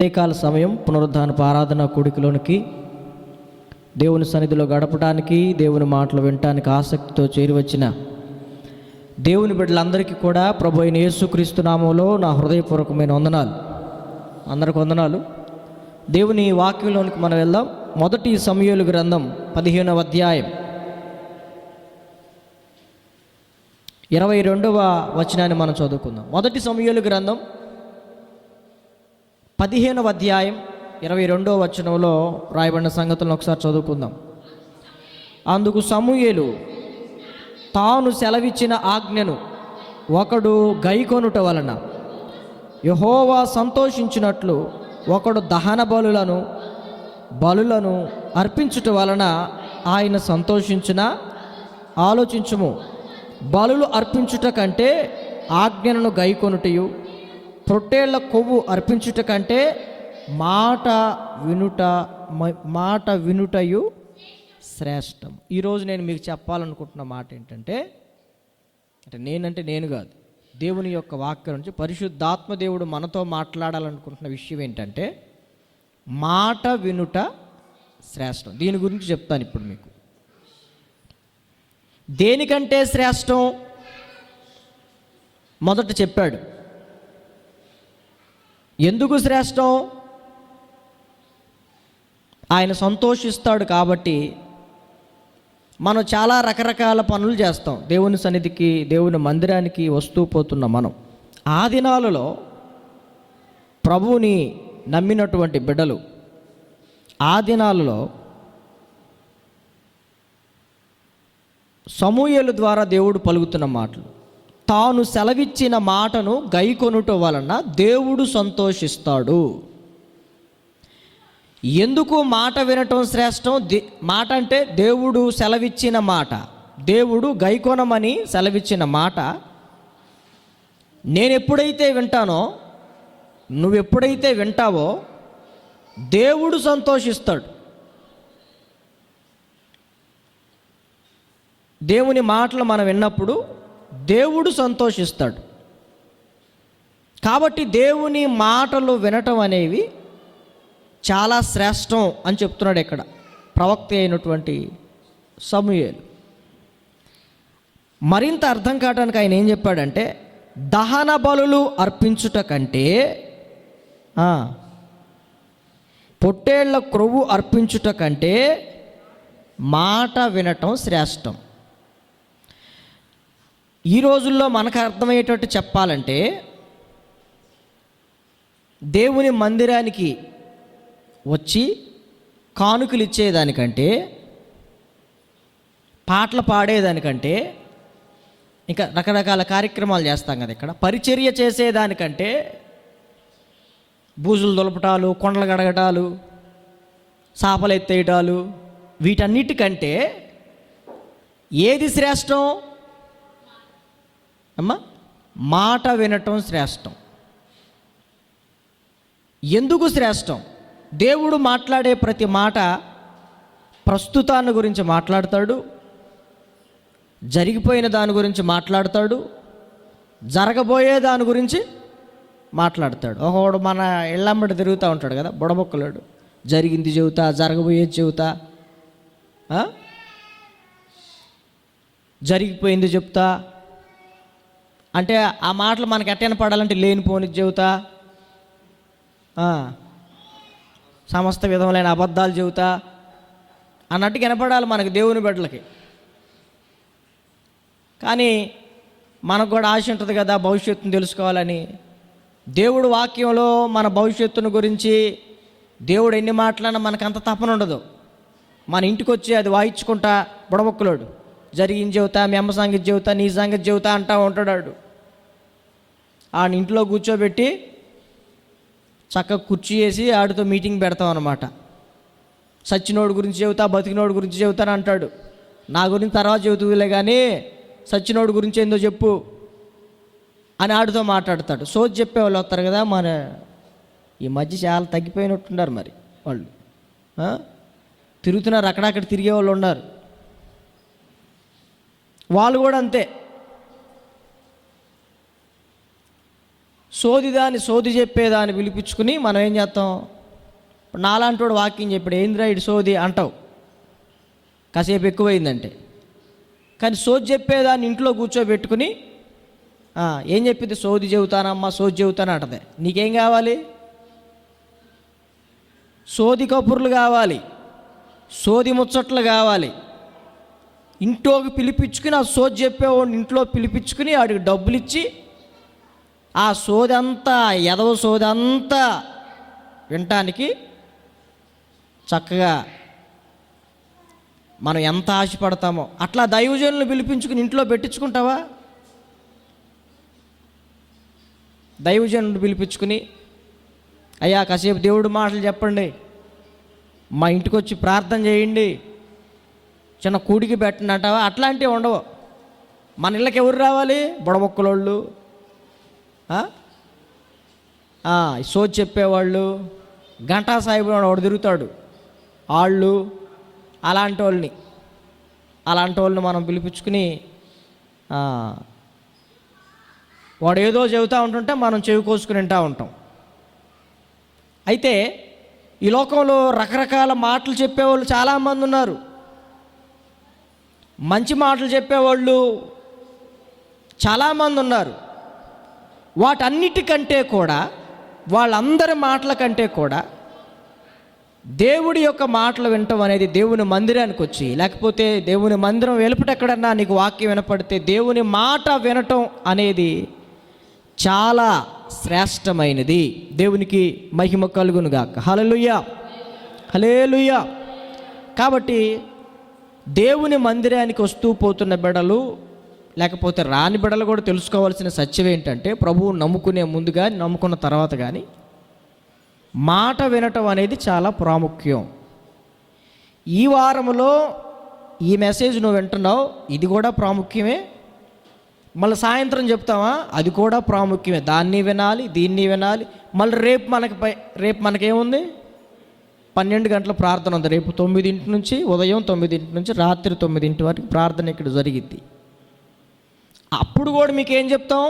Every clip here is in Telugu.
ఉదయకాల సమయం పునరుద్ధానపు ఆరాధన కూడికలోనికి దేవుని సన్నిధిలో గడపడానికి, దేవుని మాటలు వినటానికి ఆసక్తితో చేరివచ్చిన దేవుని బిడ్డలందరికీ కూడా ప్రభు అయిన యేసుక్రీస్తు నామములో నా హృదయపూర్వకమైన వందనాలు. అందరికి వందనాలు. దేవుని వాక్యంలోనికి మనం వెళ్దాం. మొదటి సమూయేలు గ్రంథం 15వ అధ్యాయం 22వ వచనాన్ని మనం చదువుకుందాం. మొదటి సమూయేలు గ్రంథం 15వ అధ్యాయం 22వ వచనంలో రాయబడిన సంగతులను ఒకసారి చదువుకుందాం. అందుకు సమూయేలు తాను సెలవిచ్చిన ఆజ్ఞను ఒకడు గైకొనుట వలన యెహోవా సంతోషించినట్లు ఒకడు దహన బలులను అర్పించుట వలన ఆయన సంతోషించిన. ఆలోచించుము, బలులు అర్పించుట కంటే ఆజ్ఞను గైకొనుటయు, పొట్టేళ్ల కొవ్వు అర్పించుట కంటే మాట వినుటయు శ్రేష్టం. ఈరోజు నేను మీకు చెప్పాలనుకుంటున్న మాట ఏంటంటే, నేను కాదు, దేవుని యొక్క వాక్యం నుంచి పరిశుద్ధాత్మ దేవుడు మనతో మాట్లాడాలనుకుంటున్న విషయం ఏంటంటే, మాట వినుట శ్రేష్టం. దీని గురించి చెప్తాను ఇప్పుడు మీకు. దేనికంటే శ్రేష్టం మొదట చెప్పాడు. ఎందుకు శ్రేష్టం? ఆయన సంతోషిస్తాడు కాబట్టి. మనం చాలా రకరకాల పనులు చేస్తాం. దేవుని సన్నిధికి, దేవుని మందిరానికి వస్తూ పోతున్నాం మనం. ఆ దినాలలో ప్రభువుని నమ్మినటువంటి బిడ్డలు ఆ దినాలలో సమూయేలు ద్వారా దేవుడు పలుకుతున్న మాటలు, తాను సెలవిచ్చిన మాటను గైకొనుట వలన దేవుడు సంతోషిస్తాడు. ఎందుకు మాట వినటం శ్రేష్టం? మాట అంటే దేవుడు సెలవిచ్చిన మాట, దేవుడు గైకొనమని సెలవిచ్చిన మాట నేను ఎప్పుడైతే వింటానో, నువ్వెప్పుడైతే వింటావో దేవుడు సంతోషిస్తాడు. దేవుని మాటలు మనం విన్నప్పుడు దేవుడు సంతోషిస్తాడు. కాబట్టి దేవుని మాటలు వినటం అనేవి చాలా శ్రేష్టం అని చెప్తున్నాడు ఇక్కడ ప్రవక్త అయినటువంటి సమూయేలు. మరింత అర్థం కావడానికి ఆయన ఏం చెప్పాడంటే, దహన బలులు అర్పించుట కంటే పొట్టేళ్ల క్రొవ్వు అర్పించుట కంటే మాట వినటం శ్రేష్టం. ఈ రోజుల్లో మనకు అర్థమయ్యేటట్టు చెప్పాలంటే, దేవుని మందిరానికి వచ్చి కానుకలు ఇచ్చేదానికంటే, పాటలు పాడేదానికంటే, ఇంకా రకరకాల కార్యక్రమాలు చేస్తాం కదా, ఇక్కడ పరిచర్య చేసేదానికంటే బూజులు దులపటాలు, కొండలు గడగటాలు, చేపలు ఎత్తేయటాలు, వీటన్నిటికంటే ఏది శ్రేష్టం అమ్మా? మాట వినటం శ్రేష్టం. ఎందుకు శ్రేష్టం? దేవుడు మాట్లాడే ప్రతి మాట ప్రస్తుతాన్ని గురించి మాట్లాడతాడు, జరిగిపోయిన దాని గురించి మాట్లాడతాడు, జరగబోయే దాని గురించి మాట్లాడతాడు. ఒకడు మన ఇళ్ళమ్మడి తిరుగుతూ ఉంటాడు కదా, బుడబొక్కలాడు, జరిగింది చెబుతా, జరగబోయేది చెబుతా, జరిగిపోయింది చెప్తా అంటే ఆ మాటలు మనకి ఎట్టైనా పడాలంటే లేనిపోనిది చెబుతా, సమస్త విధములైన అబద్ధాలు చెబుతా అన్నట్టు కనపడాలి మనకి, దేవుని బిడ్డలకి. కానీ మనకు కూడా ఆశ ఉంటుంది కదా భవిష్యత్తును తెలుసుకోవాలని. దేవుడు వాక్యంలో మన భవిష్యత్తును గురించి దేవుడు ఎన్ని మాట్లాడినా మనకు అంత తపన ఉండదు. మన ఇంటికి వచ్చి అది వాయించుకుంటా బుడబొక్కలోడు జరిగింది చెబుతా, మీ అమ్మ సంగతి చెబుతా, నీ సంగతి చెబుతా అంటా ఉంటాడు. ఆడిని ఇంట్లో కూర్చోబెట్టి చక్కగా కుర్చీ వేసి ఆడితో మీటింగ్ పెడతాం అన్నమాట. సచ్చినోడు గురించి చెబుతా, బతికినోడు గురించి చెబుతాను అంటాడు. నా గురించి తర్వాత చెబుతులే కానీ సచ్చినోడు గురించి ఏందో చెప్పు అని ఆడితో మాట్లాడతాడు. సోది చెప్పేవాళ్ళు వస్తారు కదా, మన ఈ మధ్య చాలా తగ్గిపోయినట్టున్నారు మరి వాళ్ళు. తిరుగుతున్నారు, అక్కడక్కడ తిరిగే వాళ్ళు ఉన్నారు. వాళ్ళు కూడా అంతే. సోది చెప్పేదాన్ని పిలిపించుకుని మనం ఏం చేస్తాం? నాలాంటి వాడు వాక్యం చెప్పాడు, ఏందిరా ఇటు సోది అంటావు కాసేపు ఎక్కువైందంటే. కానీ సోది చెప్పేదాన్ని ఇంట్లో కూర్చోబెట్టుకుని ఏం చెప్పింది? సోది చెబుతానమ్మా, సోది చెబుతాను అంటది. నీకేం కావాలి? సోది కబుర్లు కావాలి, సోది ముచ్చట్లు కావాలి. ఇంట్లోకి పిలిపించుకుని ఆ సోది చెప్పేవాడిని ఇంట్లో పిలిపించుకుని వాడికి డబ్బులు ఇచ్చి ఆ సోదంతా, ఎదవ సోదంతా వినటానికి చక్కగా మనం ఎంత ఆశపడతామో అట్లా దైవజనులను పిలిపించుకుని ఇంట్లో పెట్టించుకుంటావా? దైవజనులను పిలిపించుకుని, అయ్యా కాసేపు దేవుడి మాటలు చెప్పండి, మా ఇంటికి వచ్చి ప్రార్థన చేయండి, చిన్న కూడికి పెట్టండి అంటావా? అట్లాంటివి ఉండవు. మన ఇళ్ళకి ఎవరు రావాలి? బుడబొక్కలోళ్ళు, సోది చెప్పేవాళ్ళు, గంటా సాహిబు వాడు తిరుగుతాడు, వాళ్ళు అలాంటి వాళ్ళని మనం పిలిపించుకుని వాడు ఏదో చెబుతూ ఉంటుంటే మనం చెవి కోసుకుని వింటూ ఉంటాం. అయితే ఈ లోకంలో రకరకాల మాటలు చెప్పేవాళ్ళు చాలామంది ఉన్నారు. మంచి మాటలు చెప్పేవాళ్ళు చాలామంది ఉన్నారు. వాటన్నిటికంటే కూడా, వాళ్ళందరి మాటల కంటే కూడా దేవుడి యొక్క మాటలు వినటం అనేది, దేవుని మందిరానికి వచ్చి, లేకపోతే దేవుని మందిరం వెలుపటెక్కడన్నా నీకు వాక్యం వినపడితే దేవుని మాట వినటం అనేది చాలా శ్రేష్టమైనది. దేవునికి మహిమ కలుగునుగాక. హల్లెలూయా, హల్లెలూయా. కాబట్టి దేవుని మందిరానికి వస్తూ పోతున్న బిడ్డలు, లేకపోతే రాని బిడ్డలు కూడా తెలుసుకోవాల్సిన సత్యం ఏంటంటే, ప్రభువు నమ్ముకునే ముందు కానీ నమ్ముకున్న తర్వాత కానీ మాట వినటం అనేది చాలా ప్రాముఖ్యం. ఈ వారంలో ఈ మెసేజ్ నువ్వు వింటున్నావు, ఇది కూడా ప్రాముఖ్యమే. మళ్ళీ సాయంత్రం చెప్తావా, అది కూడా ప్రాముఖ్యమే. దాన్ని వినాలి, దీన్ని వినాలి. మళ్ళీ రేపు మనకేముంది? 12 గంటల ప్రార్థన ఉంది. రేపు 9 నుంచి, ఉదయం 9 నుంచి రాత్రి 9 వరకు ప్రార్థన ఇక్కడ జరిగిద్ది. అప్పుడు కూడా మీకేం చెప్తాం?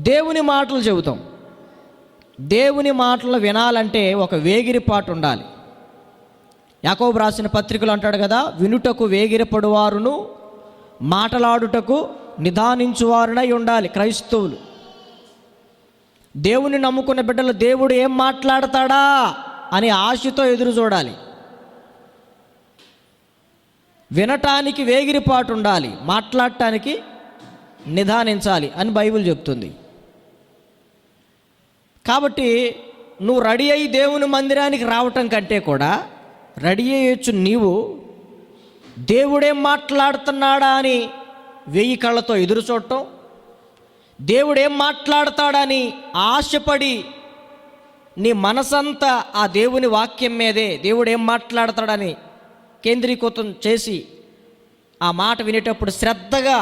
దేవుని మాటలు చెబుతాం. దేవుని మాటలు వినాలంటే ఒక వేగిరిపాటు ఉండాలి. యాకోబు రాసిన పత్రికలు అంటాడు కదా, వినుటకు వేగిరపడువారును మాటలాడుటకు నిదానించువారునై ఉండాలి క్రైస్తవులు. దేవుని నమ్ముకున్న బిడ్డలు దేవుడు ఏం మాట్లాడతాడా అని ఆశతో ఎదురు చూడాలి. వినటానికి వేగిరిపాటు ఉండాలి, మాట్లాడటానికి నిదానించాలి అని బైబిల్ చెప్తుంది. కాబట్టి నువ్వు రెడీ అయ్యి దేవుని మందిరానికి రావటం కంటే కూడా రెడీ అయ్యొచ్చు నీవు దేవుడేం మాట్లాడుతున్నాడా అని 1000 కళ్ళతో ఎదురు చూడటం, దేవుడేం మాట్లాడతాడని ఆశపడి నీ మనసంతా ఆ దేవుని వాక్యం మీదే, దేవుడేం మాట్లాడతాడని కేంద్రీకృతం చేసి ఆ మాట వినేటప్పుడు శ్రద్ధగా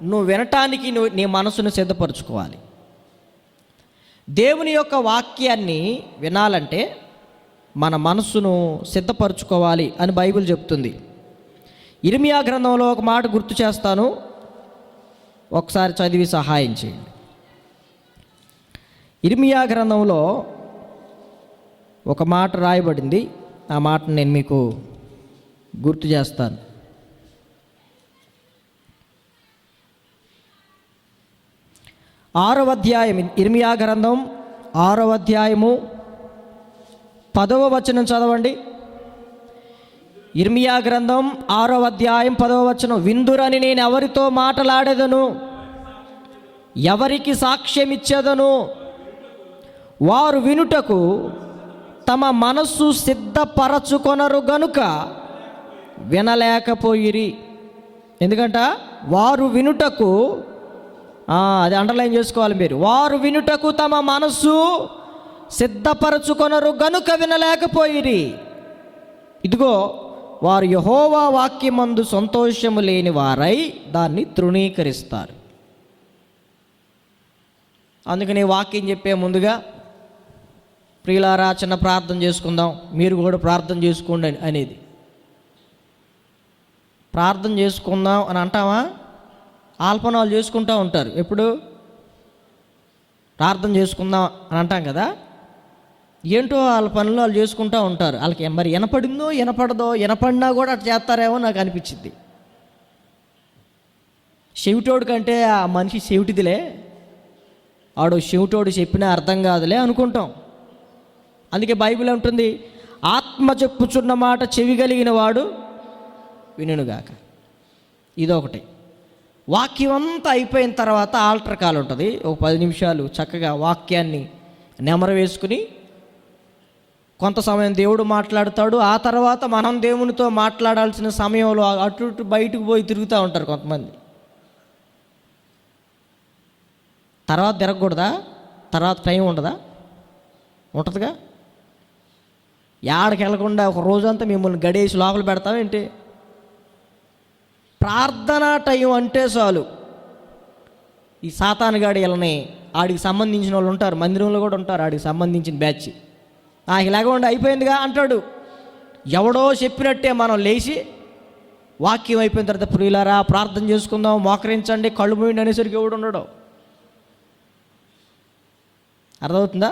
నువ్వు వినటానికి నీ మనసును సిద్ధపరచుకోవాలి. దేవుని యొక్క వాక్యాన్ని వినాలంటే మన మనస్సును సిద్ధపరచుకోవాలి అని బైబిల్ చెప్తుంది. ఇర్మియా గ్రంథంలో ఒక మాట గుర్తు చేస్తాను, ఒకసారి చదివి సహాయం చేయండి. ఇర్మియా గ్రంథంలో ఒక మాట రాయబడింది, ఆ మాటను నేను మీకు గుర్తు చేస్తాను. ఆరవ అధ్యాయం, ఇర్మియా గ్రంథం 6వ అధ్యాయము 10వ వచనం చదవండి. ఇర్మియా గ్రంథం 6వ అధ్యాయం 10వ వచనం, విందురని నేను ఎవరితో మాట్లాడేదను, ఎవరికి సాక్ష్యం ఇచ్చేదను, వారు వినుటకు తమ మనస్సు సిద్ధపరచుకొనరు గనుక వినలేకపోయిరి. ఎందుకంట వారు వినుటకు, అది అండర్లైన్ చేసుకోవాలి మీరు, వారు వినుటకు తమ మనస్సు సిద్ధపరచుకొనరు గనుక వినలేకపోయిరి. ఇదిగో వారు యెహోవా వాక్యమందు సంతోషము లేని వారై దాన్ని తృణీకరిస్తారు. అందుకని వాక్యం చెప్పే ముందుగా, ప్రియులారా చిన్న ప్రార్థన చేసుకుందాం, మీరు కూడా ప్రార్థన చేసుకోండి అనేది. ప్రార్థన చేసుకుందాం అని అంటామా? ఆల్పనాలు చేసుకుంటూ ఉంటారు. ఎప్పుడు ప్రార్థన చేసుకుందాం అని అంటాం కదా, ఏంటో వాళ్ళ పనులు వాళ్ళు చేసుకుంటూ ఉంటారు. వాళ్ళకి మరి వినపడిందో వినపడదో, వినపడినా కూడా అట్లా చేస్తారేమో నాకు అనిపించింది. చెవిటోడు కంటే ఆ మనిషి చెవిటిదిలే, ఆడు చెవిటోడు చెప్పినా అర్థం కాదులే అనుకుంటాం. అందుకే బైబిల్ ఉంటుంది, ఆత్మ చెప్పుచున్న మాట చెవి కలిగిన వాడు వినుగాక. ఇదొకటి. వాక్యం అంతా అయిపోయిన తర్వాత ఆల్టర్ కాల్ ఉంటుంది. ఒక 10 నిమిషాలు చక్కగా వాక్యాన్ని నెమరు వేసుకుని కొంత సమయం దేవుడు మాట్లాడతాడు. ఆ తర్వాత మనం దేవునితో మాట్లాడాల్సిన సమయంలో అటు ఇటు బయటకు పోయి తిరుగుతూ ఉంటారు కొంతమంది. తర్వాత తిరగకూడదా? తర్వాత టైం ఉండదా? ఉంటుందిగా. యాడికి వెళ్ళకుండా ఒక రోజంతా మిమ్మల్ని గడేసి లోపల పెడతామేంటి? ప్రార్థనా టైం అంటే చాలు ఈ సాతానుగాడి వెళ్ళని ఆడికి సంబంధించిన వాళ్ళు ఉంటారు, మందిరంలో కూడా ఉంటారు ఆడికి సంబంధించిన బ్యాచ్. ఇలాగ ఉండి అయిపోయిందిగా అంటాడు. ఎవడో చెప్పినట్టే మనం లేచి వాక్యం అయిపోయిన తర్వాత ప్రియులారా ప్రార్థన చేసుకుందాం, మోకరించండి, కళ్ళు మూయండి అనేసరికి ఎవడు ఉండడు. అర్థమవుతుందా?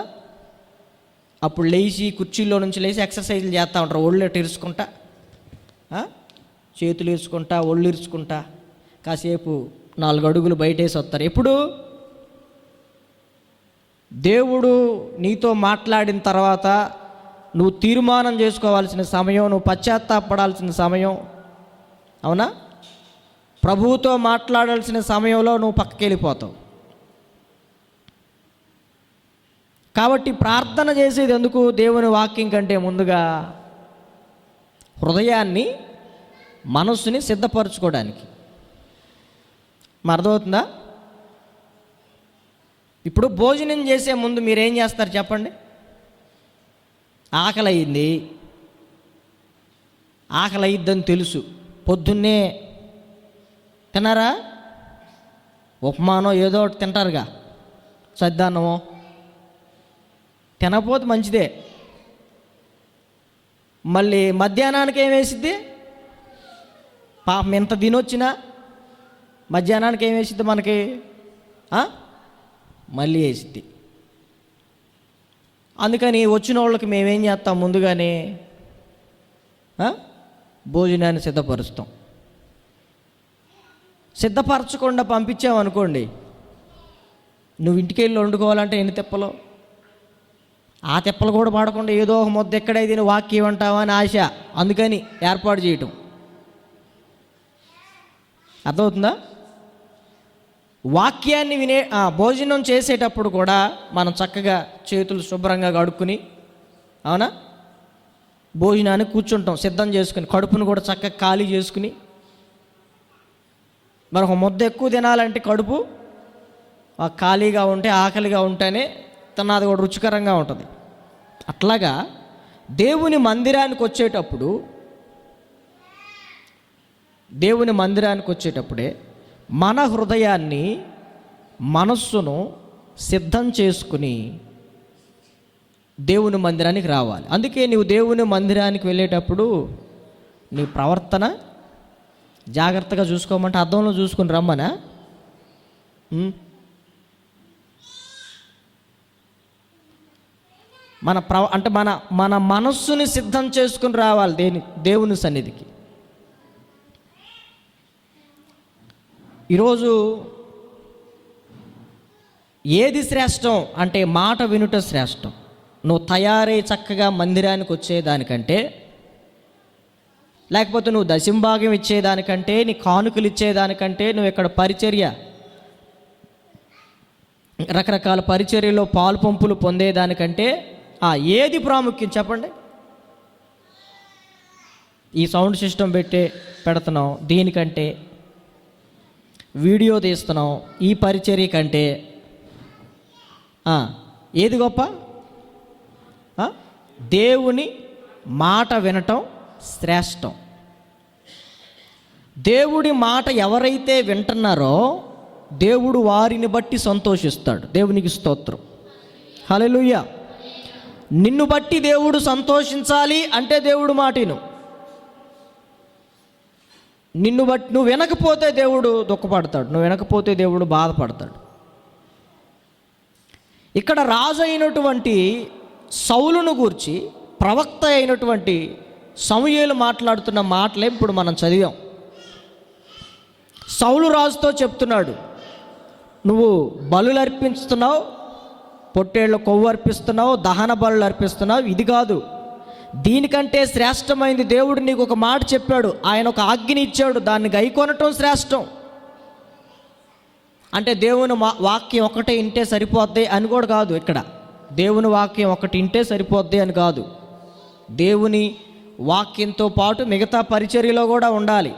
అప్పుడు లేచి కుర్చీలో నుంచి లేచి ఎక్సర్సైజులు చేస్తూ ఉంటారు. ఒళ్ళు ఇరుచుకుంటా, చేతులు ఇరుచుకుంటా, ఒళ్ళు ఇరుచుకుంటా కాసేపు 4 అడుగులు బయటేసి వస్తారు. ఎప్పుడు దేవుడు నీతో మాట్లాడిన తర్వాత నువ్వు తీర్మానం చేసుకోవాల్సిన సమయం, నువ్వు పశ్చాత్తాపడాల్సిన సమయం, అవునా? ప్రభువుతో మాట్లాడాల్సిన సమయంలో నువ్వు పక్కకి వెళ్ళిపోతావు. కాబట్టి ప్రార్థన చేసేది ఎందుకు? దేవుని వాక్యం కంటే ముందుగా హృదయాన్ని, మనస్సుని సిద్ధపరచుకోవడానికి. అర్థమవుతుందా? ఇప్పుడు భోజనం చేసే ముందు మీరేం చేస్తారు చెప్పండి? ఆకలి అయ్యిద్దని తెలుసు, పొద్దున్నే తిన్నారా? ఉప్మానో ఏదో ఒకటి తింటారుగా, సద్దాన్నమో. తినకపోతే మంచిదే. మళ్ళీ మధ్యాహ్నానికి ఏం వేసిద్ది? పాపం ఎంత తినొచ్చినా మధ్యాహ్నానికి ఏం వేసిద్ది మనకి? మళ్ళీ వేసిద్ది. అందుకని వచ్చిన వాళ్ళకి మేమేం చేస్తాం? ముందుగానే భోజనాన్ని సిద్ధపరుస్తాం. సిద్ధపరచకుండా పంపించామనుకోండి, నువ్వు ఇంటికి వెళ్ళి వండుకోవాలంటే ఎన్ని తిప్పలు. ఆ తిప్పలు కూడా పడకుండా ఏదో ఒక ముద్ద ఎక్కడైతే నువ్వు వాక్యం అంటావా అని ఆశ, అందుకని ఏర్పాటు చేయటం. అర్థమవుతుందా? వాక్యాన్ని భోజనం చేసేటప్పుడు కూడా మనం చక్కగా చేతులు శుభ్రంగా కడుక్కుని, అవునా, భోజనాన్ని కూర్చుంటాం సిద్ధం చేసుకుని, కడుపును కూడా చక్కగా ఖాళీ చేసుకుని. మరి ఒక ముద్ద ఎక్కువ తినాలంటే కడుపు ఖాళీగా ఉంటే, ఆకలిగా ఉంటేనే తిన్నది కూడా రుచికరంగా ఉంటుంది. అట్లాగా దేవుని మందిరానికి వచ్చేటప్పుడే మన హృదయాన్ని, మనస్సును సిద్ధం చేసుకుని దేవుని మందిరానికి రావాలి. అందుకే నీవు దేవుని మందిరానికి వెళ్ళేటప్పుడు నీ ప్రవర్తన జాగ్రత్తగా చూసుకోమంటే అద్దంలో చూసుకుని రమ్మనా? మన మనస్సుని సిద్ధం చేసుకుని రావాలి దేవుని సన్నిధికి. ఈరోజు ఏది శ్రేష్టం అంటే మాట వినుట శ్రేష్టం. నువ్వు తయారై చక్కగా మందిరానికి వచ్చేదానికంటే, లేకపోతే నువ్వు దశంభాగం ఇచ్చేదానికంటే, నీ కానుకలు ఇచ్చేదానికంటే, నువ్వు ఇక్కడ పరిచర్య రకరకాల పరిచర్యలో పాలు పంపులు పొందేదానికంటే ఏది ప్రాముఖ్యం చెప్పండి? ఈ సౌండ్ సిస్టమ్ పెడుతున్నాం దీనికంటే, వీడియో తీస్తున్నాం ఈ పరిచర్య కంటే ఏది గొప్ప? దేవుని మాట వినటం శ్రేష్టం. దేవుడి మాట ఎవరైతే వింటున్నారో దేవుడు వారిని బట్టి సంతోషిస్తాడు. దేవునికి స్తోత్రం, హల్లెలూయా. నిన్ను బట్టి దేవుడు సంతోషించాలి అంటే దేవుడు మాటను. నిన్ను బట్టి నువ్వు వినకపోతే దేవుడు దుఃఖపడతాడు, నువ్వు వినకపోతే దేవుడు బాధపడతాడు. ఇక్కడ రాజు అయినటువంటి సౌలును గూర్చి ప్రవక్త అయినటువంటి సమూయేలు మాట్లాడుతున్న మాటలే ఇప్పుడు మనం చదివాం. సౌలు రాజుతో చెప్తున్నాడు, నువ్వు బలులు అర్పిస్తున్నావు, పొట్టేళ్ళ కొవ్వు అర్పిస్తున్నావు, దహన బలులు అర్పిస్తున్నావు, ఇది కాదు, దీనికంటే శ్రేష్టమైంది దేవుడు నీకు ఒక మాట చెప్పాడు, ఆయన ఒక ఆజ్ఞని ఇచ్చాడు, దాన్ని గైకొనటం శ్రేష్టం. అంటే దేవుని వాక్యం ఒకటే ఇంటే సరిపోద్ది అని కూడా కాదు. ఇక్కడ దేవుని వాక్యం ఒకటి ఇంటే సరిపోద్ది అని కాదు. దేవుని వాక్యంతో పాటు మిగతా పరిచర్యలో కూడా ఉండాలి.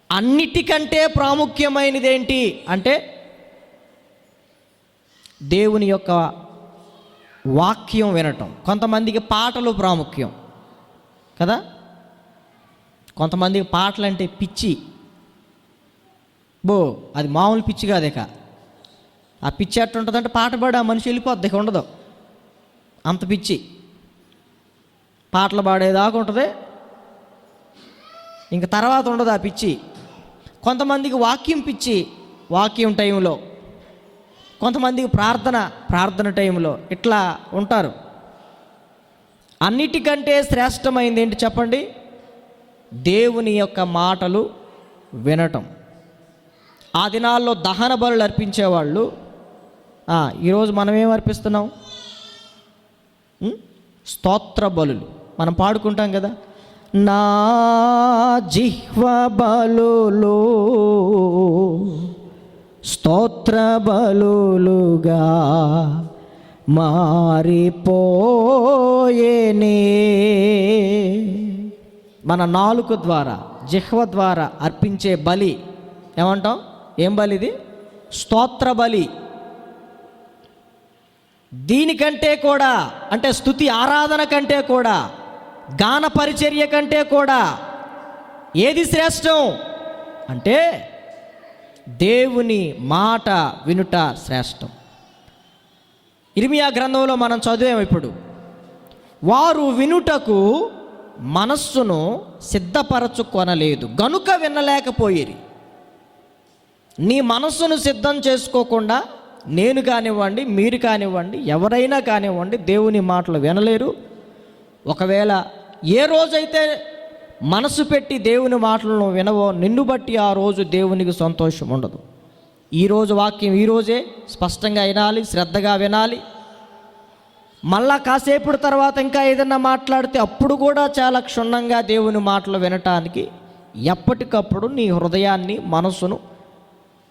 అన్నిటికంటే ప్రాముఖ్యమైనది ఏంటి అంటే దేవుని యొక్క వాక్యం వినటం. కొంతమందికి పాటలు ప్రాముఖ్యం కదా, కొంతమందికి పాటలు అంటే పిచ్చి. అది మామూలు పిచ్చి కాదేక. ఆ పిచ్చి ఎట్టుంటుందంటే పాట పాడి ఆ మనిషి వెళ్ళిపోద్ది, ఇక ఉండదు. అంత పిచ్చి పాటలు పాడేదాకా ఉంటుంది, ఇంక తర్వాత ఉండదు ఆ పిచ్చి. కొంతమందికి వాక్యం పిచ్చి వాక్యం టైంలో, కొంతమందికి ప్రార్థన టైంలో, ఇట్లా ఉంటారు. అన్నిటికంటే శ్రేష్టమైంది ఏంటి చెప్పండి? దేవుని యొక్క మాటలు వినటం. ఆ దినాల్లో దహన బలులు అర్పించేవాళ్ళు. ఈరోజు మనం ఏం అర్పిస్తున్నాం? స్తోత్ర బలులు మనం పాడుకుంటాం కదా, నా జిహ్వ బలులు స్తోత్ర బలులుగా మారిపోయేనే. మన నాలుక ద్వారా, జిహ్వ ద్వారా అర్పించే బలి ఏమంటాం? ఏం బలి ఇది? స్తోత్ర బలి. దీనికంటే కూడా, అంటే స్తుతి ఆరాధన కంటే కూడా, గాన పరిచర్య కంటే కూడా ఏది శ్రేష్టం అంటే దేవుని మాట వినుట శ్రేష్టం. ఇర్మియా గ్రంథంలో మనం చదివాము ఇప్పుడు, వారు వినుటకు మనస్సును సిద్ధపరచుకొనలేదు గనుక వినలేకపోయిరి. నీ మనస్సును సిద్ధం చేసుకోకుండా నేను కానివ్వండి, మీరు కానివ్వండి, ఎవరైనా కానివ్వండి దేవుని మాటలు వినలేరు. ఒకవేళ ఏ రోజైతే మనసు పెట్టి దేవుని మాటలను వినవో నిన్ను బట్టి ఆ రోజు దేవునికి సంతోషం ఉండదు. ఈరోజు వాక్యం ఈరోజే స్పష్టంగా వినాలి, శ్రద్ధగా వినాలి. మళ్ళా కాసేపటి తర్వాత ఇంకా ఏదన్నా మాట్లాడితే అప్పుడు కూడా చాలా క్షుణ్ణంగా దేవుని మాటలు వినటానికి ఎప్పటికప్పుడు నీ హృదయాన్ని, మనసును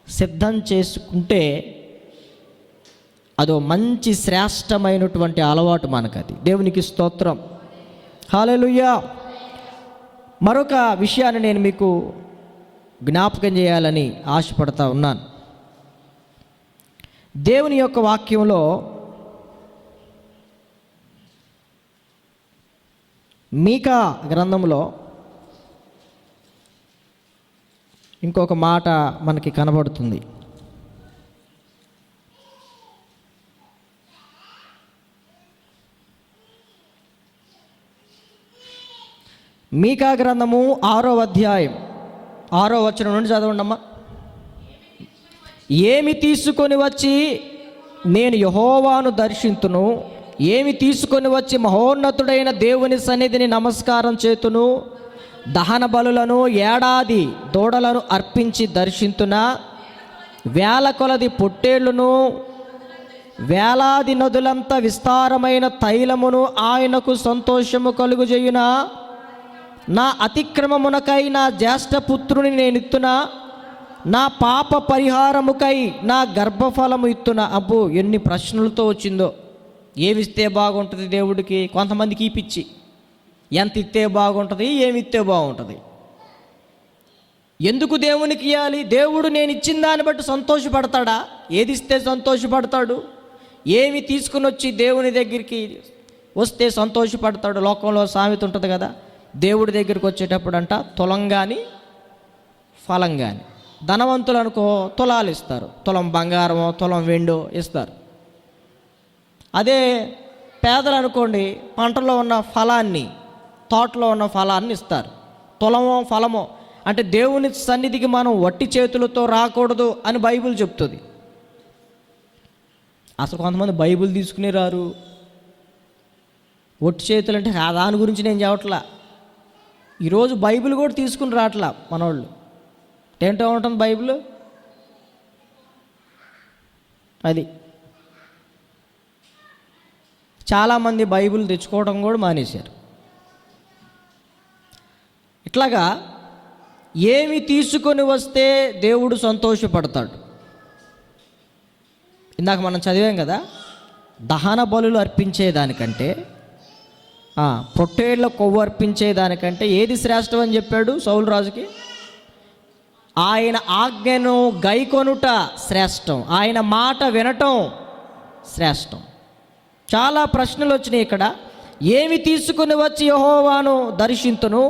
సిద్ధం చేసుకుంటే అదో మంచి శ్రేష్టమైనటువంటి అలవాటు మనకది. దేవునికి స్తోత్రం, హల్లెలూయా. మరొక విషయాన్ని నేను మీకు జ్ఞాపకం చేయాలని ఆశపడతా ఉన్నాను. దేవుని యొక్క వాక్యంలో మీకా గ్రంథంలో ఇంకొక మాట మనకి కనబడుతుంది. మీకా గ్రంథము 6వ అధ్యాయం 6వ వచనం నుండి చదవండమ్మా. ఏమి తీసుకొని వచ్చి నేను యెహోవాను దర్శింతును, ఏమి తీసుకొని వచ్చి మహోన్నతుడైన దేవుని సన్నిధిని నమస్కారం చేతును, దహన బలులను ఏడాది దూడలను అర్పించి దర్శింతునా, వేల కొలది పొట్టేళ్లను, వేలాది నదులంత విస్తారమైన తైలమును ఆయనకు సంతోషము కలుగుజేయునా, నా అతిక్రమమునకై నా జ్యేష్ఠపుత్రుని నేను ఇత్తునా, నా పాప పరిహారముకై నా గర్భఫలము ఇత్తునా. అబ్బో ఎన్ని ప్రశ్నలతో వచ్చిందో. ఏమిస్తే బాగుంటుంది దేవుడికి? కొంతమందికి ఈ పిచ్చి, ఎంత ఇస్తే బాగుంటుంది, ఏమి ఇస్తే బాగుంటుంది, ఎందుకు దేవునికి ఇవ్వాలి? దేవుడు నేను ఇచ్చిన దాన్ని బట్టి సంతోషపడతాడా? ఏది ఇస్తే సంతోషపడతాడు? ఏమి తీసుకుని వచ్చి దేవుని దగ్గరికి వస్తే సంతోషపడతాడు? లోకంలో సామెత ఉంటుంది కదా, దేవుడి దగ్గరికి వచ్చేటప్పుడు అంట తులం కానీ ఫలం కానీ. ధనవంతులు అనుకో తులాలు ఇస్తారు, తులం బంగారమో తులం వెండో ఇస్తారు. అదే పేదలు అనుకోండి పంటలో ఉన్న ఫలాన్ని, తోటలో ఉన్న ఫలాన్ని ఇస్తారు. తులమో ఫలమో. అంటే దేవుని సన్నిధికి మనం వట్టి చేతులతో రాకూడదు అని బైబిల్ చెప్తుంది. అసలు కొంతమంది బైబిల్ తీసుకుని రారు. ఒట్టి చేతులు అంటే దాని గురించి నేను చెప్పట్లా. ఈరోజు బైబిల్ కూడా తీసుకుని రావట్లా మనోళ్ళు. ఏంటో ఉంటుంది బైబిల్, అది చాలామంది బైబిల్ తెచ్చుకోవడం కూడా మానేశారు. ఇట్లాగా ఏమి తీసుకొని వస్తే దేవుడు సంతోషపడతాడు? ఇందాక మనం చదివాం కదా, దహన బలులు అర్పించేదానికంటే, పొట్టేళ్ల కొవ్వు అర్పించేదానికంటే ఏది శ్రేష్టం అని చెప్పాడు సౌలు రాజుకి? ఆయన ఆజ్ఞను గైకొనుట శ్రేష్టం, ఆయన మాట వినటం శ్రేష్టం. చాలా ప్రశ్నలు వచ్చినాయి ఇక్కడ. ఏమి తీసుకుని వచ్చి యెహోవాను దర్శింతును,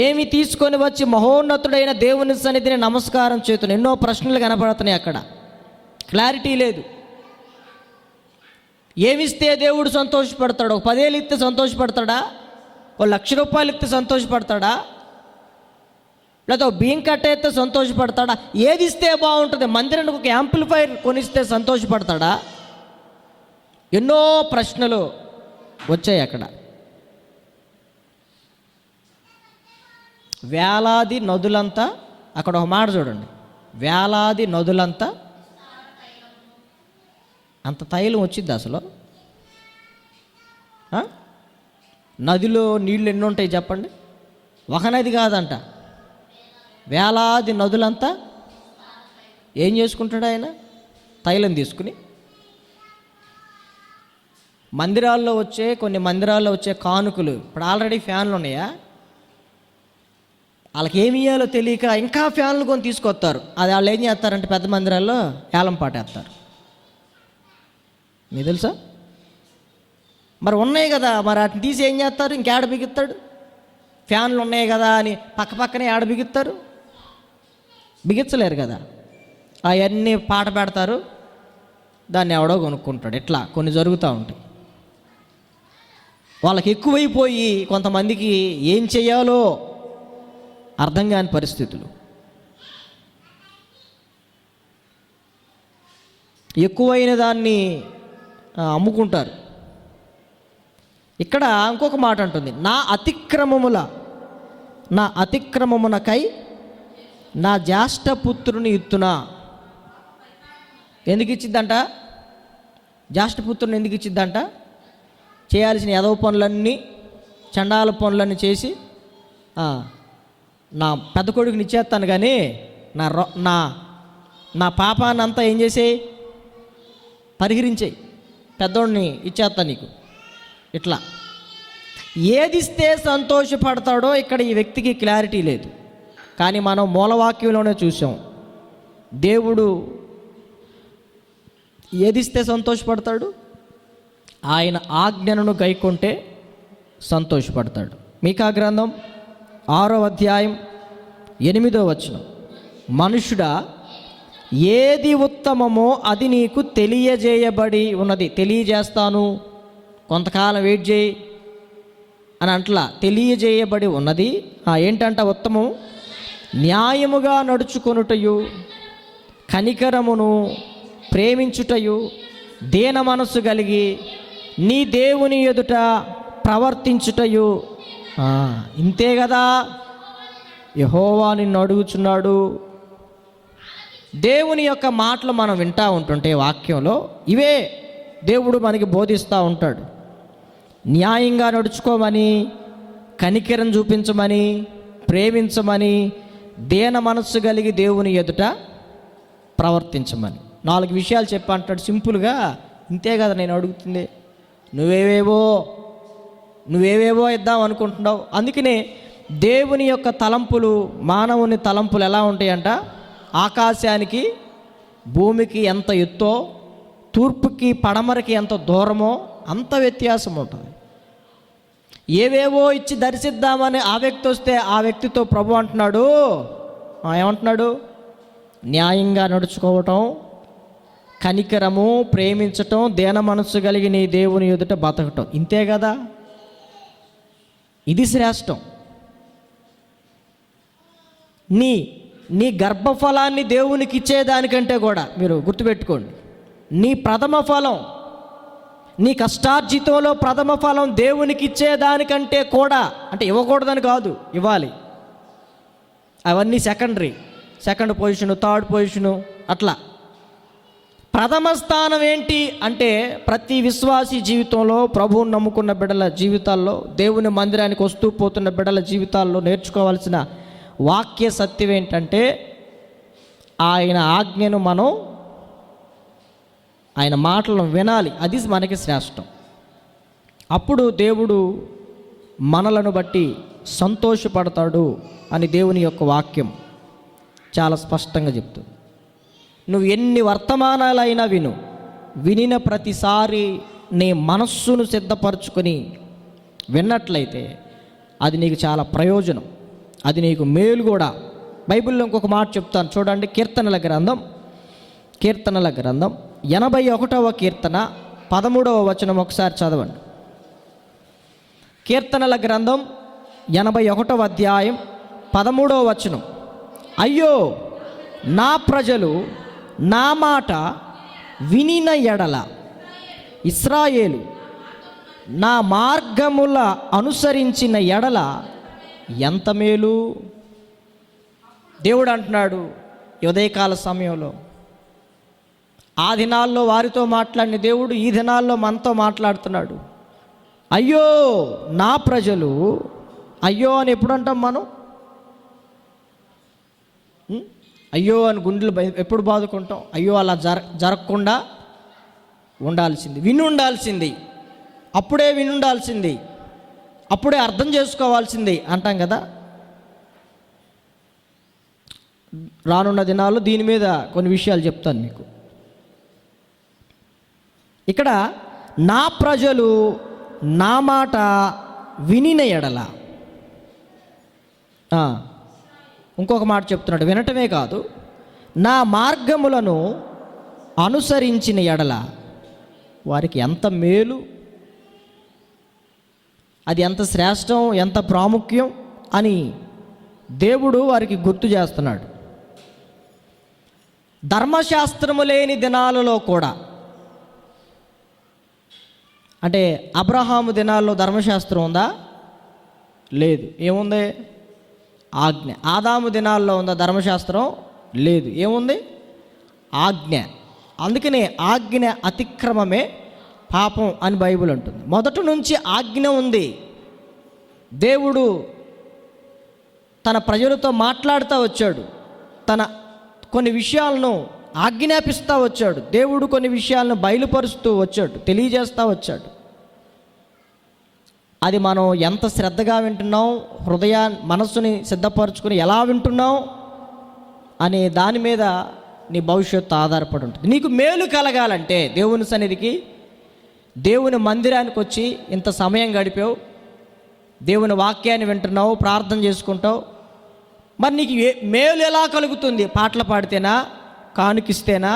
ఏమి తీసుకొని వచ్చి మహోన్నతుడైన దేవుని సన్నిధిని నమస్కారం చేతును? ఎన్నో ప్రశ్నలు కనపడుతున్నాయి అక్కడ. క్లారిటీ లేదు. ఏమిస్తే దేవుడు సంతోషపడతాడు? ఒక 10,000 ఇస్తే సంతోషపడతాడా? ఒక ₹1,00,000 ఇస్తే సంతోషపడతాడా? లేదా బియ్యం కట్టేస్తే సంతోషపడతాడా? ఏది ఇస్తే బాగుంటుంది? మందిరానికి ఒక యాంప్లిఫైర్ కొనిస్తే సంతోషపడతాడా? ఎన్నో ప్రశ్నలు వచ్చాయి అక్కడ. వేలాది నదులంతా, అక్కడ ఒక మాట చూడండి, వేలాది నదులంతా అంత తైలం వచ్చింది అసలు? నదిలో నీళ్ళు ఎన్ని ఉంటాయి చెప్పండి? ఒక నది కాదంట, వేలాది నదులంతా ఏం చేసుకుంటాడు ఆయన? తైలం తీసుకుని. కొన్ని మందిరాల్లో వచ్చే కానుకలు, ఇప్పుడు ఆల్రెడీ ఫ్యాన్లు ఉన్నాయా, వాళ్ళకి ఏమి ఇయ్యాలో తెలియక ఇంకా ఫ్యాన్లు కొని తీసుకొస్తారు. అది వాళ్ళు ఏం చేస్తారంటే పెద్ద మందిరాల్లో ఏలం పాటేస్తారు. మీకు తెలుసా? మరి ఉన్నాయి కదా, మరి వాటిని తీసి ఏం చేస్తారు? ఇంకేడ బిగిస్తాడు? ఫ్యాన్లు ఉన్నాయి కదా అని పక్కనే ఆడ బిగిస్తారు? బిగించలేరు కదా. అవన్నీ పాట పెడతారు, దాన్ని ఎవడో కొనుక్కుంటాడు. ఇట్లా కొన్ని జరుగుతూ ఉంటాయి. వాళ్ళకి ఎక్కువైపోయి కొంతమందికి ఏం చేయాలో అర్థం కాని పరిస్థితులు. ఎక్కువైన దాన్ని అమ్ముకుంటారు. ఇక్కడ ఇంకొక మాట అంటుంది, నా అతిక్రమమునకై నా జ్యేష్ఠపుత్రుని ఇత్తునా. ఎందుకు ఇచ్చిద్దంట? జ్యేష్ఠపుత్రుని ఎందుకు ఇచ్చిద్దంట? చేయాల్సిన ఎదవ పనులన్నీ, చండాల పనులన్నీ చేసి నా పెద్ద కొడుకుని ఇచ్చేస్తాను, కానీ నా పాపాన్ని అంతా ఏం చేసేయి? పరిహరించేయి, పెద్దోడిని ఇచ్చేస్తాను నీకు. ఇట్లా ఏదిస్తే సంతోషపడతాడో ఇక్కడ ఈ వ్యక్తికి క్లారిటీ లేదు. కానీ మనం మూలవాక్యంలోనే చూసాం, దేవుడు ఏదిస్తే సంతోషపడతాడు? ఆయన ఆజ్ఞను గైకొంటే సంతోషపడతాడు. మీకా గ్రంథం 6వ అధ్యాయం 8వ వచనం, మనుషుడా ఏది ఉత్తమమో అది నీకు తెలియజేయబడి ఉన్నది. తెలియజేస్తాను, కొంతకాలం వెయిట్ చేయి అని అంట్లా, తెలియజేయబడి ఉన్నది. ఏంటంట ఉత్తమం? న్యాయముగా నడుచుకొనుటయు, కనికరమును ప్రేమించుటయు, దీన మనస్సు కలిగి నీ దేవుని ఎదుట ప్రవర్తించుటయు. ఇంతే కదా యెహోవా నిన్ను అడుగుచున్నాడు. దేవుని యొక్క మాటలు మనం వింటూ ఉంటుంటే వాక్యంలో ఇవే దేవుడు మనకి బోధిస్తూ ఉంటాడు. న్యాయంగా నడుచుకోమని, కనికరం చూపించమని, ప్రేమించమని, దీన మనస్సు కలిగి దేవుని ఎదుట ప్రవర్తించమని 4 విషయాలు చెప్పంటాడు సింపుల్గా. ఇంతే కదా నేను అడుగుతుంది. నువ్వేవేవో ఇద్దాం అనుకుంటున్నావు. అందుకనే దేవుని యొక్క తలంపులు, మానవుని తలంపులు ఎలా ఉంటాయంట? ఆకాశానికి భూమికి ఎంత ఎత్తో, తూర్పుకి పడమరకి ఎంత దూరమో అంత వ్యత్యాసం ఉంటుంది. ఏవేవో ఇచ్చి దర్శిద్దామని ఆ వ్యక్తి వస్తే ఆ వ్యక్తితో ప్రభు అంటున్నాడు, ఏమంటున్నాడు? న్యాయంగా నడుచుకోవటం, కనికరము, ప్రేమించటం, దీన మనస్సు కలిగి నీ దేవుని ఎదుట బతకటం. ఇంతే కదా, ఇది శ్రేష్టం. నీ గర్భఫలాన్ని దేవునికి ఇచ్చేదానికంటే కూడా, మీరు గుర్తుపెట్టుకోండి, నీ ప్రథమ ఫలం, నీ కష్టార్జితంలో ప్రథమ ఫలం దేవునికి ఇచ్చేదానికంటే కూడా, అంటే ఇవ్వకూడదని కాదు, ఇవ్వాలి. అవన్నీ సెకండ్ పొజిషను, థర్డ్ పొజిషను, అట్లా. ప్రథమ స్థానం ఏంటి అంటే ప్రతి విశ్వాసీ జీవితంలో, ప్రభువుని నమ్ముకున్న బిడ్డల జీవితాల్లో, దేవుని మందిరానికి వస్తూ పోతున్న బిడ్డల జీవితాల్లో నేర్చుకోవాల్సిన వాక్య సత్యం ఏంటంటే ఆయన ఆజ్ఞను మనం, ఆయన మాటలను వినాలి. అది మనకి శ్రేష్టం. అప్పుడు దేవుడు మనలను బట్టి సంతోషపడతాడు అని దేవుని యొక్క వాక్యం చాలా స్పష్టంగా చెప్తుంది. నువ్వు ఎన్ని వర్తమానాలైనా వినిన ప్రతిసారి నీ మనస్సును సిద్ధపరచుకొని విన్నట్లయితే అది నీకు చాలా ప్రయోజనం, అది నీకు మేలు కూడా. బైబిల్లో ఇంకొక మాట చెప్తాను చూడండి. కీర్తనల గ్రంథం 81వ కీర్తన 13వ వచనం ఒకసారి చదవండి. కీర్తనల గ్రంథం 81వ అధ్యాయం 13వ వచనం. అయ్యో, నా ప్రజలు నా మాట వినిన ఎడల, ఇశ్రాయేలు నా మార్గముల అనుసరించిన ఎడల ఎంత మేలు. దేవుడు అంటున్నాడు ఈ ఉదయకాల సమయంలో, ఆ దినాల్లో వారితో మాట్లాడిన దేవుడు ఈ దినాల్లో మనతో మాట్లాడుతున్నాడు. అయ్యో నా ప్రజలు, అయ్యో అని ఎప్పుడు అంటాం మనం? అయ్యో అని గుండెలు ఎప్పుడు బాదుకుంటాం? అయ్యో అలా జరగకుండా ఉండాల్సింది, వినుండాల్సింది, అప్పుడే వినుండాల్సింది, అప్పుడే అర్థం చేసుకోవాల్సింది అంటాం కదా. రానున్న దినాల్లో దీని మీద కొన్ని విషయాలు చెప్తాను మీకు. ఇక్కడ నా ప్రజలు నా మాట వినిన ఎడల, ఇంకొక మాట చెప్తున్నాడు, వినటమే కాదు, నా మార్గములను అనుసరించిన ఎడల వారికి ఎంత మేలు, అది ఎంత శ్రేష్టం, ఎంత ప్రాముఖ్యం అని దేవుడు వారికి గుర్తు చేస్తున్నాడు. ధర్మశాస్త్రము లేని దినాలలో కూడా, అంటే అబ్రహాము దినాల్లో ధర్మశాస్త్రం ఉందా? లేదు. ఏముంది? ఆజ్ఞ. ఆదాము దినాల్లో ఉందా ధర్మశాస్త్రం? లేదు. ఏముంది? ఆజ్ఞ. అందుకనే ఆజ్ఞ అతిక్రమమే పాపం అని బైబిల్ అంటుంది. మొదటి నుంచి ఆజ్ఞ ఉంది. దేవుడు తన ప్రజలతో మాట్లాడుతూ వచ్చాడు, తన కొన్ని విషయాలను ఆజ్ఞాపిస్తూ వచ్చాడు. దేవుడు కొన్ని విషయాలను బయలుపరుస్తూ వచ్చాడు, తెలియజేస్తూ వచ్చాడు. అది మనం ఎంత శ్రద్ధగా వింటున్నాం, మనస్సుని సిద్ధపరచుకుని ఎలా వింటున్నాం అనే దాని మీద నీ భవిష్యత్తు ఆధారపడి ఉంటుంది. నీకు మేలు కలగాలంటే దేవుని సన్నిధికి, దేవుని మందిరానికి వచ్చి ఇంత సమయం గడిపావు, దేవుని వాక్యాన్ని వింటున్నావు, ప్రార్థన చేసుకుంటావు. మరి నీకు మేలు ఎలా కలుగుతుంది? పాటలు పాడితేనా? కానుకిస్తేనా?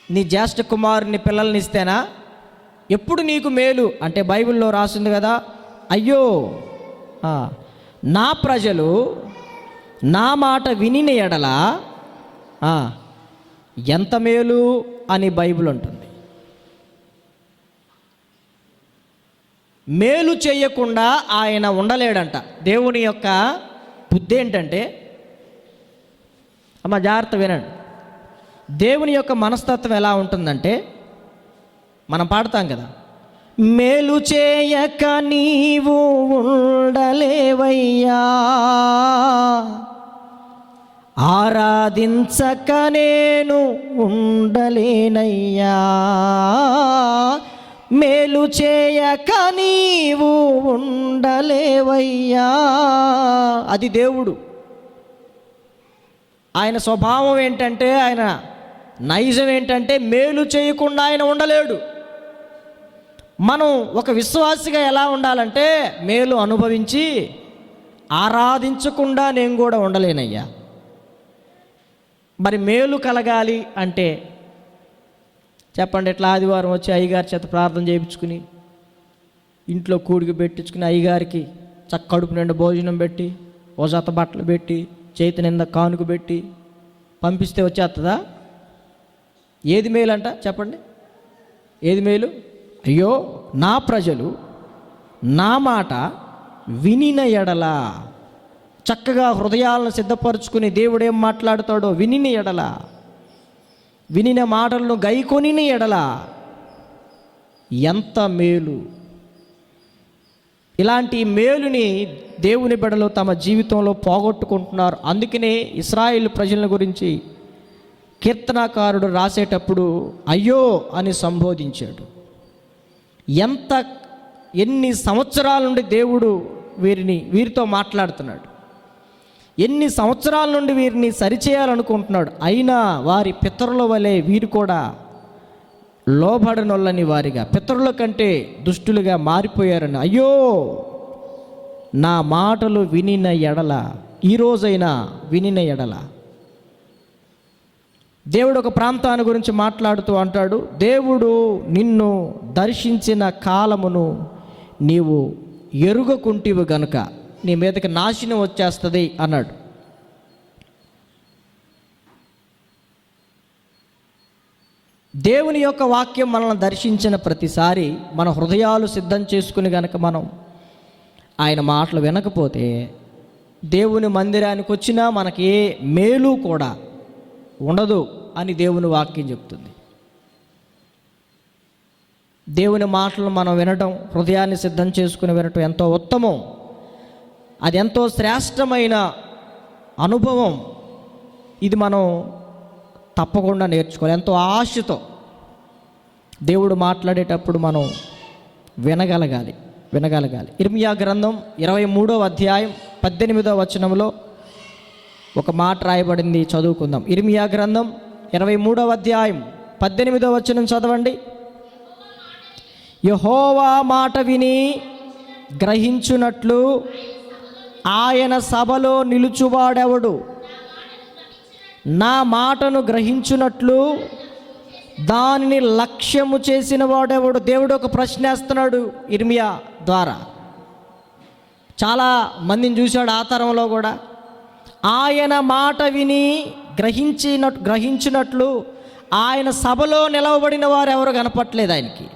నీ జ్యేష్ఠ కుమారుని పిల్లల్ని ఇస్తేనా? ఎప్పుడు నీకు మేలు అంటే బైబిల్లో రాసింది కదా, అయ్యో నా ప్రజలు నా మాట వినిన ఎడల ఎంత మేలు అని బైబిల్ ఉంటుంది. మేలు చేయకుండా ఆయన ఉండలేడంట. దేవుని యొక్క బుద్ధి ఏంటంటే, అమ్మ జాగ్రత్త వినండి, దేవుని యొక్క మనస్తత్వం ఎలా ఉంటుందంటే, మనం పాడతాం కదా, మేలు చేయక నీవు ఉండలేవయ్యా, ఆరాధించక నేను ఉండలేనయ్యా, మేలు చేయక నీవు ఉండలేవయ్యా. అది దేవుడు. ఆయన స్వభావం ఏంటంటే, ఆయన నైజం ఏంటంటే మేలు చేయకుండా ఆయన ఉండలేడు. మనం ఒక విశ్వాసిగా ఎలా ఉండాలంటే, మేలు అనుభవించి ఆరాధించకుండా నేను కూడా ఉండలేనయ్యా. మరి మేలు కలగాలి అంటే చెప్పండి, ఎట్లా ఆదివారం వచ్చి అయ్యగారి చేత ప్రార్థన చేయించుకుని, ఇంట్లో కూడికి పెట్టించుకుని, అయ్యగారికి కడుపు నిండా భోజనం పెట్టి, ఓ జత బట్టలు పెట్టి, చేతి నిండా కానుక పెట్టి పంపిస్తే వచ్చేస్తుందా? ఏది మేలు అంట చెప్పండి, ఏది మేలు? అయ్యో నా ప్రజలు నా మాట వినిన ఎడల, చక్కగా హృదయాలను సిద్ధపరచుకుని దేవుడు ఏం మాట్లాడుతాడో వినిన ఎడల, వినిన మాటలను గైకొనిన ఎడల ఎంత మేలు. ఇలాంటి మేలుని దేవుని బిడ్డలు తమ జీవితంలో పోగొట్టుకుంటున్నారు. అందుకనే ఇశ్రాయేలు ప్రజల గురించి కీర్తనాకారుడు రాసేటప్పుడు అయ్యో అని సంబోధించాడు. ఎన్ని సంవత్సరాల నుండి దేవుడు వీరితో మాట్లాడుతున్నాడు, ఎన్ని సంవత్సరాల నుండి వీరిని సరిచేయాలనుకుంటున్నాడు. అయినా వారి పితరుల వలె వీరు కూడా లోబడనొల్లని వారిగా, పితరుల కంటే దుష్టులుగా మారిపోయారని. అయ్యో నా మాటలు వినిన ఎడల, ఈరోజైనా వినిన ఎడల. దేవుడు ఒక ప్రాంతాన్ని గురించి మాట్లాడుతూ అంటాడు, దేవుడు నిన్ను దర్శించిన కాలమును నీవు ఎరుగకుంటివి గనుక నీ మీదకి నాశనం వచ్చేస్తుంది అన్నాడు. దేవుని యొక్క వాక్యం మనల్ని దర్శించిన ప్రతిసారి మన హృదయాలు సిద్ధం చేసుకుని గనక మనం ఆయన మాటలు వినకపోతే దేవుని మందిరానికి వచ్చినా మనకి ఏ మేలు కూడా ఉండదు అని దేవుని వాక్యం చెప్తుంది. దేవుని మాటలు మనం వినటం, హృదయాన్ని సిద్ధం చేసుకుని వినటం ఎంతో ఉత్తమం. అది ఎంతో శ్రేష్టమైన అనుభవం. ఇది మనం తప్పకుండా నేర్చుకోవాలి. ఎంతో ఆశతో దేవుడు మాట్లాడేటప్పుడు మనం వినగలగాలి. ఇర్మియా గ్రంథం 23వ అధ్యాయం 18వ వచనంలో ఒక మాట రాయబడింది, చదువుకుందాం. ఇర్మియా గ్రంథం 23వ అధ్యాయం 18వ వచనం చదవండి. యెహోవా మాట విని గ్రహించునట్లు ఆయన సభలో నిలుచువాడెవడు? నా మాటను గ్రహించునట్లు దానిని లక్ష్యము చేసిన వాడెవడు? దేవుడు ఒక ప్రశ్న వేస్తున్నాడు ఇర్మియా ద్వారా. చాలా మందిని చూశాడు ఆ తరంలో కూడా. ఆయన మాట విని గ్రహించినట్లు ఆయన సభలో నిలవబడిన వారు ఎవరు కనపట్లేదు ఆయనకి.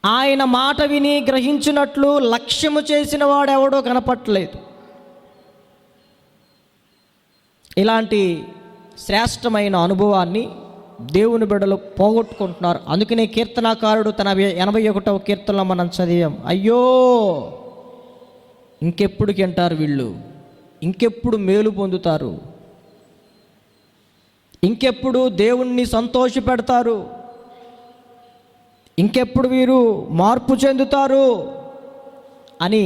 ఆయన మాట విని గ్రహించినట్లు లక్ష్యము చేసిన వాడు ఎవడో కనపట్లేదు. ఇలాంటి శ్రేష్టమైన అనుభవాన్ని దేవుని బిడ్డలు పోగొట్టుకుంటున్నారు. అందుకనే కీర్తనాకారుడు తన 81వ కీర్తనలో మనం చదివాం, అయ్యో ఇంకెప్పుడు తింటారు వీళ్ళు, ఇంకెప్పుడు మేలు పొందుతారు, ఇంకెప్పుడు దేవుణ్ణి సంతోషపెడతారు, ఇంకెప్పుడు వీరు మార్పు చెందుతారు అని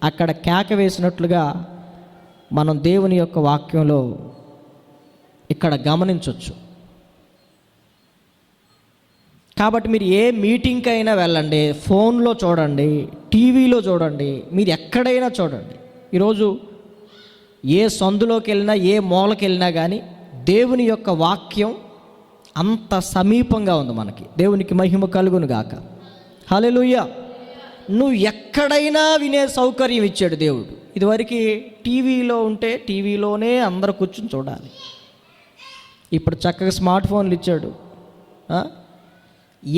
అక్కడ కేక వేసినట్లుగా మనం దేవుని యొక్క వాక్యంలో ఇక్కడ గమనించవచ్చు. కాబట్టి మీరు ఏ మీటింగ్కి అయినా వెళ్ళండి, ఫోన్లో చూడండి, టీవీలో చూడండి, మీరు ఎక్కడైనా చూడండి. ఈరోజు ఏ సందులోకి వెళ్ళినా, ఏ మూలకి వెళ్ళినా కానీ దేవుని యొక్క వాక్యం అంత సమీపంగా ఉంది మనకి. దేవునికి మహిమ కలుగును గాక. హల్లెలూయా. నువ్వు ఎక్కడైనా వినే సౌకర్యం ఇచ్చాడు దేవుడు. ఇదివరకు టీవీలో ఉంటే టీవీలోనే అందరూ కూర్చుని చూడాలి. ఇప్పుడు చక్కగా స్మార్ట్ ఫోన్లు ఇచ్చాడు.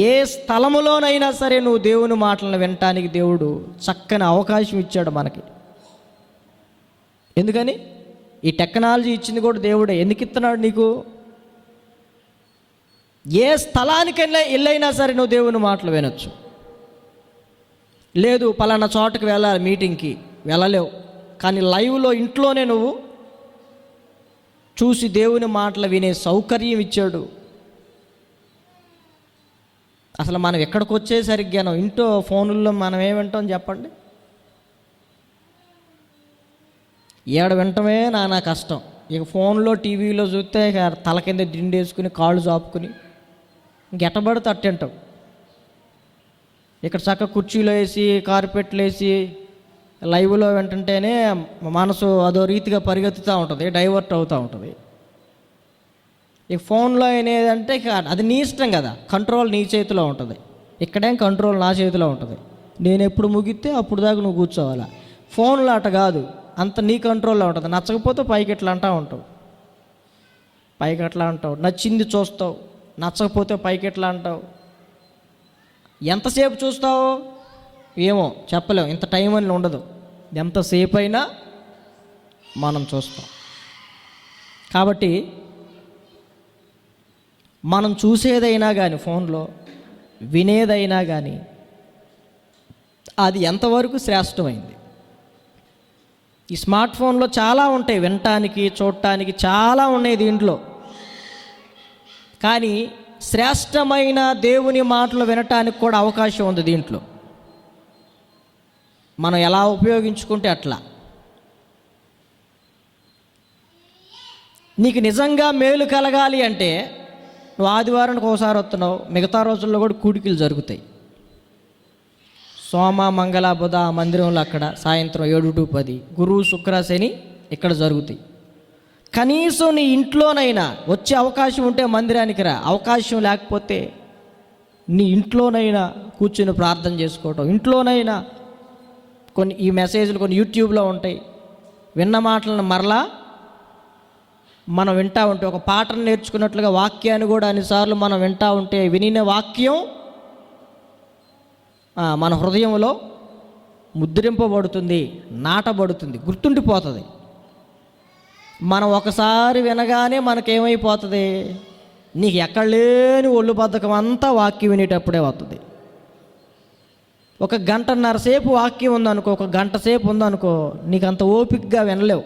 ఏ స్థలములోనైనా సరే నువ్వు దేవుని మాటలను వినటానికి దేవుడు చక్కని అవకాశం ఇచ్చాడు మనకి. ఎందుకని? ఈ టెక్నాలజీ ఇచ్చింది కూడా దేవుడే. ఎందుకు ఇస్తున్నాడు నీకు? ఏ స్థలానికైనా వెళ్ళైనా సరే నువ్వు దేవుని మాటలు వినొచ్చు. లేదు పలానా చోటకి వెళ్ళాలి, మీటింగ్కి వెళ్ళలేవు, కానీ లైవ్లో ఇంట్లోనే నువ్వు చూసి దేవుని మాటలు వినే సౌకర్యం ఇచ్చాడు. అసలు మనం ఎక్కడికి వచ్చేసరిగ్గా ఇంట్లో ఫోనుల్లో మనం ఏమింటాం చెప్పండి? ఏడ వింటమే నా కష్టం. ఇక ఫోన్లో టీవీలో చూస్తే తల కింద దిండేసుకుని కాళ్ళు చాపుకుని గెట్టబడితే అట్టంటాం. ఇక్కడ చక్క కుర్చీలో వేసి కార్పెట్లు వేసి లైవ్లో వింటుంటేనే మనసు అదో రీతిగా పరిగెత్తుతూ ఉంటుంది, డైవర్ట్ అవుతూ ఉంటుంది. ఇక ఫోన్లో అనేదంటే ఇక అది నీ ఇష్టం కదా, కంట్రోల్ నీ చేతిలో ఉంటుంది. ఇక్కడేం కంట్రోల్ నా చేతిలో ఉంటుంది. నేను ఎప్పుడు ముగిస్తే అప్పుడు దాకా నువ్వు కూర్చోవాలా. ఫోన్లో అట కాదు, అంత నీ కంట్రోల్లో ఉంటుంది. నచ్చకపోతే పైకి ఇట్లా అంటూ ఉంటావు. పైకి ఎట్లా అంటావు, నచ్చింది చూస్తావు, నచ్చకపోతే పైకి ఎట్లా అంటావు. ఎంతసేపు చూస్తావు ఏమో చెప్పలేము, ఇంత టైం అని ఉండదు. ఎంతసేపు అయినా మనం చూస్తాం. కాబట్టి మనం చూసేదైనా కానీ, ఫోన్లో వినేదైనా కానీ అది ఎంతవరకు శ్రేష్టమైంది. ఈ స్మార్ట్ ఫోన్లో చాలా ఉంటాయి, వినటానికి చూడటానికి చాలా ఉన్నాయి దీంట్లో. కానీ శ్రేష్టమైన దేవుని మాటలు వినటానికి కూడా అవకాశం ఉంది దీంట్లో. మనం ఎలా ఉపయోగించుకుంటే అట్లా. నీకు నిజంగా మేలు కలగాలి అంటే నువ్వు ఆదివారానికి ఒకసారి వస్తున్నావు, మిగతా రోజుల్లో కూడా కూడికలు జరుగుతాయి. సోమ మంగళ బుధ మందిరంలో అక్కడ సాయంత్రం 7 to 10, గురువు శుక్ర శని ఇక్కడ జరుగుతాయి. కనీసం నీ ఇంట్లోనైనా వచ్చే అవకాశం ఉంటే మందిరానికి రా. అవకాశం లేకపోతే నీ ఇంట్లోనైనా కూర్చొని ప్రార్థన చేసుకోవటం, ఇంట్లోనైనా కొన్ని ఈ మెసేజ్లు కొన్ని యూట్యూబ్లో ఉంటాయి, విన్న మాటలను మరలా మనం వింటూ ఉంటే, ఒక పాటను నేర్చుకున్నట్లుగా వాక్యాన్ని కూడా అన్నిసార్లు మనం వింటూ ఉంటే వినిన వాక్యం మన హృదయంలో ముద్రింపబడుతుంది, నాటబడుతుంది, గుర్తుండిపోతుంది. మనం ఒకసారి వినగానే మనకేమైపోతుంది, నీకు ఎక్కడ లేని ఒళ్ళు బద్ధకం అంతా వాక్యం వినేటప్పుడే వస్తుంది. ఒక 1.5 సేపు వాక్యం ఉందనుకో, ఒక 1 గంట సేపు ఉందనుకో, నీకు అంత ఓపికగా వినలేవు.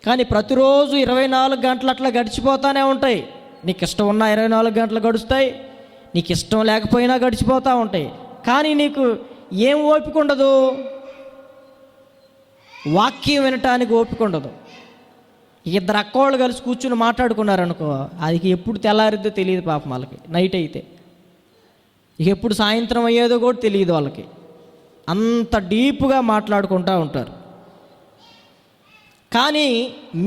కానీ ప్రతిరోజు 24 గంటలు అట్లా గడిచిపోతూనే ఉంటాయి. నీకు ఇష్టం ఉన్న 24 గంటలు గడుస్తాయి, నీకు ఇష్టం లేకపోయినా గడిచిపోతూ ఉంటాయి. కానీ నీకు ఏం ఓపిక ఉండదు, వాక్యం వినటానికి ఓపిక ఉండదు. 2 అక్కోళ్ళు కలిసి కూర్చుని మాట్లాడుకున్నారనుకో, అది ఎప్పుడు తెల్లారిద్దో తెలియదు పాపం వాళ్ళకి. నైట్ అయితే ఎప్పుడు సాయంత్రం అయ్యేదో కూడా తెలియదు వాళ్ళకి. అంత డీప్గా మాట్లాడుకుంటూ ఉంటారు. కానీ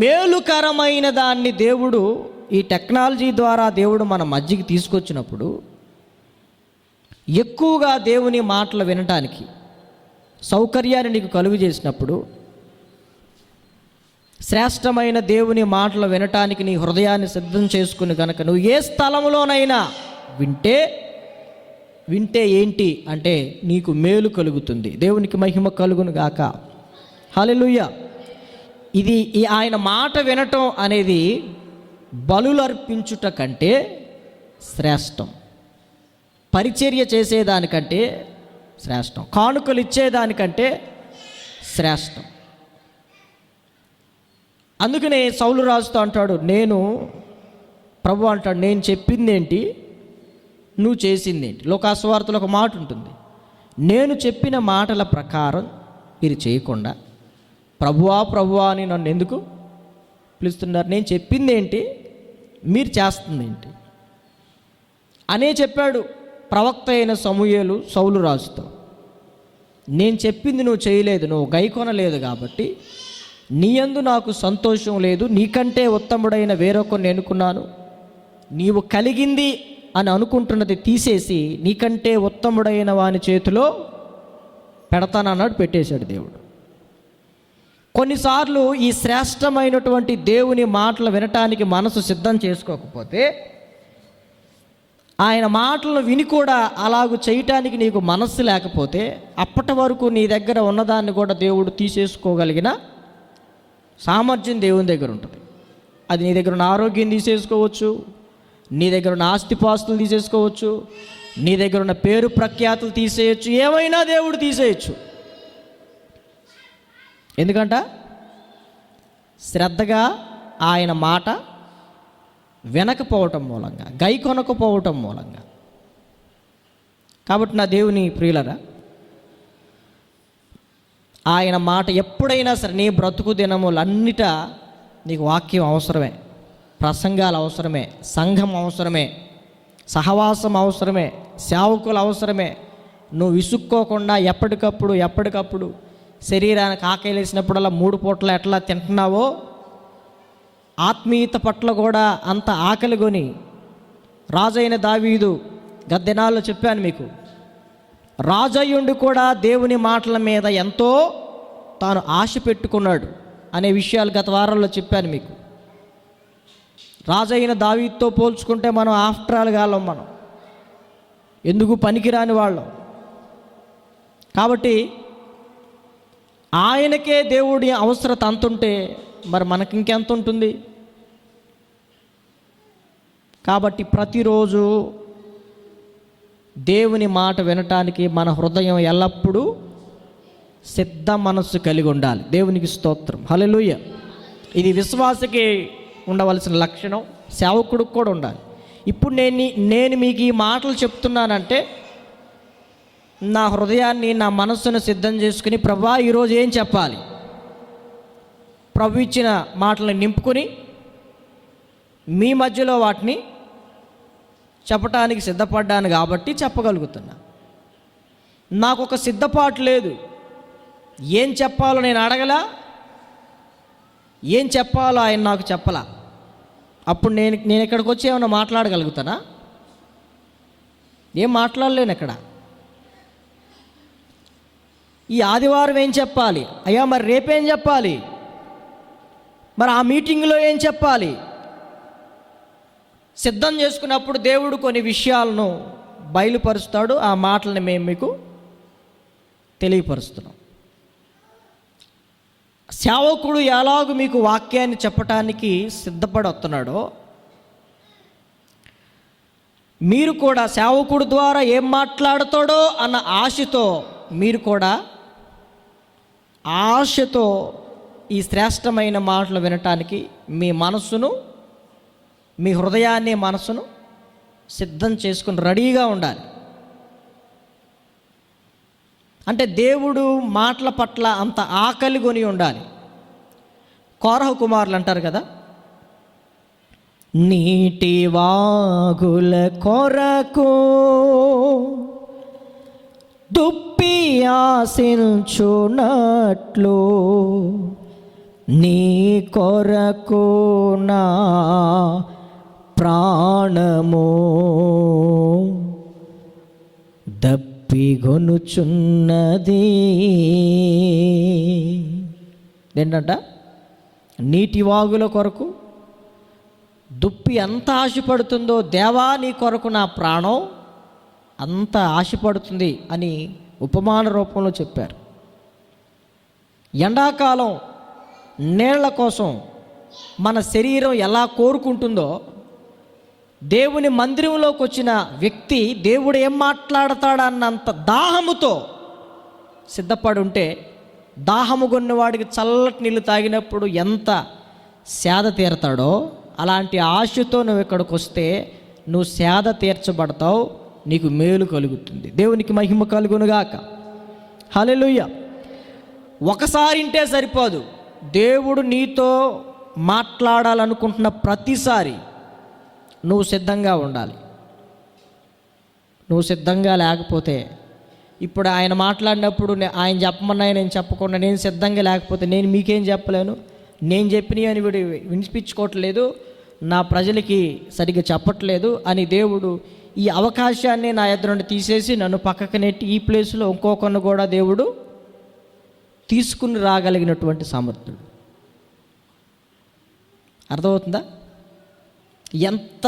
మేలుకరమైన దాన్ని దేవుడు ఈ టెక్నాలజీ ద్వారా దేవుడు మన మధ్యకి తీసుకొచ్చినప్పుడు, ఎక్కువగా దేవుని మాటలు వినటానికి సౌకర్యాన్ని నీకు కలుగు చేసినప్పుడు, శ్రేష్టమైన దేవుని మాటలు వినటానికి నీ హృదయాన్ని సిద్ధం చేసుకుని కనుక నువ్వు ఏ స్థలంలోనైనా వింటే ఏంటి అంటే నీకు మేలు కలుగుతుంది. దేవునికి మహిమ కలుగును గాక. హల్లెలూయా. ఇది ఆయన మాట వినటం అనేది బలులు అర్పించుట కంటే శ్రేష్టం, పరిచర్య చేసేదానికంటే శ్రేష్టం, కానుకలు ఇచ్చేదానికంటే శ్రేష్టం. అందుకనే సౌలు రాజుతో అంటాడు, ప్రభు అంటాడు, నేను చెప్పింది ఏంటి, నువ్వు చేసింది ఏంటి. లోకాసువార్తలో ఒక మాట ఉంటుంది, నేను చెప్పిన మాటల ప్రకారం మీరు చేయకుండా ప్రభువా ప్రభువా అని నన్ను ఎందుకు పిలుస్తున్నారు, నేను చెప్పింది ఏంటి, మీరు చేస్తుంది ఏంటి అనే చెప్పాడు ప్రవక్త అయిన సమూయేలు సౌలు రాజుతో. నేను చెప్పింది నువ్వు చేయలేదు, నువ్వు గైకొనలేదు కాబట్టి నీ యందు నాకు సంతోషం లేదు, నీకంటే ఉత్తముడైన వేరొకరిని ఎన్నుకున్నాను, నీవు కలిగింది అని అనుకుంటున్నది తీసేసి నీకంటే ఉత్తముడైన వాని చేతిలో పెడతానన్నాడు. పెట్టేశాడు దేవుడు. కొన్నిసార్లు ఈ శ్రేష్టమైనటువంటి దేవుని మాటలు వినటానికి మనసు సిద్ధం చేసుకోకపోతే, ఆయన మాటలను విని కూడా అలాగూ చేయటానికి నీకు మనస్సు లేకపోతే, అప్పటి వరకు నీ దగ్గర ఉన్నదాన్ని కూడా దేవుడు తీసేసుకోగలిగిన సామర్థ్యం దేవుని దగ్గర ఉంటుంది. అది నీ దగ్గర ఉన్న ఆరోగ్యం తీసేసుకోవచ్చు, నీ దగ్గర ఉన్న ఆస్తిపాస్తులు తీసేసుకోవచ్చు, నీ దగ్గర ఉన్న పేరు ప్రఖ్యాతులు తీసేయచ్చు, ఏమైనా దేవుడు తీసేయచ్చు. ఎందుకంట శ్రద్ధగా ఆయన మాట వినకపోవటం మూలంగా, గైకొనకపోవటం మూలంగా. కాబట్టి నా దేవుని ప్రియులరా, ఆయన మాట ఎప్పుడైనా సరే నీ బ్రతుకు దినములన్నిటా నీకు వాక్యం అవసరమే, ప్రసంగాలు అవసరమే, సంఘం అవసరమే, సహవాసం అవసరమే, సేవకులు అవసరమే. నువ్వు విసుక్కోకుండా ఎప్పటికప్పుడు శరీరానికి ఆకలి వేసినప్పుడల్లా 3 పూటలు ఎట్లా తింటున్నావో, ఆత్మీయత పట్ల కూడా అంత ఆకలి కొని, రాజైన దావీదు గద్దెనాల్లో చెప్పాను మీకు, రాజయ్యుండి కూడా దేవుని మాటల మీద ఎంతో తాను ఆశ పెట్టుకున్నాడు అనే విషయాలు గత వారాల్లో చెప్పాను మీకు. రాజైన దావీదుతో పోల్చుకుంటే మనం ఆఫ్టర్ ఆల్ గాలం, మనం ఎందుకు పనికిరాని వాళ్ళం. కాబట్టి ఆయనకే దేవుడి అవసరత అంతుంటే మరి మనకి ఇంకెంత ఉంటుంది. కాబట్టి ప్రతిరోజు దేవుని మాట వినటానికి మన హృదయం ఎల్లప్పుడూ సిద్ధ మనస్సు కలిగి ఉండాలి. దేవునికి స్తోత్రం, హల్లెలూయా. ఇది విశ్వాసకి ఉండవలసిన లక్షణం, సేవకుడికి కూడా ఉండాలి. ఇప్పుడు నేను మీకు ఈ మాటలు చెప్తున్నానంటే నా హృదయాన్ని, నా మనస్సును సిద్ధం చేసుకుని, ప్రభువా ఈరోజు ఏం చెప్పాలి, ప్రభు ఇచ్చిన మాటలను నింపుకొని మీ మధ్యలో వాటిని చెప్పటానికి సిద్ధపడ్డాను కాబట్టి చెప్పగలుగుతున్నా. నాకు ఒక సిద్ధపాటు లేదు. ఏం చెప్పాలో నేను అడగలా, ఏం చెప్పాలో ఆయన నాకు చెప్పలా. అప్పుడు నేను ఇక్కడికి వచ్చి ఏమన్నా మాట్లాడగలుగుతానా? ఏం మాట్లాడలేను ఇక్కడ. ఈ ఆదివారం ఏం చెప్పాలి, అయ్యా మరి రేపేం చెప్పాలి, మరి ఆ మీటింగ్లో ఏం చెప్పాలి, సిద్ధం చేసుకున్నప్పుడు దేవుడు కొన్ని విషయాలను బయలుపరుస్తాడు. ఆ మాటలను మేము మీకు తెలియపరుస్తున్నాం. సేవకుడు ఎలాగూ మీకు వాక్యాన్ని చెప్పటానికి సిద్ధపడి వస్తున్నాడో, మీరు కూడా సేవకుడు ద్వారా ఏం మాట్లాడతాడో అన్న ఆశతో మీరు కూడా ఆశతో ఈ శ్రేష్టమైన మాటలు వినటానికి మీ మనస్సును, మీ హృదయాన్ని, మనసును సిద్ధం చేసుకుని రెడీగా ఉండాలి. అంటే దేవుడు మాటల పట్ల అంత ఆకలి కొని ఉండాలి. కోరహ కుమారులు అంటారు కదా, నీటి వాగుల కొరకు దుప్పి ఆశించునట్లు నీ కొరకు నా ప్రాణము దప్పిగొనుచున్నది. ఏంటంట? నీటి వాగుల కొరకు దుప్పి ఎంత ఆశపడుతుందో, దేవా నీ కొరకు నా ప్రాణం అంత ఆశపడుతుంది అని ఉపమాన రూపంలో చెప్పారు. ఎండాకాలం నీళ్ల కోసం మన శరీరం ఎలా కోరుకుంటుందో, దేవుని మందిరంలోకి వచ్చిన వ్యక్తి దేవుడు ఏం మాట్లాడతాడన్నంత దాహముతో సిద్ధపడి ఉంటే, దాహము కొన్నవాడికి చల్లటి నీళ్ళు తాగినప్పుడు ఎంత సేద తీరతాడో, అలాంటి ఆశతో నువ్వు ఇక్కడికి వస్తే నువ్వు సేద తీర్చబడతావు, నీకు మేలు కలుగుతుంది. దేవునికి మహిమ కలుగునుగాక, హల్లెలూయా. ఒకసారి ఇంటే సరిపోదు. దేవుడు నీతో మాట్లాడాలనుకుంటున్న ప్రతిసారి నువ్వు సిద్ధంగా ఉండాలి. నువ్వు సిద్ధంగా లేకపోతే, ఇప్పుడు ఆయన మాట్లాడినప్పుడు ఆయన చెప్పమన్నా నేను చెప్పకుండా నేను సిద్ధంగా లేకపోతే నేను మీకేం చెప్పలేను. నేను చెప్పినవి అని వీడు వినిపించుకోవట్లేదు, నా ప్రజలకి సరిగ్గా చెప్పట్లేదు అని దేవుడు ఈ అవకాశాన్ని నా ఎదురు నుండి తీసేసి నన్ను పక్కకు నెట్టి ఈ ప్లేస్లో ఇంకొకరిని కూడా దేవుడు తీసుకుని రాగలిగినటువంటి సమర్థుడు. అర్థమవుతుందా? ఎంత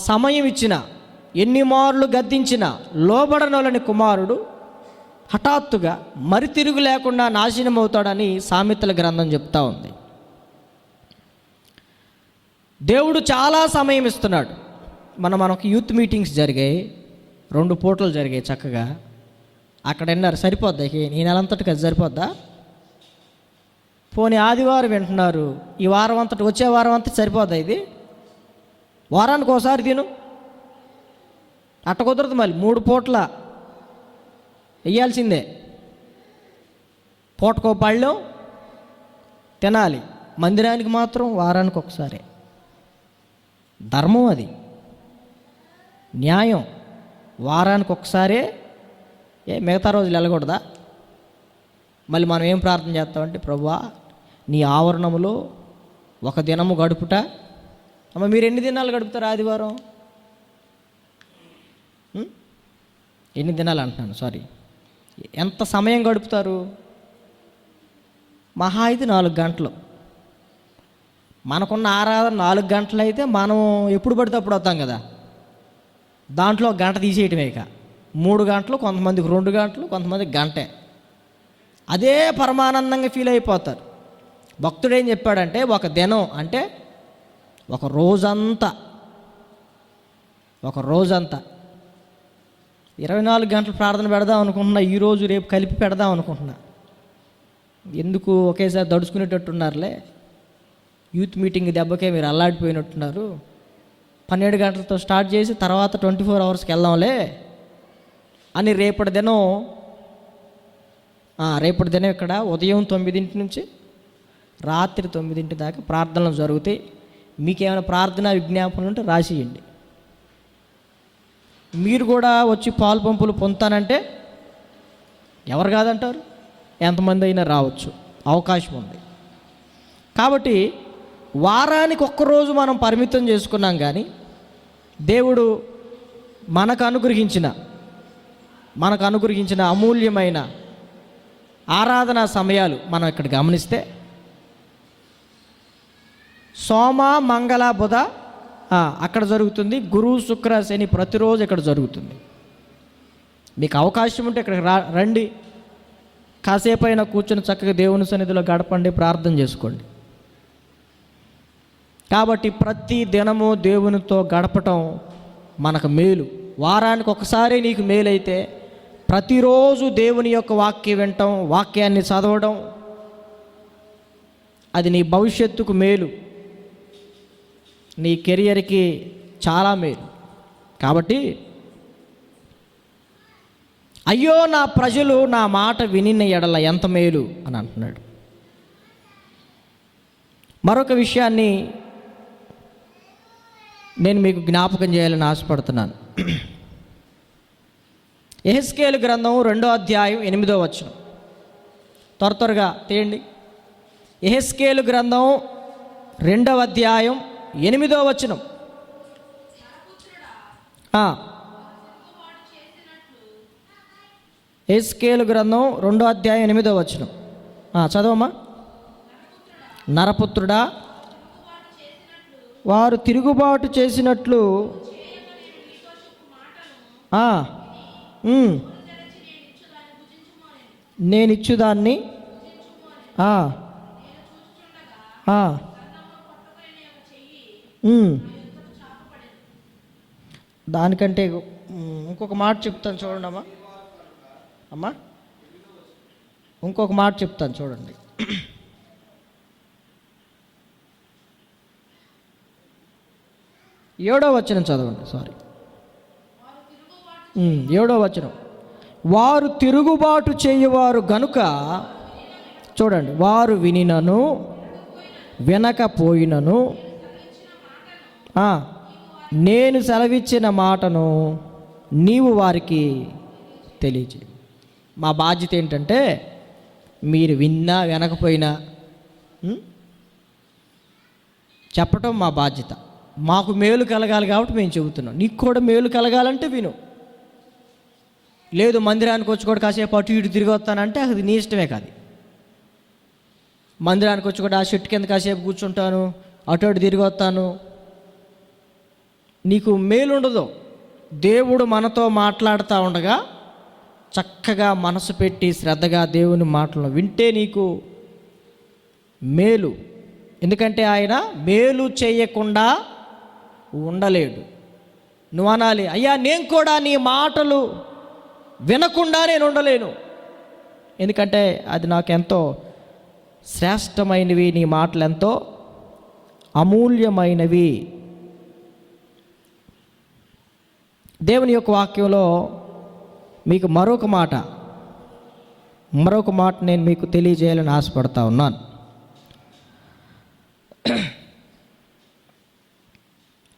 సమయం ఇచ్చినా, ఎన్ని మార్లు గద్దించినా లోబడనోలని కుమారుడు హఠాత్తుగా మరి తిరుగు లేకుండా నాశనం అవుతాడని సామెతల గ్రంథం చెప్తా ఉంది. దేవుడు చాలా సమయం ఇస్తున్నాడు. మనకు యూత్ మీటింగ్స్ జరిగాయి, 2 పూటలు జరిగాయి చక్కగా. అక్కడ విన్నారు, సరిపోద్దా? ఈ నెలంతటికి అది సరిపోద్దా? పోనీ ఆదివారం వింటున్నారు, ఈ వారం అంతటి, వచ్చే వారం అంతటి సరిపోద్దా? ఇది వారానికి ఒకసారి తిను, అట్ట కుదరదు. మళ్ళీ 3 పూట్ల వెయ్యాల్సిందే. పూటకో పళ్ళెం తినాలి. మందిరానికి మాత్రం వారానికి ఒకసారి. ధర్మం అది, న్యాయం. వారానికి ఒకసారే, మిగతా రోజులు వెళ్ళకూడదా? మళ్ళీ మనం ఏం ప్రార్థన చేస్తామంటే, ప్రభువా నీ ఆవరణములో ఒక దినము గడుపుట. అమ్మ, మీరు ఎన్ని దినాలు గడుపుతారు ఆదివారం? ఎన్ని దినాలు అంటున్నాను, సారీ, ఎంత సమయం గడుపుతారు? మహా అయితే 4 గంటలు. మనకున్న ఆరాధన 4 గంటలు అయితే మనం ఎప్పుడు పడితే అప్పుడు వస్తాం కదా, దాంట్లో గంట తీసేయటమే. ఇక 3 గంటలు, కొంతమందికి 2 గంటలు, కొంతమందికి గంటే. అదే పరమానందంగా ఫీల్ అయిపోతారు. భక్తుడు ఏం చెప్పాడంటే, ఒక దినం అంటే ఒక రోజంతా 24 గంటలు ప్రార్థన పెడదాం అనుకుంటున్నా, ఈరోజు రేపు కలిపి పెడదాం అనుకుంటున్నా. ఎందుకు ఒకేసారి దడుచుకునేటట్టున్నారులే, యూత్ మీటింగ్ దెబ్బకే మీరు అల్లాడిపోయినట్టున్నారు, 12 గంటలతో స్టార్ట్ చేసి తర్వాత 24 అవర్స్కి వెళ్దాంలే అని రేపటి దినం ఇక్కడ ఉదయం 9 నుంచి రాత్రి 9 దాకా ప్రార్థనలు జరుగుతాయి. మీకేమైనా ప్రార్థనా విజ్ఞాపనలు ఉంటే రాసియండి. మీరు కూడా వచ్చి పాలు పంపులు పొందుతానంటే ఎవరు కాదంటారు, ఎంతమంది అయినా రావచ్చు, అవకాశం ఉంది. కాబట్టి వారానికి ఒక్కరోజు మనం పరిమితం చేసుకున్నాం, కానీ దేవుడు మనకు అనుగ్రహించిన అమూల్యమైన ఆరాధనా సమయాలు మనం ఇక్కడ గమనిస్తే సోమ, మంగళ, బుధ అక్కడ జరుగుతుంది, గురు, శుక్ర, శని ప్రతిరోజు ఇక్కడ జరుగుతుంది. మీకు అవకాశం ఉంటే ఇక్కడికి రండి, కాసేపు అయినా కూర్చొని చక్కగా దేవుని సన్నిధిలో గడపండి, ప్రార్థన చేసుకోండి. కాబట్టి ప్రతి దినము దేవునితో గడపటం మనకు మేలు. వారానికి ఒకసారి నీకు మేలైతే ప్రతిరోజు దేవుని యొక్క వాక్యం వినటం, వాక్యాన్ని చదవడం, అది నీ భవిష్యత్తుకు మేలు, నీ కెరియర్కి చాలా మేలు. కాబట్టి అయ్యో నా ప్రజలు నా మాట వినిన ఎడల ఎంత మేలు అని అంటున్నాడు. మరొక విషయాన్ని నేను మీకు జ్ఞాపకం చేయాలని ఆశపడుతున్నాను. యెహెజ్కేలు గ్రంథం 2వ అధ్యాయం 8వ వచనం. త్వరగా తీయండి. యెహెజ్కేలు గ్రంథం 2వ అధ్యాయం 8వ వచనం. యెహెజ్కేలు గ్రంథం 2వ అధ్యాయం 8వ వచనం చదవమ్మా. నరపుత్రుడా, వారు తిరుగుబాటు చేసినట్లు నేనిచ్చుదాన్ని దానికంటే ఇంకొక మాట చెప్తాను చూడండి అమ్మా. ఇంకొక మాట చెప్తాను చూడండి. 7వ వచనం చదవండి. 7వ వచనం. వారు తిరుగుబాటు చేయవారు గనుక, చూడండి, వారు వినినను వినకపోయినను నేను సెలవిచ్చిన మాటను నీవు వారికి తెలియజేయి. మా బాధ్యత ఏంటంటే, మీరు విన్నా వినకపోయినా చెప్పటం మా బాధ్యత. మాకు మేలు కలగాలి కాబట్టి మేము చెబుతున్నాం. నీకు కూడా మేలు కలగాలంటే విను. లేదు మందిరానికి వచ్చి కూడా కాసేపు అటు ఇటు తిరిగి వస్తానంటే అది నీ ఇష్టమే. కాదు, మందిరానికి వచ్చి కూడా ఆ చెట్టు కింద కాసేపు కూర్చుంటాను, అటు అటు తిరిగి వస్తాను, నీకు మేలు ఉండదు. దేవుడు మనతో మాట్లాడుతూ ఉండగా చక్కగా మనసు పెట్టి శ్రద్ధగా దేవుని మాటలను వింటే నీకు మేలు. ఎందుకంటే ఆయన మేలు చేయకుండా ఉండలేడు. నువ్వు అనాలి, అయ్యా నేను కూడా నీ మాటలు వినకుండా నేను ఉండలేను, ఎందుకంటే అది నాకు ఎంతో శ్రేష్టమైనవి, నీ మాటలు ఎంతో అమూల్యమైనవి. దేవుని యొక్క వాక్యంలో మీకు మరొక మాట నేను మీకు తెలియజేయాలని ఆశపడతా ఉన్నాను.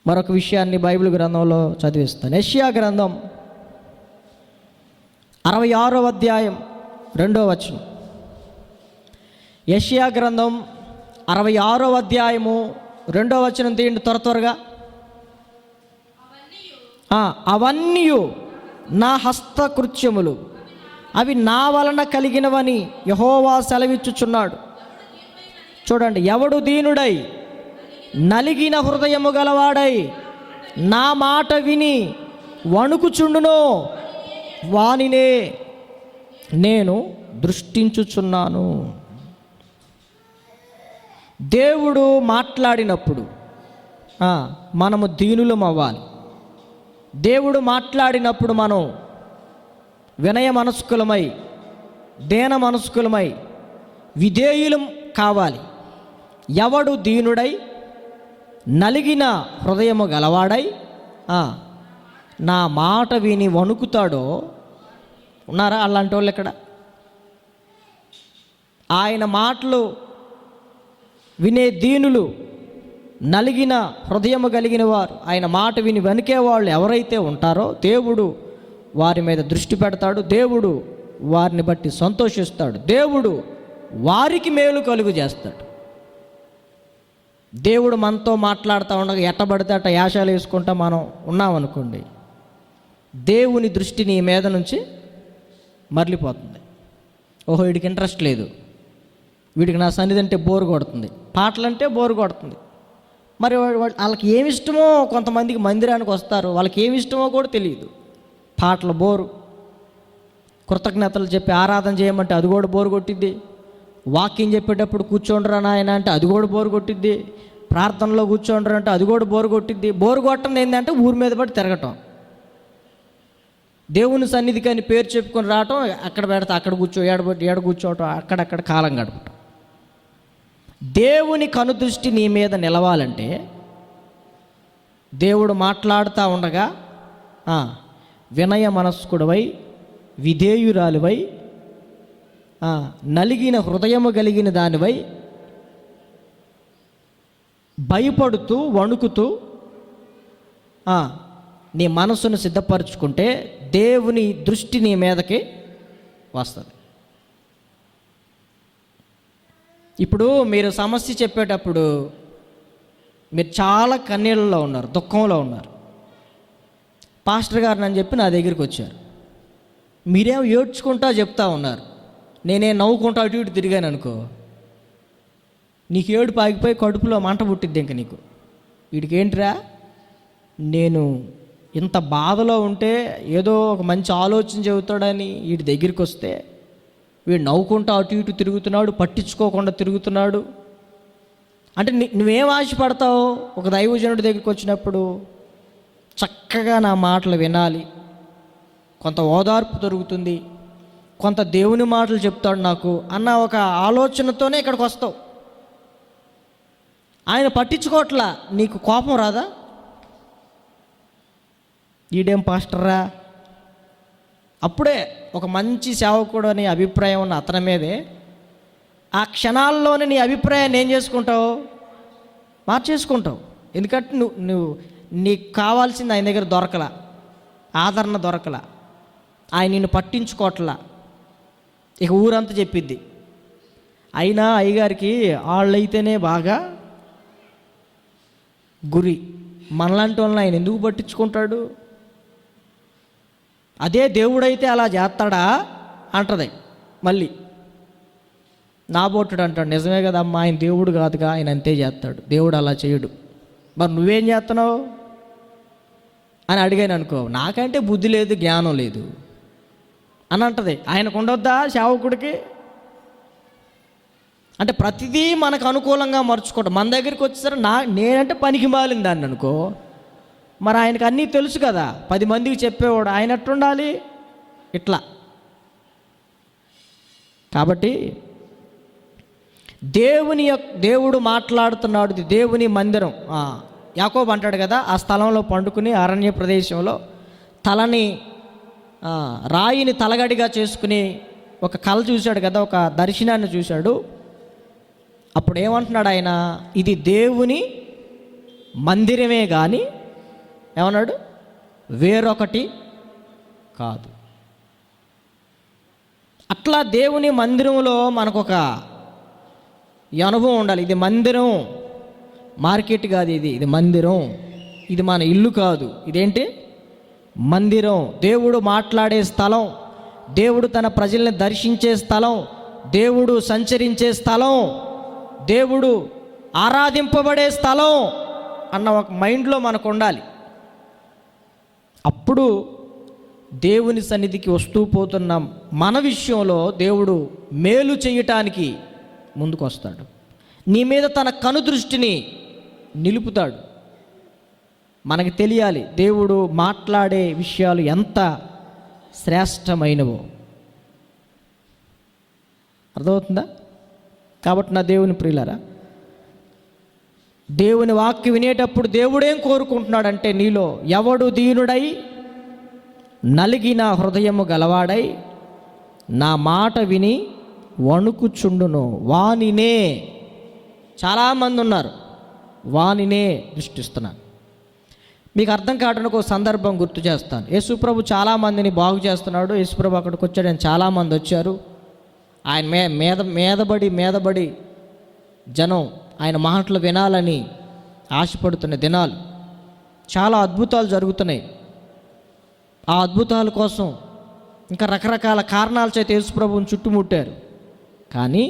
మరొక విషయాన్ని బైబిల్ గ్రంథంలో చదివిస్తాను. యెషయా గ్రంథం 66వ అధ్యాయం 2వ వచనం. యెషయా గ్రంథం 66వ అధ్యాయము 2వ వచనం తీయండి త్వరగా. అవన్నీ నా హస్తకృత్యములు, అవి నా వలన కలిగినవని యెహోవా సెలవిచ్చుచున్నాడు. చూడండి, ఎవడు దీనుడై నలిగిన హృదయము గలవాడై నా మాట విని వణుకుచుండునో వానినే నేను దృష్టించుచున్నాను. దేవుడు మాట్లాడినప్పుడు మనము దీనులం అవ్వాలి. దేవుడు మాట్లాడినప్పుడు మనం వినయ మనస్కులమై, దేన మనస్కులమై, విధేయులం కావాలి. ఎవడు దీనుడై నలిగిన హృదయము గలవాడై నా మాట విని వణుకుతాడో, ఉన్నారా అలాంటి వాళ్ళు ఇక్కడ? ఆయన మాటలు వినే దీనులు, నలిగిన హృదయము కలిగిన వారు, ఆయన మాట విని వణికే వాళ్ళు ఎవరైతే ఉంటారో దేవుడు వారి మీద దృష్టి పెడతాడు. దేవుడు వారిని బట్టి సంతోషిస్తాడు. దేవుడు వారికి మేలు కలుగు చేస్తాడు. దేవుడు మనతో మాట్లాడుతూ ఉండగా ఎట్టబడితే అట్ట యాశాలు వేసుకుంటా మనం ఉన్నామనుకోండి, దేవుని దృష్టి నీ మీద నుంచి మరలిపోతుంది. ఓహో, వీడికి ఇంట్రెస్ట్ లేదు, వీడికి నా సన్నిధి అంటే బోరు కొడుతుంది, పాటలంటే బోరు కొడుతుంది. మరి వాళ్ళకి ఏమి ఇష్టమో, కొంతమందికి మందిరానికి వస్తారు, వాళ్ళకి ఏమి ఇష్టమో కూడా తెలియదు. పాటలు బోరు, కృతజ్ఞతలు చెప్పి ఆరాధన చేయమంటే అది కూడా బోరు కొట్టిద్ది, వాక్యం చెప్పేటప్పుడు కూర్చోండ్రా నాయన అంటే అది కూడా బోరు కొట్టిద్ది, ప్రార్థనలో కూర్చోండ్రా అంటే అది కూడా బోరు కొట్టిద్ది. బోరు కొట్టడం ఏంటంటే ఊరి మీద పడి తిరగటం, దేవుని సన్నిధికి అని పేరు చెప్పుకొని రావటం, అక్కడ పెడితే అక్కడ ఏడ కూర్చోవటం, అక్కడక్కడ కాలం గడపటం. దేవుని కనుదృష్టి నీ మీద నిలవాలంటే దేవుడు మాట్లాడుతూ ఉండగా వినయ మనస్కుడవై, విధేయురాలువై, నలిగిన హృదయము కలిగిన దానివై, భయపడుతూ వణుకుతూ నీ మనసును సిద్ధపరచుకుంటే దేవుని దృష్టి నీ మీదకి వస్తుంది. ఇప్పుడు మీరు సమస్య చెప్పేటప్పుడు మీరు చాలా కన్నీళ్ళలో ఉన్నారు, దుఃఖంలో ఉన్నారు. పాస్టర్ గారు అని చెప్పి నా దగ్గరికి వచ్చారు. మీరేమో ఏడ్చుకుంటా చెప్తా ఉన్నారు, నేనే నవ్వుకుంటా అటు ఇటు తిరిగాను అనుకో, నీకు ఏడుపు ఆగిపోయి కడుపులో మంట పుట్టిద్ది. ఇంక నీకు వీడికి ఏంటిరా, నేను ఇంత బాధలో ఉంటే ఏదో ఒక మంచి ఆలోచన చెబుతాడని వీడి దగ్గరికి వస్తే వీడు నవ్వుకుంటా అటు ఇటు తిరుగుతున్నాడు, పట్టించుకోకుండా తిరుగుతున్నాడు అంటే నువ్వేం ఆశపడతావు? ఒక దైవజనుడి దగ్గరికి వచ్చినప్పుడు చక్కగా నా మాటలు వినాలి, కొంత ఓదార్పు దొరుకుతుంది, కొంత దేవుని మాటలు చెప్తాడు నాకు అన్న ఒక ఆలోచనతోనే ఇక్కడికి వస్తావు. ఆయన పట్టించుకోవట్లా, నీకు కోపం రాదా? ఈడేం పాస్టర్రా? అప్పుడే ఒక మంచి సేవకుడు అనే అభిప్రాయం ఉన్న అతని మీదే ఆ క్షణాల్లోనే నీ అభిప్రాయాన్ని ఏం చేసుకుంటావు? మార్చేసుకుంటావు. ఎందుకంటే నువ్వు నీకు కావాల్సింది ఆయన దగ్గర దొరకలా, ఆదరణ దొరకలా, ఆయన నిన్ను పట్టించుకోవట్లా. ఇక ఊరంతా చెప్పిద్ది, అయినా అయ్యగారికి వాళ్ళైతేనే బాగా గురి, మనలాంటి వాళ్ళని ఆయన ఎందుకు పట్టించుకుంటాడు? అదే దేవుడైతే అలా చేస్తాడా అంటది. మళ్ళీ నాబోటుడు అంటాడు, నిజమే కదా అమ్మా, ఆయన దేవుడు కాదుగా, ఆయన అంతే చేస్తాడు, దేవుడు అలా చేయడు, మరి నువ్వేం చేస్తున్నావు అని అడిగాను అనుకో, నాకంటే బుద్ధి లేదు, జ్ఞానం లేదు అని అంటది. ఆయనకు ఉండొద్దా సేవకుడికి? అంటే ప్రతిదీ మనకు అనుకూలంగా మర్చుకోవడం. మన దగ్గరికి వచ్చేసరికి నేనంటే పనికి మాలిన దాన్ని అనుకో, మరి ఆయనకు అన్నీ తెలుసు కదా, 10 మందికి చెప్పేవాడు, ఆయన ఎట్టుండాలి? ఇట్లా. కాబట్టి దేవుడు మాట్లాడుతున్నాడు, ఇది దేవుని మందిరం. యాకోబు అంటాడు కదా, ఆ స్థలంలో పండుకుని అరణ్య ప్రదేశంలో తలని రాయిని తలగడిగా చేసుకుని ఒక కళ చూశాడు కదా, ఒక దర్శనాన్ని చూశాడు. అప్పుడు ఏమంటున్నాడు ఆయన, ఇది దేవుని మందిరమే కానీ ఏమన్నాడు, వేరొకటి కాదు. అట్లా దేవుని మందిరంలో మనకు ఒక అనుభవం ఉండాలి. ఇది మందిరం, మార్కెట్ కాదు, ఇది మందిరం, ఇది మన ఇల్లు కాదు. ఇదేంటి? మందిరం. దేవుడు మాట్లాడే స్థలం, దేవుడు తన ప్రజల్ని దర్శించే స్థలం, దేవుడు సంచరించే స్థలం, దేవుడు ఆరాధింపబడే స్థలం అన్న ఒక మైండ్లో మనకు ఉండాలి. అప్పుడు దేవుని సన్నిధికి వస్తూ పోతున్న మన విషయంలో దేవుడు మేలు చేయటానికి ముందుకు వస్తాడు. నీ మీద తన కనుదృష్టిని నిలుపుతాడు. మనకి తెలియాలి దేవుడు మాట్లాడే విషయాలు ఎంత శ్రేష్టమైనవో. అర్థమవుతుందా? కాబట్టి నా దేవుని ప్రియులారా, దేవుని వాక్యం వినేటప్పుడు దేవుడేం కోరుకుంటున్నాడంటే, నీలో ఎవడు దీనుడై నలిగిన హృదయము గలవాడై నా మాట విని వణుకుచుండును వానినే. చాలామంది ఉన్నారు, వానినే దృష్టిస్తున్నాను. మీకు అర్థం కావడానికి ఒక సందర్భం గుర్తు చేస్తాను. యేసుప్రభు చాలామందిని బాగు చేస్తున్నాడు. యేసుప్రభు అక్కడికి వచ్చాడు, చాలామంది వచ్చారు. ఆయన మీదబడి జనం ఆయన మాటలు వినాలని ఆశపడుతున్న దినాలు. చాలా అద్భుతాలు జరుగుతున్నాయి. ఆ అద్భుతాల కోసం ఇంకా రకరకాల కారణాల చేత యేసుప్రభువుని చుట్టుముట్టారు. కానీ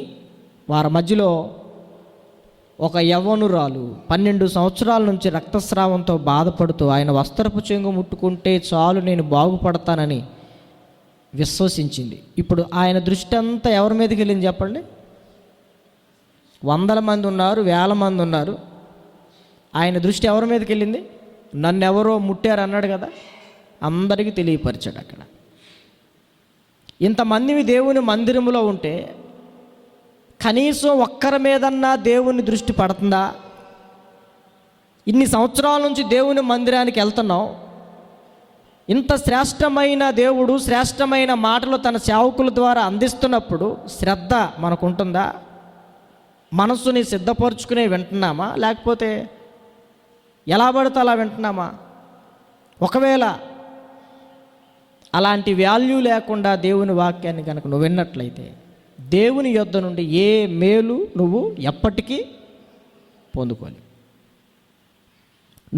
వారి మధ్యలో ఒక యవ్వనురాలు 12 సంవత్సరాల నుంచి రక్తస్రావంతో బాధపడుతూ ఆయన వస్త్రపు చెంగు ముట్టుకుంటే చాలు నేను బాగుపడతానని విశ్వసించింది. ఇప్పుడు ఆయన దృష్టి అంతా ఎవరి మీదకి వెళ్ళింది చెప్పండి? 100 మంది ఉన్నారు, 1000 మంది ఉన్నారు. ఆయన దృష్టి ఎవరి మీదకి వెళ్ళింది? నన్ను ఎవరో ముట్టారు అన్నాడు కదా, అందరికీ తెలియపరిచాడు. అక్కడ ఇంతమంది దేవుని మందిరంలో ఉంటే కనీసం ఒక్కరి మీదన్నా దేవుని దృష్టి పడుతుందా? ఇన్ని సంవత్సరాల నుంచి దేవుని మందిరానికి వెళ్తున్నాం. ఇంత శ్రేష్టమైన దేవుడు శ్రేష్టమైన మాటలు తన సేవకుల ద్వారా అందిస్తున్నప్పుడు శ్రద్ధ మనకుంటుందా? మనస్సుని సిద్ధపరుచుకునే వింటున్నామా, లేకపోతే ఎలా పడితే అలా వింటున్నామా? ఒకవేళ అలాంటి వాల్యూ లేకుండా దేవుని వాక్యాన్ని కనుక నువ్వు విన్నట్లయితే దేవుని యొద్ద నుండి ఏ మేలు నువ్వు ఎప్పటికీ పొందుకోలేవు.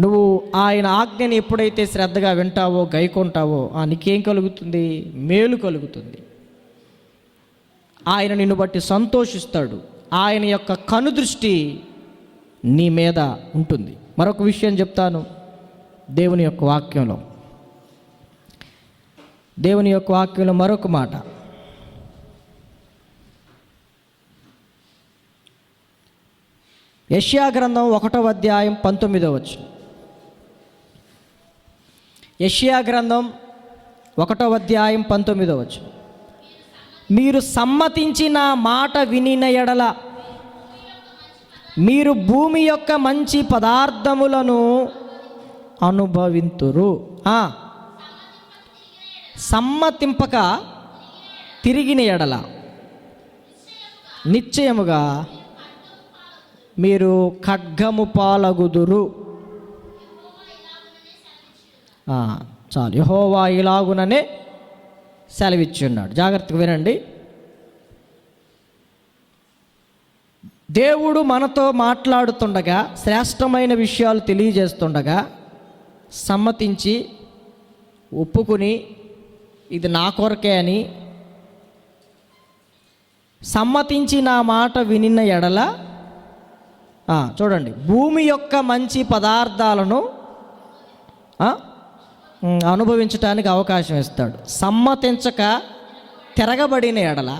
నువ్వు ఆయన ఆజ్ఞని ఎప్పుడైతే శ్రద్ధగా వింటావో, గైకొంటావో, నీకేం కలుగుతుంది? మేలు కలుగుతుంది. ఆయన నిన్ను బట్టి సంతోషిస్తాడు. ఆయన యొక్క కనుదృష్టి నీ మీద ఉంటుంది. మరొక విషయం చెప్తాను. దేవుని యొక్క వాక్యంలో మరొక మాట, యెషయా గ్రంథం 1వ అధ్యాయం 19వ వచనం. యెషయా గ్రంథం 1వ అధ్యాయం 19వ వచనం. మీరు సమ్మతించిన మాట వినిన ఎడల మీరు భూమి యొక్క మంచి పదార్థములను అనుభవింతురు. సమ్మతింపక తిరిగిన ఎడల నిశ్చయముగా మీరు ఖడ్గము పాలగుదురు. చాలు, యెహోవా ఇలాగుననే సెలవిచ్చి ఉన్నాడు. జాగ్రత్తగా వినండి. దేవుడు మనతో మాట్లాడుతుండగా, శ్రేష్టమైన విషయాలు తెలియజేస్తుండగా సమ్మతించి ఒప్పుకుని ఇది నా కొరకే అని సమ్మతించి నా మాట వినిన ఎడల చూడండి, భూమి యొక్క మంచి పదార్థాలను అనుభవించటానికి అవకాశం ఇస్తాడు. సమ్మతించక తిరగబడిన ఎడల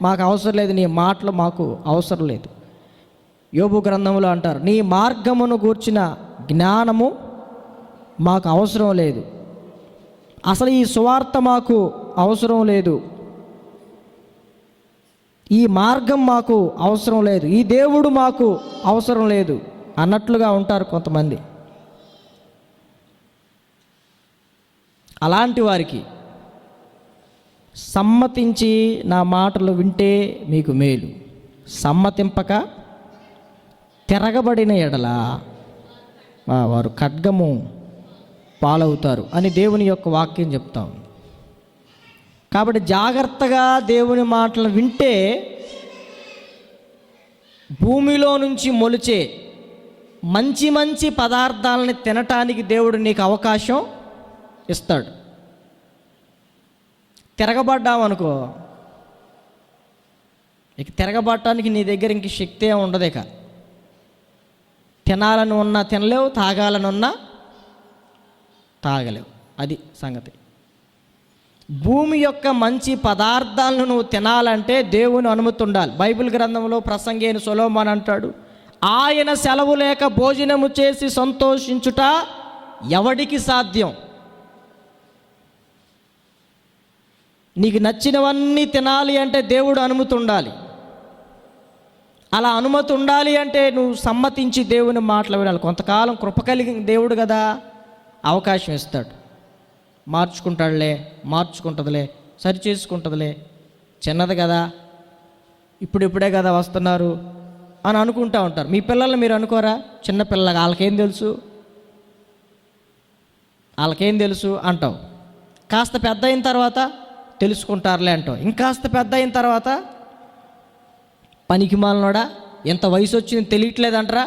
మాకు అవసరం లేదు, నీ మాటలు మాకు అవసరం లేదు. యోబు గ్రంథంలో అంటారు, నీ మార్గమును గూర్చిన జ్ఞానము మాకు అవసరం లేదు, అసలు ఈ సువార్త మాకు అవసరం లేదు, ఈ మార్గం మాకు అవసరం లేదు, ఈ దేవుడు మాకు అవసరం లేదు అన్నట్లుగా ఉంటారు కొంతమంది. అలాంటి వారికి సమ్మతించి నా మాటలు వింటే మీకు మేలు, సమ్మతింపక తిరగబడిన ఎడల వారు ఖడ్గము పాలవుతారు అని దేవుని యొక్క వాక్యం చెప్తాం. కాబట్టి జాగ్రత్తగా దేవుని మాటలు వింటే భూమిలో నుంచి మొలిచే మంచి మంచి పదార్థాలని తినటానికి దేవుడు నీకు అవకాశం ఇస్తాడు. తిరగబడ్డామనుకో, ఇక తిరగబడటానికి నీ దగ్గర ఇంక శక్తి ఉండదు. ఇక తినాలని ఉన్నా తినలేవు, తాగాలని ఉన్నా తాగలేవు. అది సంగతి. భూమి యొక్క మంచి పదార్థాలను నువ్వు తినాలంటే దేవుని అనుమతి ఉండాలి. బైబిల్ గ్రంథంలో ప్రసంగి అయిన సొలొమోను అంటాడు, ఆయన సెలవు లేక భోజనము చేసి సంతోషించుట ఎవడికి సాధ్యం? నీకు నచ్చినవన్నీ తినాలి అంటే దేవుడు అనుమతి ఉండాలి. అలా అనుమతి ఉండాలి అంటే నువ్వు సమ్మతించి దేవుని మాటలు వినాలి. కొంతకాలం కృప కలిగిన దేవుడు కదా, అవకాశం ఇస్తాడు. మార్చుకుంటాడులే, మార్చుకుంటుందిలే, సరి చేసుకుంటుందిలే, చిన్నది కదా, ఇప్పుడే కదా వస్తున్నారు అని అనుకుంటూ ఉంటారు. మీ పిల్లల్ని మీరు అనుకోరా? చిన్నపిల్లగా వాళ్ళకేం తెలుసు అంటావు. కాస్త పెద్ద అయిన తర్వాత తెలుసుకుంటారులే అంటావు. ఇంకాస్త పెద్ద అయిన తర్వాత పనికి మాలినోడా, ఎంత వయసు వచ్చింది తెలియట్లేదంటారా?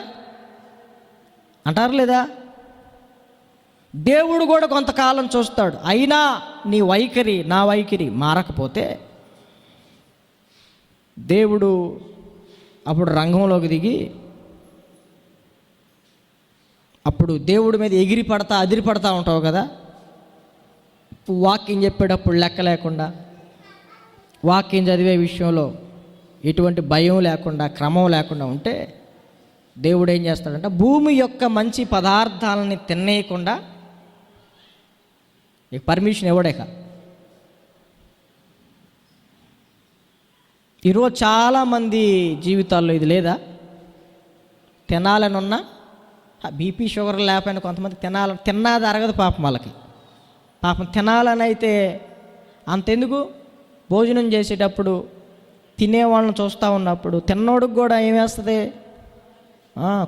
అంటారు లేదా? దేవుడు కూడా కొంతకాలం చూస్తాడు. అయినా నీ వైఖరి నా వైఖరి మారకపోతే దేవుడు అప్పుడు రంగంలోకి దిగి అప్పుడు దేవుడి మీద ఎగిరి పడతా అదిరి పడతా ఉంటావు కదా. వాక్యం చెప్పేటప్పుడు లెక్క లేకుండా, వాక్యం చదివే విషయంలో ఎటువంటి భయం లేకుండా, క్రమం లేకుండా ఉంటే దేవుడు ఏం చేస్తాడంటే భూమి యొక్క మంచి పదార్థాలని తినేయకుండా నీకు పర్మిషన్ ఇవ్వడేక. ఈరోజు చాలామంది జీవితాల్లో ఇది లేదా? తినాలని ఉన్నా, బీపీ షుగర్ లేకపోయినా కొంతమంది తిన్నది అరగదు పాపం వాళ్ళకి. పాపం తినాలని అయితే అంతెందుకు, భోజనం చేసేటప్పుడు తినేవాళ్ళని చూస్తూ ఉన్నప్పుడు తిన్నోడికి కూడా ఏమేస్తుంది,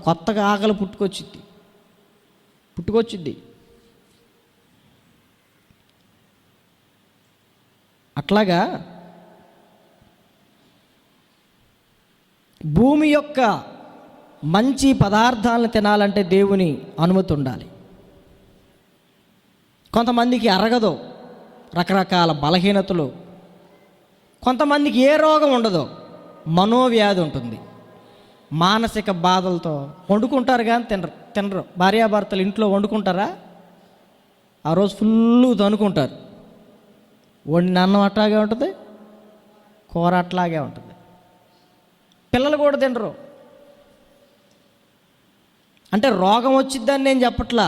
కొత్తగా ఆకలి పుట్టుకొచ్చిద్ది. అట్లాగా భూమి యొక్క మంచి పదార్థాలను తినాలంటే దేవుని అనుమతి ఉండాలి. కొంతమందికి అరగదు, రకరకాల బలహీనతలు. కొంతమందికి ఏ రోగం ఉండదు, మనోవ్యాధి ఉంటుంది, మానసిక బాధలతో వండుకుంటారు కానీ తినరు. భార్యాభర్తలు ఇంట్లో వండుకుంటారా? ఆ రోజు ఫుల్లు తనుకుంటారు. వండిన అన్నం అట్లాగే ఉంటుంది, కూర అట్లాగే ఉంటుంది. పిల్లలు కూడా తినరు. అంటే రోగం వచ్చిద్దని నేను చెప్పట్లా.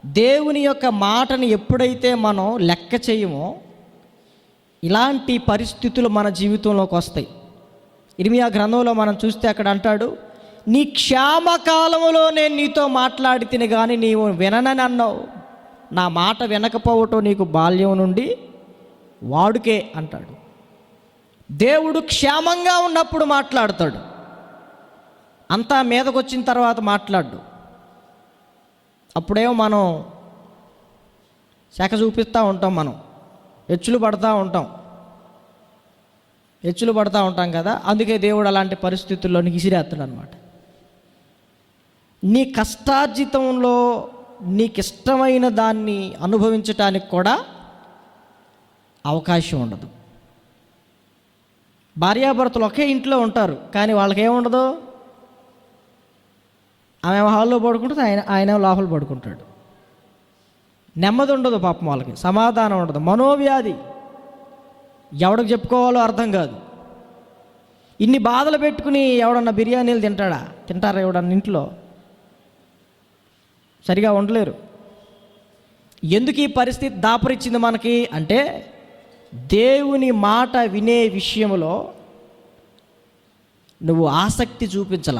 దేవుని యొక్క మాటని ఎప్పుడైతే మనం లెక్క చేయమో ఇలాంటి పరిస్థితులు మన జీవితంలోకి వస్తాయి. ఇర్మియా గ్రంథంలో మనం చూస్తే అక్కడ అంటాడు, నీ క్షామకాలములో నేను నీతో మాట్లాడి తిని కానీ నీవు విననని అన్నావు, నా మాట వినకపోవటం నీకు బాల్యం నుండి వాడుకే అంటాడు. దేవుడు క్షేమంగా ఉన్నప్పుడు మాట్లాడతాడు, అంతా మీదకు వచ్చిన తర్వాత మాట్లాడు. అప్పుడేమో మనం శాఖ చూపిస్తూ ఉంటాం, మనం హెచ్చులు పడతా ఉంటాం కదా. అందుకే దేవుడు అలాంటి పరిస్థితుల్లో నీకు ఇసిరేస్తాడు అనమాట. నీ కష్టార్జితంలో నీకు ఇష్టమైన దాన్ని అనుభవించటానికి కూడా అవకాశం ఉండదు. భార్యాభర్తలు ఒకే ఇంట్లో ఉంటారు కానీ వాళ్ళకేముండదు, ఆమె హాల్లో పడుకుంటుంది, ఆయన లోపల పడుకుంటాడు. నెమ్మది ఉండదు పాపం వాళ్ళకి, సమాధానం ఉండదు, మనోవ్యాధి, ఎవడికి చెప్పుకోవాలో అర్థం కాదు. ఇన్ని బాధలు పెట్టుకుని ఎవడన్నా బిర్యానీలు తింటారా ఎవడన్నా ఇంట్లో? సరిగా ఉండలేరు. ఎందుకు ఈ పరిస్థితి దాపరిచ్చింది మనకి అంటే దేవుని మాట వినే విషయంలో నువ్వు ఆసక్తి చూపించాల.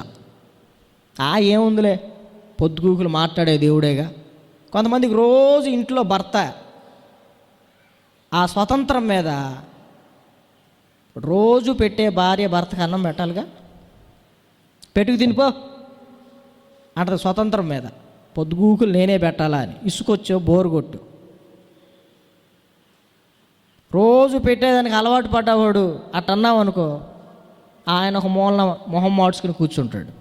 ఏముందిలే, పొద్దుగూకులు మాట్లాడే దేవుడేగా. కొంతమందికి రోజు ఇంట్లో భర్త ఆ స్వతంత్రం మీద, రోజు పెట్టే భార్య భర్తకు అన్నం పెట్టాలిగా, పెట్టుకు తినిపో అంటది స్వతంత్రం మీద. పొద్దుగూకులు నేనే పెట్టాలా అని ఇసుకొచ్చో బోరు కొట్టు. రోజు పెట్టేదానికి అలవాటు పడ్డవాడు అట్టన్నావు అనుకో, ఆయన ఒక మూలన మొహం మార్చుకుని కూర్చుంటాడు.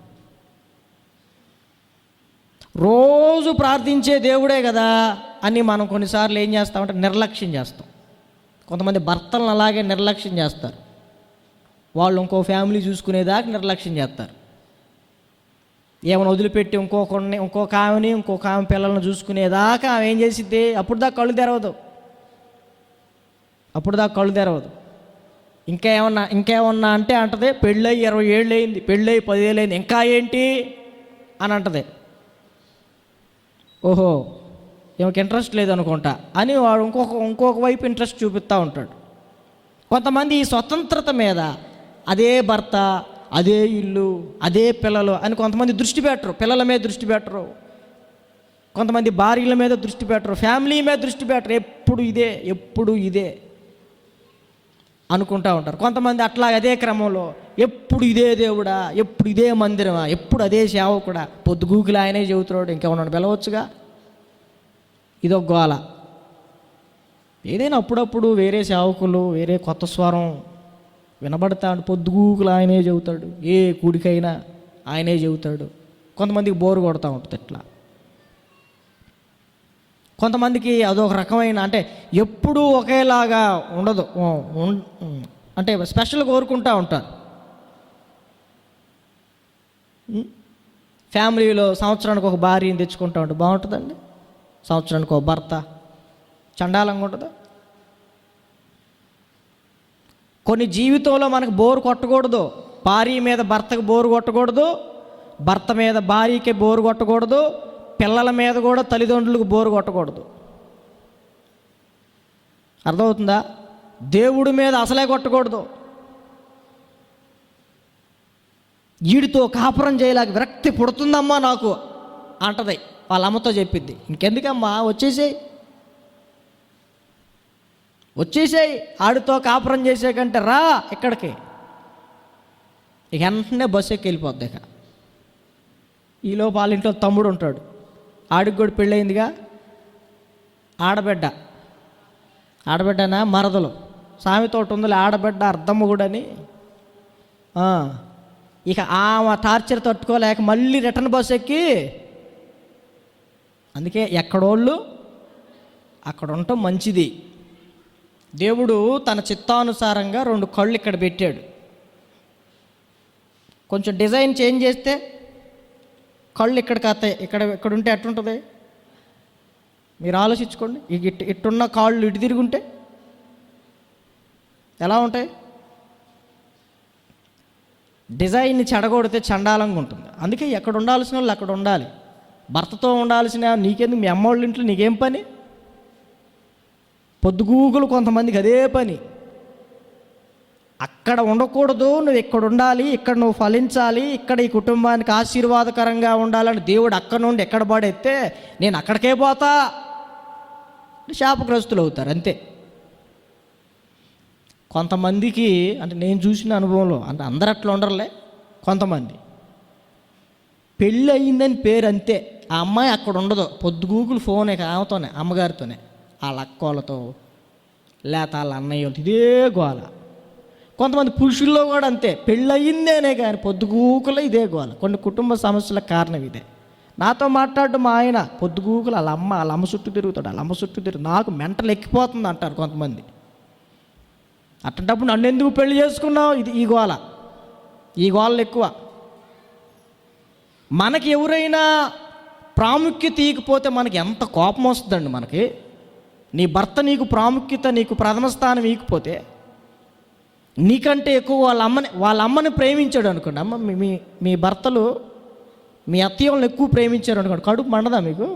రోజు ప్రార్థించే దేవుడే కదా అని మనం కొన్నిసార్లు ఏం చేస్తామంటే నిర్లక్ష్యం చేస్తాం. కొంతమంది భర్తలను అలాగే నిర్లక్ష్యం చేస్తారు, వాళ్ళు ఇంకో ఫ్యామిలీ చూసుకునేదాకా నిర్లక్ష్యం చేస్తారు. ఏమైనా వదిలిపెట్టి ఇంకొక ఆమె పిల్లల్ని చూసుకునేదాకా ఆమె ఏం చేసిద్ది? అప్పుడు దాకా కళ్ళు తెరవదు. ఇంకేమన్నా అంటే అంటది, పెళ్ళయి 20 ఏళ్ళు అయింది, పెళ్ళయి 10 ఏళ్ళు అయింది, ఇంకా ఏంటి అని అంటది. ఓహో, ఈమెకి ఇంట్రెస్ట్ లేదనుకుంటా అని వాడు ఇంకొక వైపు ఇంట్రెస్ట్ చూపిస్తూ ఉంటాడు. కొంతమంది ఈ స్వతంత్రత మీద, అదే భర్త, అదే ఇల్లు, అదే పిల్లలు అని కొంతమంది దృష్టి పెట్టరు. పిల్లల మీద దృష్టి పెట్టరు, కొంతమంది భార్యల మీద దృష్టి పెట్టరు, ఫ్యామిలీ మీద దృష్టి పెట్టరు. ఎప్పుడు ఇదే అనుకుంటూ ఉంటారు. కొంతమంది అట్లా అదే క్రమంలో ఎప్పుడు ఇదే దేవుడా, ఎప్పుడు ఇదే మందిరమా, ఎప్పుడు అదే సేవకుడా, పొద్దుగూకులు ఆయనే చెబుతున్నాడు, ఇంకేమన్నా పిలవచ్చుగా. ఇదొక గోల. ఏదైనా అప్పుడప్పుడు వేరే సేవకులు, వేరే కొత్త స్వరం వినబడతాడు, పొద్దుగూకులు ఆయనే చెబుతాడు, ఏ కూడికైనా ఆయనే చెబుతాడు. కొంతమందికి బోరు కొడతా ఉంటుంది ఇట్లా. కొంతమందికి అదొక రకమైన, అంటే ఎప్పుడూ ఒకేలాగా ఉండదు, అంటే స్పెషల్ కోరుకుంటూ ఉంటారు. ఫ్యామిలీలో సంవత్సరానికి ఒక భార్యని తెచ్చుకుంటూ ఉంటే బాగుంటుందండి. సంవత్సరానికి ఒక భర్త చండాలంగా ఉంటుందా? కొన్ని జీవితంలో మనకు బోరు కొట్టకూడదు. భార్య మీద భర్తకు బోరు కొట్టకూడదు, భర్త మీద భార్యకి బోరు కొట్టకూడదు, పిల్లల మీద కూడా తల్లిదండ్రులకు బోరు కొట్టకూడదు. అర్థమవుతుందా? దేవుడి మీద అసలే కొట్టకూడదు. వీడితో కాపురం చేయలేక విరక్తి పుడుతుందమ్మా నాకు అంటది, వాళ్ళ అమ్మతో చెప్పిద్ది. ఇంకెందుకమ్మా, వచ్చేసేయి, ఆడితో కాపురం చేసే కంటే రా ఇక్కడికి. ఇక వెంటనే బస్సు ఎక్కి వెళ్ళిపోద్ది. ఇక ఈలోపు వాళ్ళ ఇంట్లో తమ్ముడు ఉంటాడు, ఆడికి కూడా పెళ్ళయిందిగా, ఆడబిడ్డనా మరదలు, సామెత ఒకటి ఉందిలే, ఆడబిడ్డ అర్ధమ్మగుడని. ఇక ఆమె టార్చర్ తట్టుకోలేక మళ్ళీ రిటర్న్ బస్సు ఎక్కి, అందుకే ఎక్కడోళ్ళు అక్కడ ఉండటం మంచిది. దేవుడు తన చిత్తానుసారంగా 2 కళ్ళు ఇక్కడ పెట్టాడు. కొంచెం డిజైన్ చేంజ్ చేస్తే కళ్ళు ఇక్కడికి వస్తాయి, ఇక్కడ ఉంటే ఎట్టుంటుంది మీరు ఆలోచించుకోండి. ఇట్టున్న కాళ్ళు ఇటు తిరుగుంటే ఎలా ఉంటాయి? డిజైన్ని చెడగొడితే చండాలంగా ఉంటుంది. అందుకే ఎక్కడ ఉండాల్సిన వాళ్ళు అక్కడ ఉండాలి. భర్తతో ఉండాల్సిన నీకెందుకు, మీ అమ్మ వాళ్ళ ఇంట్లో నీకేం పని? పొద్దుగూకులు కొంతమందికి అదే పని. అక్కడ ఉండకూడదు, నువ్వు ఇక్కడ ఉండాలి, ఇక్కడ నువ్వు ఫలించాలి, ఇక్కడ ఈ కుటుంబానికి ఆశీర్వాదకరంగా ఉండాలని దేవుడు అక్కడ నుండి ఎక్కడ పడేస్తే నేను అక్కడికే పోతా, శాపగ్రస్తులు అవుతారు అంతే. కొంతమందికి, అంటే నేను చూసిన అనుభవంలో, అంటే అందరు అట్లా ఉండరులే, కొంతమంది పెళ్ళి అయిందని పేరు అంతే, ఆ అమ్మాయి అక్కడ ఉండదు, పొద్దుగూకులు ఫోనే ఆమెతోనే, అమ్మగారితోనే, వాళ్ళ అక్కోళ్ళతో లేత వాళ్ళ అన్నయ్య, ఇదే గోల. కొంతమంది పురుషుల్లో కూడా అంతే, పెళ్ళయిందేనే కానీ పొద్దుగూకులో ఇదే గోల. కొన్ని కుటుంబ సమస్యలకు కారణం ఇదే. నాతో మాట్లాడడం మా ఆయన పొద్దుగూకులు వాళ్ళ అమ్మ చుట్టూ తిరుగుతాడు, వాళ్ళ అమ్మ చుట్టూ నాకు మెంటలు ఎక్కిపోతుంది అంటారు కొంతమంది. అట్లాంటప్పుడు నన్ను ఎందుకు పెళ్లి చేసుకున్నావు, ఇది ఈ గోళలు ఎక్కువ. మనకి ఎవరైనా ప్రాముఖ్యత ఇవ్వకపోతే మనకి ఎంత కోపం వస్తుందండి. మనకి నీ భర్త నీకు ప్రాముఖ్యత, నీకు ప్రథమ స్థానం ఇవ్వకపోతే, నీకంటే ఎక్కువ వాళ్ళ అమ్మని ప్రేమించాడు అనుకోండి, అమ్మ మీ భర్తలు మీ అత్తయ్యలను ఎక్కువ ప్రేమించారు అనుకోండి, కడుపు మండదా మీకు?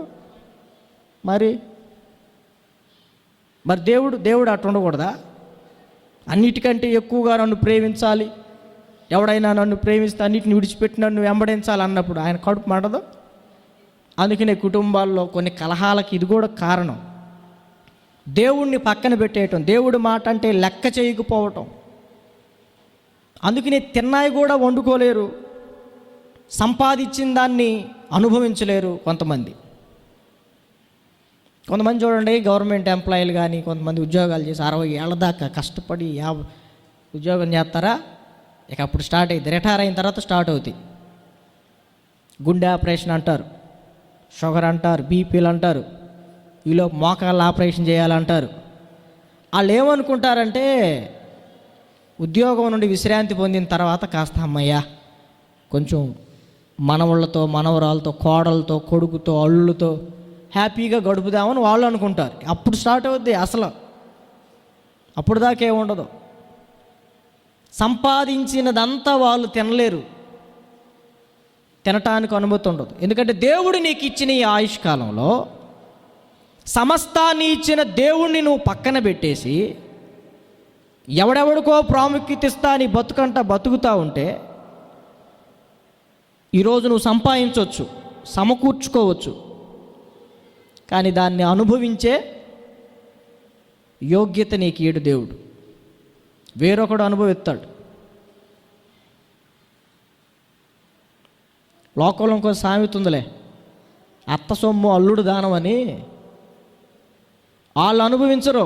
మరి దేవుడు అట్లా ఉండకూడదా? అన్నిటికంటే ఎక్కువగా నన్ను ప్రేమించాలి, ఎవడైనా నన్ను ప్రేమిస్తే అన్నిటిని విడిచిపెట్టి నన్ను వెంబడించాలి అన్నప్పుడు ఆయన కడుపు మండదు? అందుకనే కుటుంబాల్లో కొన్ని కలహాలకి ఇది కూడా కారణం. దేవుణ్ణి పక్కన పెట్టేయటం, దేవుడి మాట అంటే లెక్క చేయకపోవటం. అందుకనే తిన్నాయి కూడా వండుకోలేరు, సంపాదించిన దాన్ని అనుభవించలేరు. కొంతమంది చూడండి, గవర్నమెంట్ ఎంప్లాయీలు కానీ కొంతమంది ఉద్యోగాలు చేసి 60 ఏళ్ళ దాకా కష్టపడి ఉద్యోగం చేస్తారా, ఇక అప్పుడు స్టార్ట్ అయ్యింది. రిటైర్ అయిన తర్వాత స్టార్ట్ అవుతాయి. గుండె ఆపరేషన్ అంటారు, షుగర్ అంటారు, బీపీలు అంటారు, ఈలో మోకాళ్ళ ఆపరేషన్ చేయాలంటారు. వాళ్ళు ఏమనుకుంటారంటే ఉద్యోగం నుండి విశ్రాంతి పొందిన తర్వాత కాస్త అమ్మయ్యా కొంచెం మనవళ్ళతో, మనవరాలతో, కోడలతో, కొడుకుతో, అల్లులతో హ్యాపీగా గడుపుదామని వాళ్ళు అనుకుంటారు. అప్పుడు స్టార్ట్ అవుద్ది అసలు. అప్పుడు దాకా ఏముండదు. సంపాదించినదంతా వాళ్ళు తినలేరు, తినటానికి అనుమతి ఉండదు. ఎందుకంటే దేవుడు నీకు ఇచ్చిన ఈ ఆయుష్కాలంలో సమస్తాన్ని ఇచ్చిన దేవుణ్ణి నువ్వు పక్కన పెట్టేసి ఎవడెవడికో ప్రాముఖ్యత ఇస్తా నీ బతుకంట బతుకుతూ ఉంటే ఈరోజు నువ్వు సంపాదించవచ్చు, సమకూర్చుకోవచ్చు, కానీ దాన్ని అనుభవించే యోగ్యత నీకు ఈడు దేవుడు. వేరొకడు అనుభవిస్తాడు. లోకంలో ఇంకో సామెత ఉందిలే, అత్త సొమ్ము అల్లుడు దానం అని. వాళ్ళు అనుభవించరు.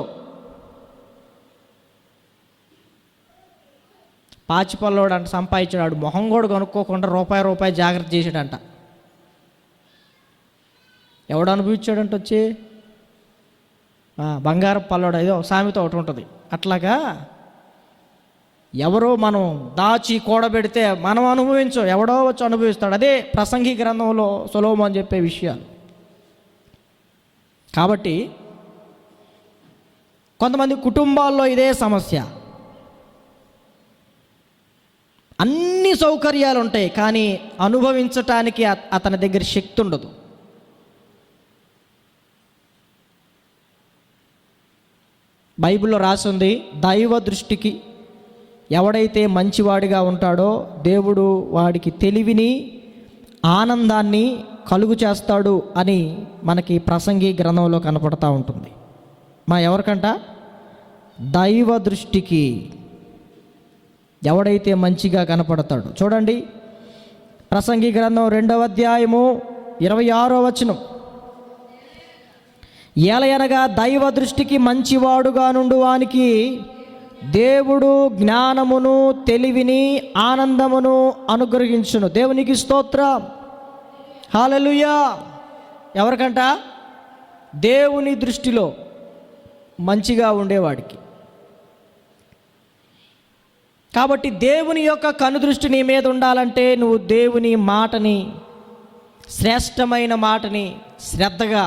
పాచిపల్లోడు అంట సంపాదించాడు, మొహం కూడా కనుక్కోకుండా రూపాయి జాగ్రత్త చేసాడంట. ఎవడు అనుభవించాడంట వచ్చి? బంగారం పల్లోడు. ఏదో సామెత ఒకటి ఉంటుంది. అట్లాగా ఎవరో మనం దాచి కూడబెడితే మనం అనుభవించం, ఎవడో వచ్చి అనుభవిస్తాడు. అదే ప్రసంగి గ్రంథంలో సొలొమోను చెప్పే విషయాలు. కాబట్టి కొంతమంది కుటుంబాల్లో ఇదే సమస్య. అన్ని సౌకర్యాలు ఉంటాయి, కానీ అనుభవించటానికి అతని దగ్గర శక్తి ఉండదు. బైబిల్లో రాసింది, దైవ దృష్టికి ఎవడైతే మంచివాడిగా ఉంటాడో దేవుడు వాడికి తెలివిని, ఆనందాన్ని కలుగు చేస్తాడు అని మనకి ప్రసంగి గ్రంథంలో కనపడతా ఉంటుంది. ఎవరికంట? దైవ దృష్టికి ఎవడైతే మంచిగా కనపడతాడో. చూడండి, ప్రసంగి గ్రంథం 2వ అధ్యాయము 26వ వచనం. ఏలయనగా దైవ దృష్టికి మంచివాడుగా నుండు వానికి దేవుడు జ్ఞానమును, తెలివిని, ఆనందమును అనుగ్రహించును. దేవునికి స్తోత్రం, హల్లెలూయా. ఎవరికంట? దేవుని దృష్టిలో మంచిగా ఉండేవాడికి. కాబట్టి దేవుని యొక్క కనుదృష్టి నీ మీద ఉండాలంటే నువ్వు దేవుని మాటని, శ్రేష్టమైన మాటని శ్రద్ధగా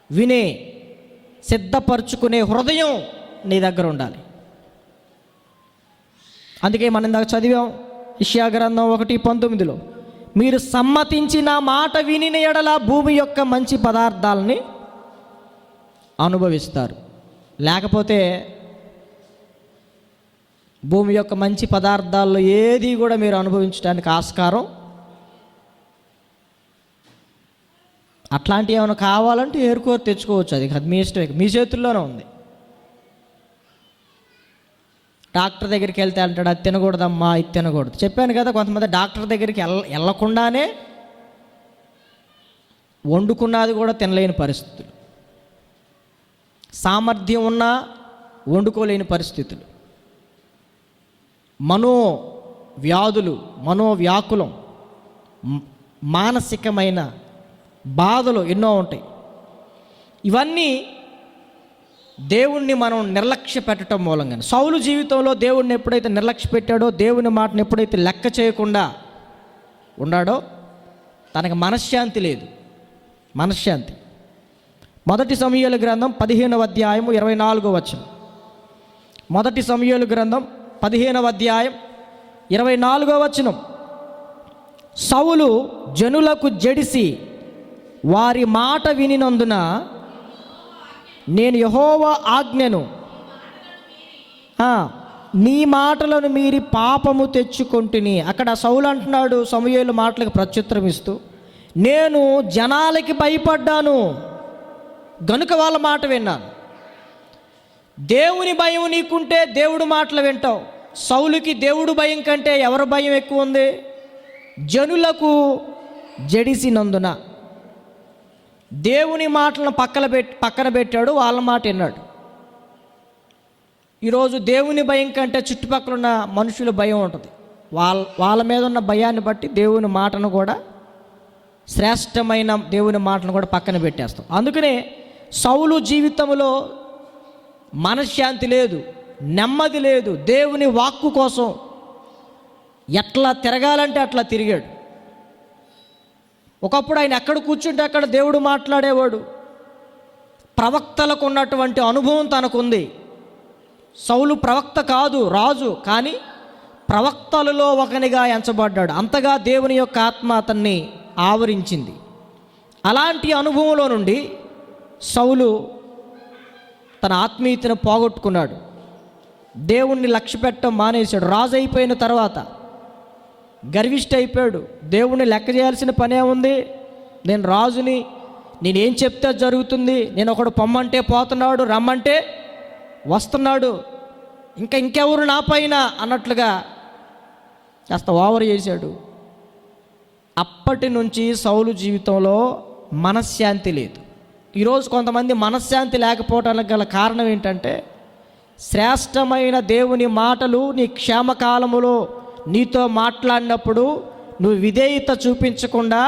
వినే, సిద్ధపరచుకునే హృదయం నీ దగ్గర ఉండాలి. అందుకే మనం ఇందాక చదివాం యెషయా గ్రంథం 1:19, మీరు సమ్మతించిన మాట వినిన ఎడల భూమి యొక్క మంచి పదార్థాలని అనుభవిస్తారు. లేకపోతే భూమి యొక్క మంచి పదార్థాల్లో ఏది కూడా మీరు అనుభవించడానికి ఆస్కారం. అట్లాంటివి ఏమైనా కావాలంటే ఏరుకోరు తెచ్చుకోవచ్చు, అది మీ ఇష్టమే, మీ చేతుల్లోనే ఉంది. డాక్టర్ దగ్గరికి వెళ్తే అంటాడు, అది తినకూడదమ్మా, ఇది తినకూడదు. చెప్పాను కదా, కొంతమంది డాక్టర్ దగ్గరికి వెళ్ళకుండానే వండుకున్నది కూడా తినలేని పరిస్థితులు, సామర్థ్యం ఉన్నా వండుకోలేని పరిస్థితులు, మనోవ్యాధులు, మనోవ్యాకులం, మానసికమైన బాధలు ఎన్నో ఉంటాయి. ఇవన్నీ దేవుణ్ణి మనం నిర్లక్ష్య పెట్టడం మూలంగానే. సౌలు జీవితంలో దేవుణ్ణి ఎప్పుడైతే నిర్లక్ష్య పెట్టాడో, దేవుని మాటను ఎప్పుడైతే లెక్క చేయకుండా ఉన్నాడో, తనకు మనశ్శాంతి లేదు. మనశ్శాంతి. 1 సమూయేలు గ్రంథం 15వ అధ్యాయము 24వ వచనం. 1 సమూయేలు గ్రంథం 15వ అధ్యాయం 24వ వచనం. సౌలు జనులకు జడిసి వారి మాట వినినందున నేను యెహోవా ఆజ్ఞను, నీ మాటలను మీరి పాపము తెచ్చుకొంటిని. అక్కడ సౌలు అంటున్నాడు సమూయేలు మాటలకు ప్రత్యుత్తరం ఇస్తూ, నేను జనాలకి భయపడ్డాను గనుక వాళ్ళ మాట విన్నాను. దేవుని భయం నీకుంటే దేవుడు మాటలు వింటావు. సౌలుకి దేవుడు భయం కంటే ఎవరి భయం ఎక్కువ ఉంది? జడిసినందున దేవుని మాటలను పక్కన పెట్టాడు, వాళ్ళ మాట విన్నాడు. ఈరోజు దేవుని భయం కంటే చుట్టుపక్కల ఉన్న మనుషుల భయం ఉంటుంది. వాళ్ళ మీద ఉన్న భయాన్ని బట్టి దేవుని మాటను కూడా, శ్రేష్టమైన దేవుని మాటను కూడా పక్కన పెట్టేస్తాం. అందుకనే సౌలు జీవితంలో మనశ్శాంతి లేదు, నెమ్మది లేదు. దేవుని వాక్కు కోసం ఎట్లా తిరగాలంటే అట్లా తిరిగాడు. ఒకప్పుడు ఆయన ఎక్కడ కూర్చుంటే అక్కడ దేవుడు మాట్లాడేవాడు. ప్రవక్తలకు ఉన్నటువంటి అనుభవం తనకుంది. సౌలు ప్రవక్త కాదు, రాజు, కానీ ప్రవక్తలలో ఒకనిగా ఎంచబడ్డాడు. అంతగా దేవుని యొక్క ఆత్మ అతన్ని ఆవరించింది. అలాంటి అనుభవంలో నుండి సౌలు తన ఆత్మీయతను పోగొట్టుకున్నాడు. దేవుణ్ణి లక్ష్య పెట్టడం మానేశాడు. రాజు అయిపోయిన తర్వాత గర్విష్ఠ అయిపోయాడు. దేవుణ్ణి లెక్క చేయాల్సిన పనే ఉంది, నేను రాజుని, నేనేం చెప్తే జరుగుతుంది, నేను ఒకడు పొమ్మంటే పోతున్నాడు, రమ్మంటే వస్తున్నాడు, ఇంకెవరు నా పైన అన్నట్లుగా కాస్త ఓవర్ చేశాడు. అప్పటి నుంచి సౌలు జీవితంలో మనశ్శాంతి లేదు. ఈరోజు కొంతమంది మనశ్శాంతి లేకపోవడానికి గల కారణం ఏంటంటే, శ్రేష్టమైన దేవుని మాటలు నీ క్షేమకాలములో నీతో మాట్లాడినప్పుడు నువ్వు విధేయత చూపించకుండా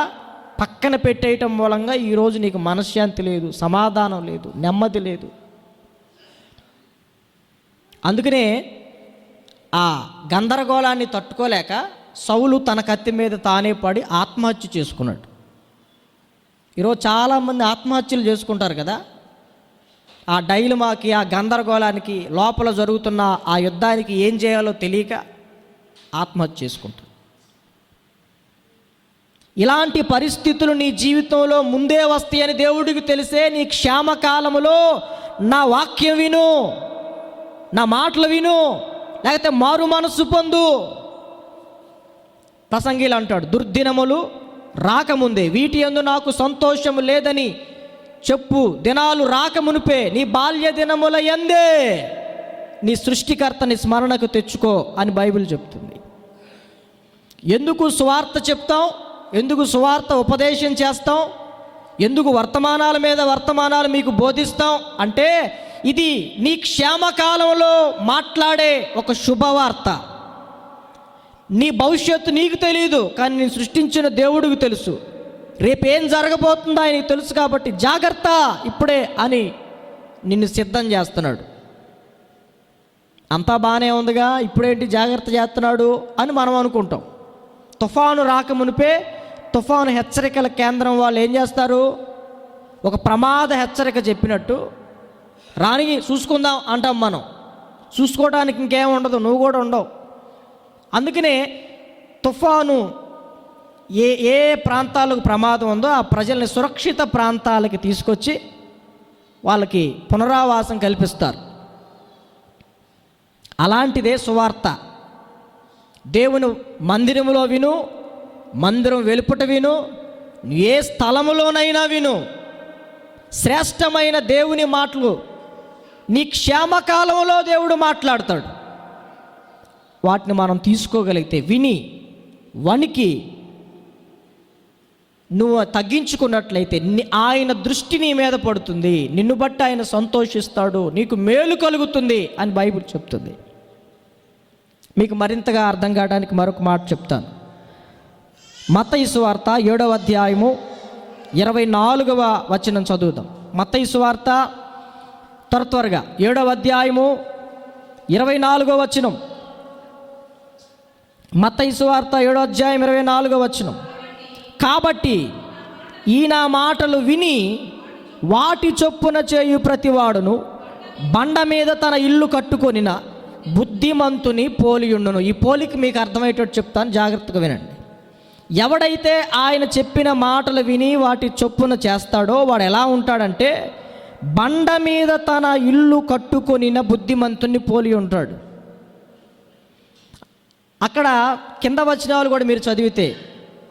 పక్కన పెట్టేయటం మూలంగా ఈరోజు నీకు మనశ్శాంతి లేదు, సమాధానం లేదు, నెమ్మది లేదు. అందుకనే ఆ గందరగోళాన్ని తట్టుకోలేక సౌలు తన కత్తి మీద తానే పడి ఆత్మహత్య చేసుకున్నాడు. ఈరోజు చాలామంది ఆత్మహత్యలు చేసుకుంటారు కదా. ఆ డైలమాకి, ఆ గందరగోళానికి, లోపల జరుగుతున్న ఆ యుద్ధానికి ఏం చేయాలో తెలియక ఆత్మహత్య చేసుకుంటారు. ఇలాంటి పరిస్థితులు నీ జీవితంలో ముందే వస్తాయని దేవుడికి తెలిసే నీ క్షేమకాలములో నా వాక్యం విను, నా మాటలు విను, లేకపోతే మారు మనస్సు పొందు. ప్రసంగిలు అంటాడు, దుర్దినములు రాకముందే వీటి యందు నాకు సంతోషము లేదని చెప్పు, దినాలు రాకమునిపే నీ బాల్య దినముల యందే నీ సృష్టికర్తని స్మరణకు తెచ్చుకో అని బైబిల్ చెప్తుంది. ఎందుకు సువార్త చెప్తాం, ఎందుకు సువార్త ఉపదేశం చేస్తాం, ఎందుకు వర్తమానాల మీద వర్తమానాలు మీకు బోధిస్తాం అంటే, ఇది నీ క్షేమకాలంలో మాట్లాడే ఒక శుభవార్త. నీ భవిష్యత్తు నీకు తెలియదు, కానీ నేను సృష్టించిన దేవుడికి తెలుసు. రేపేం జరగబోతుందో ఆయనకి తెలుసు. కాబట్టి జాగ్రత్త ఇప్పుడే అని నిన్ను సిద్ధం చేస్తున్నాడు. అంతా బాగానే ఉందిగా, ఇప్పుడేంటి జాగ్రత్త చేస్తున్నాడు అని మనం అనుకుంటాం. తుఫాను రాకమునిపే తుఫాను హెచ్చరికల కేంద్రం వాళ్ళు ఏం చేస్తారు, ఒక ప్రమాద హెచ్చరిక చెప్పినట్టు రాని చూసుకుందాం అంటాం. మనం చూసుకోవడానికి ఇంకేం ఉండదు, నువ్వు కూడా ఉండవు. అందుకనే తుఫాను ఏ ప్రాంతాలకు ప్రమాదం ఉందో ఆ ప్రజల్ని సురక్షిత ప్రాంతాలకి తీసుకొచ్చి వాళ్ళకి పునరావాసం కల్పిస్తారు. అలాంటిదే సువార్త. దేవుని మందిరములో విను, మందిరం వెలుపట విను, ఏ స్థలములోనైనా విను. శ్రేష్టమైన దేవుని మాటలు నీ క్షేమకాలంలో దేవుడు మాట్లాడతాడు. వాటిని మనం తీసుకోగలిగితే, విని వణికి నువ్వు తగ్గించుకున్నట్లయితే ఆయన దృష్టి నీ మీద పడుతుంది, నిన్ను బట్టి ఆయన సంతోషిస్తాడు, నీకు మేలు కలుగుతుంది అని బైబిల్ చెప్తుంది. మీకు మరింతగా అర్థం కావడానికి మరొక మాట చెప్తాను. మత్తయి సువార్త 7వ అధ్యాయము 24వ వచనం చదువుదాం. మత్తయి సువార్త త్వరగా 7వ అధ్యాయము 24వ వచనం. మత్తయి సువార్త 7వ అధ్యాయం 24వ వచనం. కాబట్టి ఈ నా మాటలు విని వాటి చొప్పున చేయు ప్రతివాడును బండ మీద తన ఇల్లు కట్టుకొనిన బుద్ధిమంతుని పోలియుండును. ఈ పోలికి మీకు అర్థమయ్యేటట్టు చెప్తాను, జాగ్రత్తగా వినండి. ఎవడైతే ఆయన చెప్పిన మాటలు విని వాటి చొప్పున చేస్తాడో వాడు ఎలా ఉంటాడంటే, బండ మీద తన ఇల్లు కట్టుకొనిన బుద్ధిమంతుని పోలి ఉంటాడు. అక్కడ కింద వచనాలు కూడా మీరు చదివితే,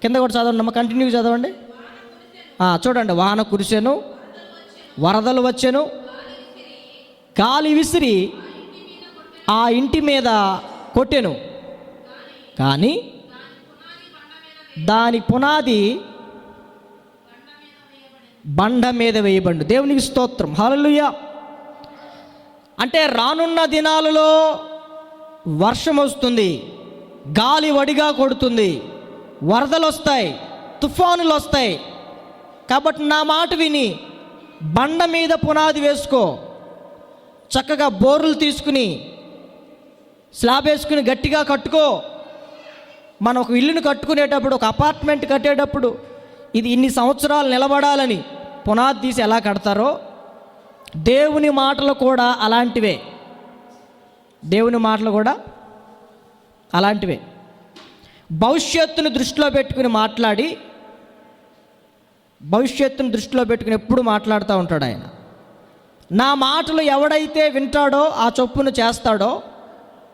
కింద కూడా చదవండి అమ్మ, కంటిన్యూ చదవండి. చూడండి, వాన కురిసెను, వరదలు వచ్చెను, గాలి విసిరి ఆ ఇంటి మీద కొట్టెను, కానీ దాని పునాది బండ మీద వేయబడు. దేవునికి స్తోత్రం, హల్లెలూయా. అంటే రానున్న దినాలలో వర్షం వస్తుంది, గాలి వడిగా కొడుతుంది, వరదలు వస్తాయి, తుఫానులు వస్తాయి. కాబట్టి నా మాట విని బండ మీద పునాది వేసుకో. చక్కగా బోర్లు తీసుకుని స్లాబ్ వేసుకుని గట్టిగా కట్టుకో. మనం ఒక ఇల్లును కట్టుకునేటప్పుడు, ఒక అపార్ట్మెంట్ కట్టేటప్పుడు ఇది ఇన్ని సంవత్సరాలు నిలబడాలని పునాది తీసి ఎలా కడతారో దేవుని మాటలు కూడా అలాంటివే. దేవుని మాటలు కూడా అలాంటివే. భవిష్యత్తును దృష్టిలో పెట్టుకుని మాట్లాడి, భవిష్యత్తును దృష్టిలో పెట్టుకుని ఎప్పుడు మాట్లాడుతూ ఉంటాడు ఆయన. నా మాటలు ఎవడైతే వింటాడో ఆ చొప్పును చేస్తాడో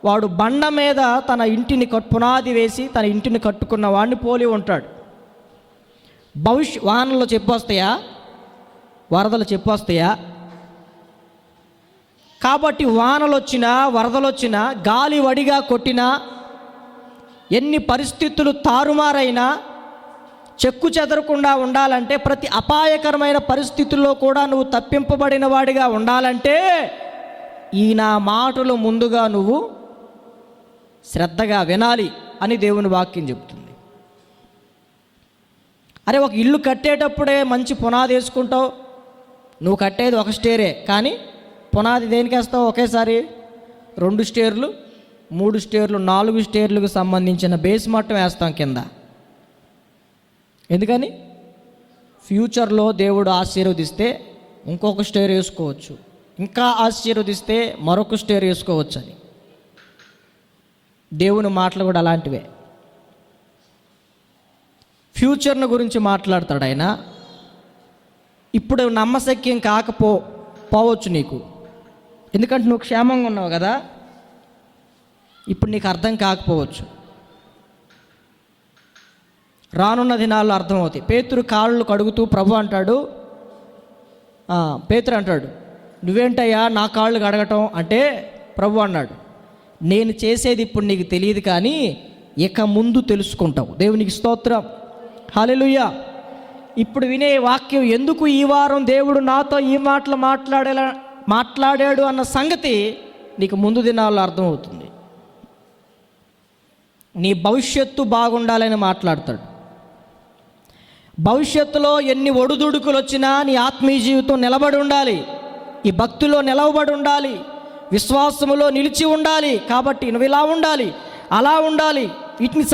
వాడు బండ మీద తన ఇంటిని పునాది వేసి తన ఇంటిని కట్టుకున్న వాడిని పోలి ఉంటాడు. వానలు చెప్పొస్తాయా, వరదలు చెప్పొస్తాయా? కాబట్టి వానలు వచ్చినా వరదలు వచ్చినా గాలి వడిగా కొట్టినా ఎన్ని పరిస్థితులు తారుమారైనా చెక్కు చెదరకుండా ఉండాలంటే, ప్రతి అపాయకరమైన పరిస్థితుల్లో కూడా నువ్వు తప్పింపబడిన వాడిగా ఉండాలంటే ఈ నా మాటలు ముందుగా నువ్వు శ్రద్ధగా వినాలి అని దేవుని వాక్యం చెబుతుంది. అరే, ఒక ఇల్లు కట్టేటప్పుడే మంచి పునాది వేసుకుంటావు. నువ్వు కట్టేది ఒక స్టేరే, కానీ పునాది దేనికి వేస్తావు? ఒకేసారి 2 స్టేర్లు, 3 స్టేర్లు, 4 స్టేర్లకు సంబంధించిన బేస్ మట్టం వేస్తాం కింద. ఎందుకని? ఫ్యూచర్లో దేవుడు ఆశీర్వదిస్తే ఇంకొక స్టేర్ వేసుకోవచ్చు, ఇంకా ఆశీర్వదిస్తే మరొక స్టేర్ వేసుకోవచ్చు అని. దేవుని మాటలు కూడా అలాంటివే. ఫ్యూచర్ను గురించి మాట్లాడతాడు ఆయన. ఇప్పుడు నమ్మశక్యం పోవచ్చు నీకు, ఎందుకంటే నువ్వు క్షేమంగా ఉన్నావు కదా. ఇప్పుడు నీకు అర్థం కాకపోవచ్చు, రానున్న దినాల్లో అర్థమవుతాయి. పేతురు కాళ్ళు కడుగుతూ ప్రభు అంటాడు, పేతురు అంటాడు, నువ్వేంటయ్యా నా కాళ్ళు కడగటం అంటే, ప్రభు అన్నాడు, నేను చేసేది ఇప్పుడు నీకు తెలియదు కానీ ఇక ముందు తెలుసుకుంటావు. దేవునికి స్తోత్రం, హల్లెలూయా. ఇప్పుడు వినే వాక్యం, ఎందుకు ఈ వారం దేవుడు నాతో ఈ మాటలు మాట్లాడాడు అన్న సంగతి నీకు ముందు దినాల్లో అర్థమవుతుంది. నీ భవిష్యత్తు బాగుండాలని మాట్లాడతాడు. భవిష్యత్తులో ఎన్ని ఒడుదుడుకులు వచ్చినా నీ ఆత్మీయ జీవితం నిలబడి ఉండాలి, ఈ భక్తిలో నిలవబడి ఉండాలి, విశ్వాసములో నిలిచి ఉండాలి. కాబట్టి నువ్వు ఇలా ఉండాలి, అలా ఉండాలి, వీటిని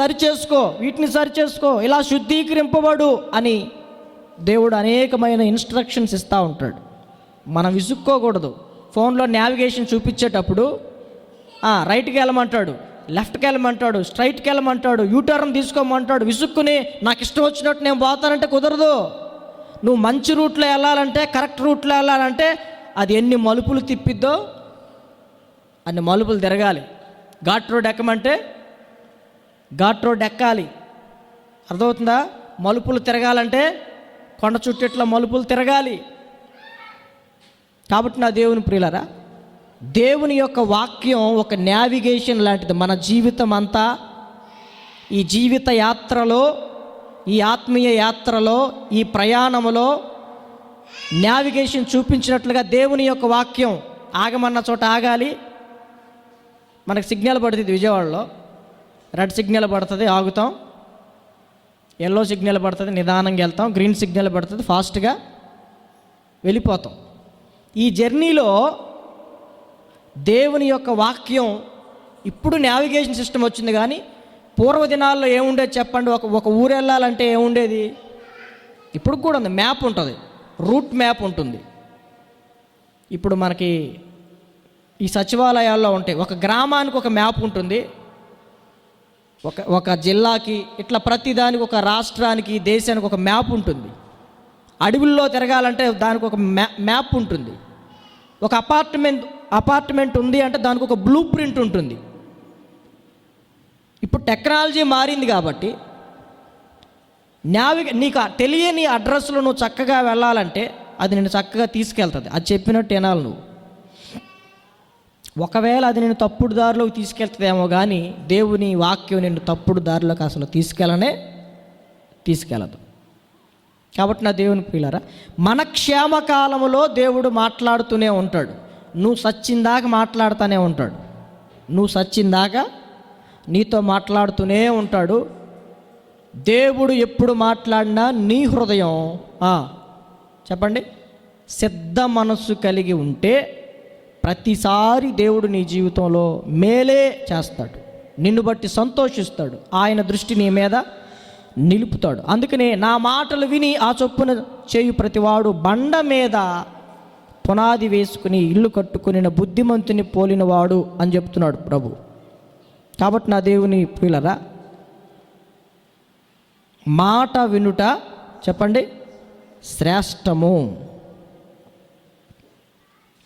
సరిచేసుకో, ఇలా శుద్ధీకరింపబడు అని దేవుడు అనేకమైన ఇన్స్ట్రక్షన్స్ ఇస్తూ ఉంటాడు. మనం విసుక్కోకూడదు. ఫోన్లో నావిగేషన్ చూపించేటప్పుడు రైట్కి వెళ్ళమంటాడు, లెఫ్ట్కి వెళ్ళమంటాడు, స్ట్రైట్కి వెళ్ళమంటాడు, యూటర్న్ తీసుకోమంటాడు. విసుక్కుని నాకు ఇష్టం వచ్చినట్టు నేను పోతానంటే కుదరదు. నువ్వు మంచి రూట్లో వెళ్ళాలంటే, కరెక్ట్ రూట్లో వెళ్ళాలంటే అది ఎన్ని మలుపులు తిప్పిద్దో అన్ని మలుపులు తిరగాలి. ఘాట్ రోడ్ ఎక్కమంటే ఘాట్ రోడ్ ఎక్కాలి. అర్థమవుతుందా? మలుపులు తిరగాలంటే కొండ చుట్టూ మలుపులు తిరగాలి. కాబట్టి నా దేవుని ప్రియులారా, దేవుని యొక్క వాక్యం ఒక నావిగేషన్ లాంటిది. మన జీవితం అంతా ఈ జీవిత యాత్రలో, ఈ ఆత్మీయ యాత్రలో, ఈ ప్రయాణములో నావిగేషన్ చూపించినట్లుగా దేవుని యొక్క వాక్యం ఆగమన్న చోట ఆగాలి. మనకు సిగ్నల్ పడుతుంది. విజయవాడలో రెడ్ సిగ్నల్ పడుతుంది, ఆగుతాం. ఎల్లో సిగ్నల్ పడుతుంది, నిదానంగా వెళ్తాం. గ్రీన్ సిగ్నల్ పడుతుంది, ఫాస్ట్గా వెళ్ళిపోతాం. ఈ జర్నీలో దేవుని యొక్క వాక్యం, ఇప్పుడు నావిగేషన్ సిస్టమ్ వచ్చింది, కానీ పూర్వదినాల్లో ఏముండేది చెప్పండి? ఒక ఊరు వెళ్ళాలంటే ఏముండేది? ఇప్పుడు కూడా ఉంది, మ్యాప్ ఉంటుంది, రూట్ మ్యాప్ ఉంటుంది. ఇప్పుడు మనకి ఈ సచివాలయాల్లో ఉంటాయి, ఒక గ్రామానికి ఒక మ్యాప్ ఉంటుంది, ఒక జిల్లాకి, ఇట్లా ప్రతిదానికి, ఒక రాష్ట్రానికి, దేశానికి ఒక మ్యాప్ ఉంటుంది. అడవుల్లో తిరగాలంటే దానికి ఒక మ్యాప్ ఉంటుంది. ఒక అపార్ట్మెంట్ ఉంది అంటే దానికి ఒక బ్లూ ప్రింట్ ఉంటుంది. ఇప్పుడు టెక్నాలజీ మారింది కాబట్టి నీకు తెలియని అడ్రస్లో నువ్వు చక్కగా వెళ్ళాలంటే అది నిన్ను చక్కగా తీసుకెళ్తుంది. అది చెప్పినట్టు వినాలి నువ్వు. ఒకవేళ అది నేను తప్పుడు దారిలోకి తీసుకెళ్తుందేమో కానీ దేవుని వాక్యం నిన్ను తప్పుడు దారిలోకి అసలు తీసుకెళ్ళదు. కాబట్టి నా దేవుని ప్రియులారా, మన క్షేమకాలములో దేవుడు మాట్లాడుతూనే ఉంటాడు. నువ్వు సచ్చిందాక మాట్లాడుతూనే ఉంటాడు. నువ్వు సచ్చిందాక నీతో మాట్లాడుతూనే ఉంటాడు. దేవుడు ఎప్పుడు మాట్లాడినా నీ హృదయం చెప్పండి, సిద్ధ మనస్సు కలిగి ఉంటే ప్రతిసారి దేవుడు నీ జీవితంలో మేలే చేస్తాడు, నిన్ను బట్టి సంతోషిస్తాడు. ఆయన దృష్టి నీ మీద నిలుపుతాడు. అందుకనే నా మాటలు విని ఆ చొప్పున చేయు ప్రతివాడు బండ మీద పునాది వేసుకుని ఇల్లు కట్టుకుని బుద్ధిమంతుని పోలినవాడు అని చెప్తున్నాడు ప్రభు. కాబట్టి నా దేవుని ప్రియులరా, మాట వినుట చెప్పండి శ్రేష్టము.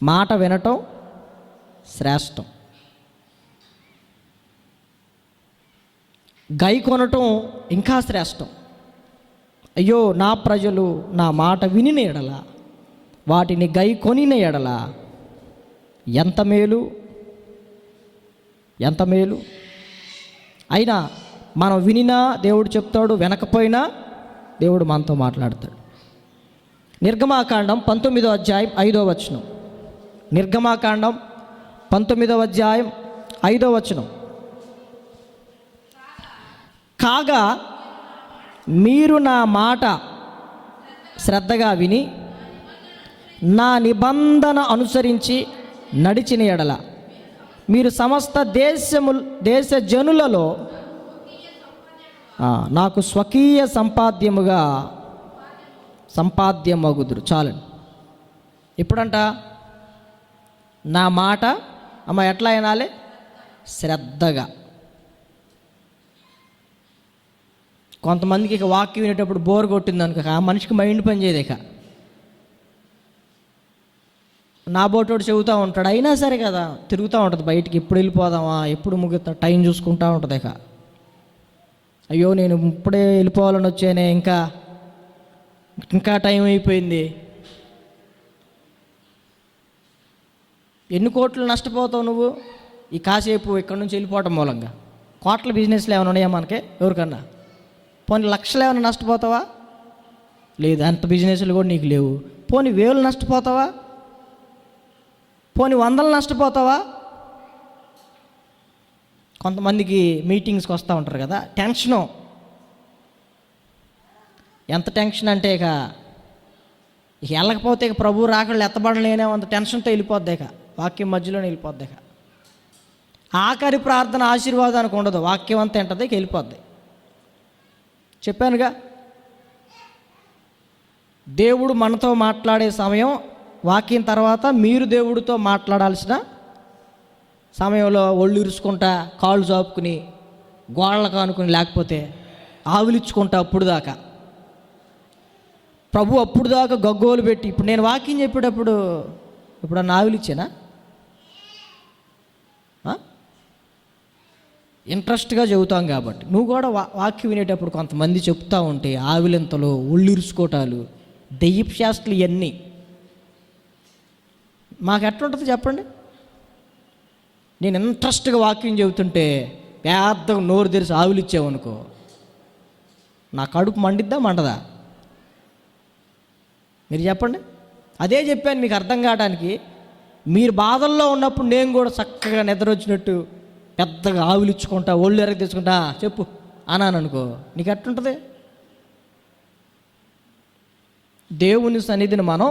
మాట వినటం శ్రేష్టం. గై కొనటం ఇంకా శ్రేష్టం. అయ్యో నా ప్రజలు నా మాట వినిన ఎడల, వాటిని గై కొనిన ఎడల ఎంత మేలు, ఎంత మేలు. అయినా మనం వినినా దేవుడు చెప్తాడు, వినకపోయినా దేవుడు మనతో మాట్లాడతాడు. నిర్గమాకాండం 19వ అధ్యాయం 5వ వచనం. నిర్గమాకాండం 19వ అధ్యాయం 5వ వచనం. కాగా మీరు నా మాట శ్రద్ధగా విని నా నిబంధన అనుసరించి నడిచిన ఎడల మీరు సమస్త దేశ జనులలో నాకు స్వకీయ సంపాద్యమగుదురు. చాలండి. ఇప్పుడంట నా మాట అమ్మ ఎట్లా వినాలి? శ్రద్ధగా. కొంతమందికి ఇక వాక్యం వినేటప్పుడు బోర్ కొట్టింది అనుకో, ఆ మనిషికి మైండ్ పని చేయదు. ఇక నా బోటోడు చెబుతూ ఉంటాడు, అయినా సరే కదా తిరుగుతూ ఉంటుంది బయటికి, ఎప్పుడు వెళ్ళిపోదామా, ఎప్పుడు ముగిస్తా, టైం చూసుకుంటూ ఉంటుంది. ఇక అయ్యో నేను ఇప్పుడే వెళ్ళిపోవాలని వచ్చానే, ఇంకా టైం అయిపోయింది. ఎన్ని కోట్లు నష్టపోతావు నువ్వు ఈ కాసేపు ఇక్కడ నుంచి వెళ్ళిపోవటం మూలంగా? కోట్ల బిజినెస్లు ఏమైనా ఉన్నాయా మనకి? ఎవరికన్నా? పోనీ లక్షలు ఏమైనా నష్టపోతావా? లేదు, అంత బిజినెస్లు కూడా నీకు లేవు. పోనీ వేలు నష్టపోతావా? పోనీ వందలు నష్టపోతావా? కొంతమందికి మీటింగ్స్కి వస్తూ ఉంటారు కదా, టెన్షను. ఎంత టెన్షన్ అంటే ఇక వెళ్ళకపోతే ఇక ప్రభు రాకళ్ళు ఎత్తబడలేనే అంత టెన్షన్తో వెళ్ళిపోద్ది. ఇక వాక్యం మధ్యలోనే వెళ్ళిపోద్ది. ఇక ఆఖరి ప్రార్థన ఆశీర్వాదానికి ఉండదు, వాక్యం అంతా ఏంటది ఇక వెళ్ళిపోద్ది. చెప్పానుగా, దేవుడు మనతో మాట్లాడే సమయం వాక్యం తర్వాత మీరు దేవుడితో మాట్లాడాల్సిన సమయంలో ఒళ్ళు ఇరుచుకుంటా, కాళ్ళు చాపుకుని, గోడలకు అనుకుని, లేకపోతే ఆవులిచ్చుకుంటా అప్పుడు దాకా ప్రభు అప్పుడు దాకా గగ్గోలు పెట్టి. ఇప్పుడు నేను వాక్యం చెప్పేటప్పుడు ఇప్పుడు ఆవులిచ్చానా? ఇంట్రెస్ట్గా చెబుతాం కాబట్టి. నువ్వు కూడా వాక్యం వినేటప్పుడు కొంతమంది చెప్తూ ఉంటే ఆవిలింతలు, ఒళ్ళిరుచుకోవటాలు, దెయ్యపు శాస్త్రాలు ఇవన్నీ మాకు ఎట్లుంటుంది చెప్పండి? నేను ఇంట్రెస్ట్గా వాక్యం చెబుతుంటే పెద్దగా నోరు తెరిచి ఆవులిచ్చావనుకో, నా కడుపు మండిద్దా మండదా? మీరు చెప్పండి. అదే చెప్పాను మీకు అర్థం కావడానికి. మీరు బాధల్లో ఉన్నప్పుడు నేను కూడా చక్కగా నిద్ర వచ్చినట్టు పెద్దగా ఆవులిచ్చుకుంటా, ఒళ్ళు ఎరగ తెచ్చుకుంటా చెప్పు అన్నాను అనుకో, నీకు ఎట్లుంటుంది? దేవుని సన్నిధిని మనం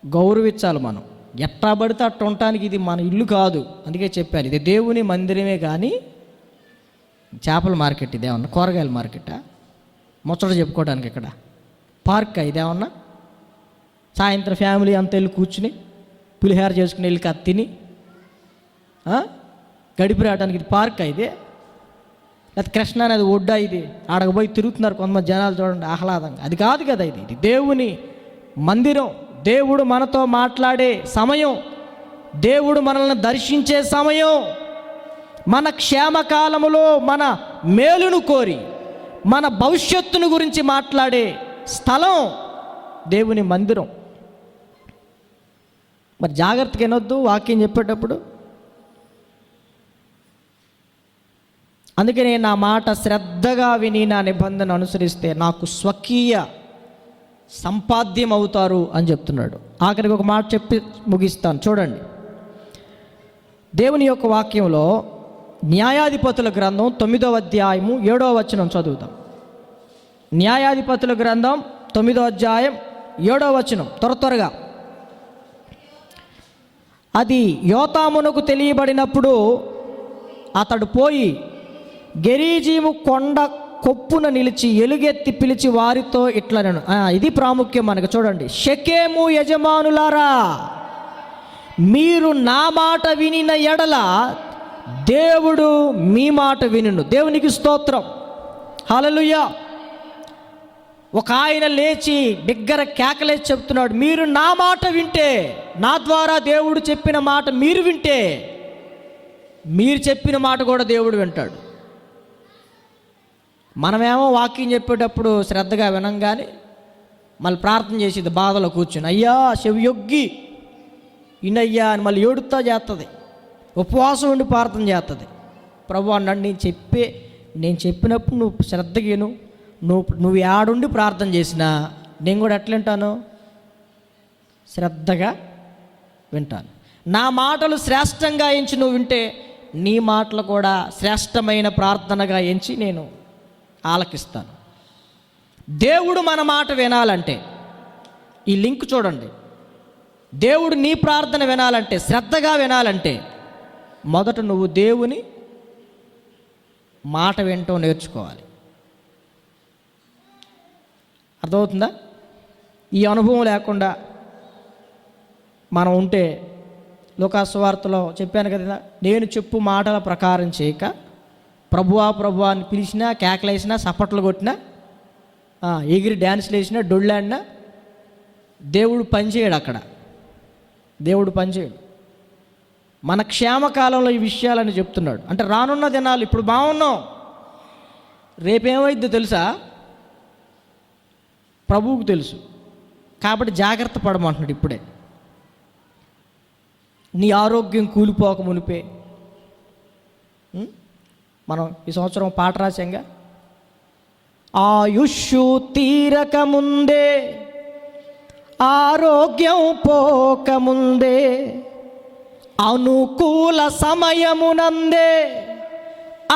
గౌరవించాలి. మనం ఎట్లా పడితే అట్లా ఉండటానికి ఇది మన ఇల్లు కాదు. అందుకే చెప్పాను, ఇది దేవుని మందిరమే కానీ చేపల మార్కెట్ ఇదేమన్నా, కూరగాయల మార్కెటా, ముచ్చట చెప్పుకోవడానికి ఇక్కడ పార్క్ ఇదేమన్నా, సాయంత్రం ఫ్యామిలీ అంతా వెళ్ళి కూర్చుని పులిహార చేసుకుని వెళ్ళి తిని గడిపి రావడానికి ఇది పార్క్ ఇది? లేకపోతే కృష్ణ అనేది ఒడ్డా? ఇది ఆడకు పోయి తిరుగుతున్నారు కొంతమంది జనాలు, చూడండి ఆహ్లాదంగా. అది కాదు కదా, ఇది దేవుని మందిరం. దేవుడు మనతో మాట్లాడే సమయం, దేవుడు మనల్ని దర్శించే సమయం, మన క్షేమకాలములో మన మేలును కోరి మన భవిష్యత్తును గురించి మాట్లాడే స్థలం దేవుని మందిరం. మరి జాగ్రత్తగా వినొద్దు వాక్యం చెప్పేటప్పుడు. అందుకనే నా మాట శ్రద్ధగా విని నా నిబంధన అనుసరిస్తే నాకు స్వకీయ సంపాద్యం అవుతారు అని చెప్తున్నాడు. ఆఖరికి ఒక మాట చెప్పి ముగిస్తాను చూడండి. దేవుని యొక్క వాక్యంలో న్యాయాధిపతుల గ్రంథం 9వ అధ్యాయము 7వ వచనం చదువుతాం. న్యాయాధిపతుల గ్రంథం 9వ అధ్యాయం 7వ వచనం త్వరగా. అది యోతామునకు తెలియబడినప్పుడు అతడు పోయి గెరీజీము కొండ కొప్పున నిలిచి ఎలుగెత్తి పిలిచి వారితో ఇట్లనెను. ఇది ప్రాముఖ్యం మనకు. చూడండి, షెకెము యజమానులారా, మీరు నా మాట వినిన ఎడల దేవుడు మీ మాట వినును. దేవునికి స్తోత్రం, హల్లెలూయా. ఒక ఆయన లేచి బిగ్గర కేకలేసి చెప్తున్నాడు, మీరు నా మాట వింటే, నా ద్వారా దేవుడు చెప్పిన మాట మీరు వింటే, మీరు చెప్పిన మాట కూడా దేవుడు వింటాడు. మనమేమో వాక్యం చెప్పేటప్పుడు శ్రద్ధగా వినంగానే మళ్ళీ ప్రార్థన చేసేది బాధలో కూర్చుని, అయ్యా చెవి యొగ్గి ఇనయ్యా అని మళ్ళీ ఏడుతా చేస్తుంది, ఉపవాసం ఉండి ప్రార్థన చేస్తుంది. ప్రభు అన్నాడు, నేను చెప్పినప్పుడు నువ్వు శ్రద్ధగా విను, నువ్వు ఏడుండి ప్రార్థన చేసినా నేను కూడా ఎట్లా వింటాను? శ్రద్ధగా వింటాను. నా మాటలు శ్రేష్టంగా ఎంచి నువ్వు వింటే నీ మాటలు కూడా శ్రేష్టమైన ప్రార్థనగా ఎంచి నేను ఆలకిస్తాను. దేవుడు మన మాట వినాలంటే, ఈ లింక్ చూడండి, దేవుడు నీ ప్రార్థన వినాలంటే, శ్రద్ధగా వినాలంటే మొదట నువ్వు దేవుని మాట వినటం నేర్చుకోవాలి. అర్థమవుతుందా? ఈ అనుభవం లేకుండా మనం ఉంటే, లూకాసు వార్తలో చెప్పాను కదా, నేను చెప్పు మాటల ప్రకారం చేయక ప్రభువా ప్రభువా అని పిలిచినా, కేకలేసినా, సపట్లు కొట్టినా, ఎగిరి డ్యాన్స్లు వేసినా, డొళ్ళాడినా దేవుడు పనిచేయడు. అక్కడ దేవుడు పనిచేయడు. మన క్షేమకాలంలో ఈ విషయాలని చెప్తున్నాడు. అంటే రానున్న దినాలు, ఇప్పుడు బాగున్నాం, రేపేమైద్దో తెలుసా? ప్రభువుకు తెలుసు. కాబట్టి జాగ్రత్త పడమంటున్నాడు ఇప్పుడే. నీ ఆరోగ్యం కూలిపోక మునిపే. మనం ఈ సంవత్సరం పాట రాశాంగా, ఆయుష్షు తీరకముందే, ఆరోగ్యం పోకముందే, అనుకూల సమయమునందే,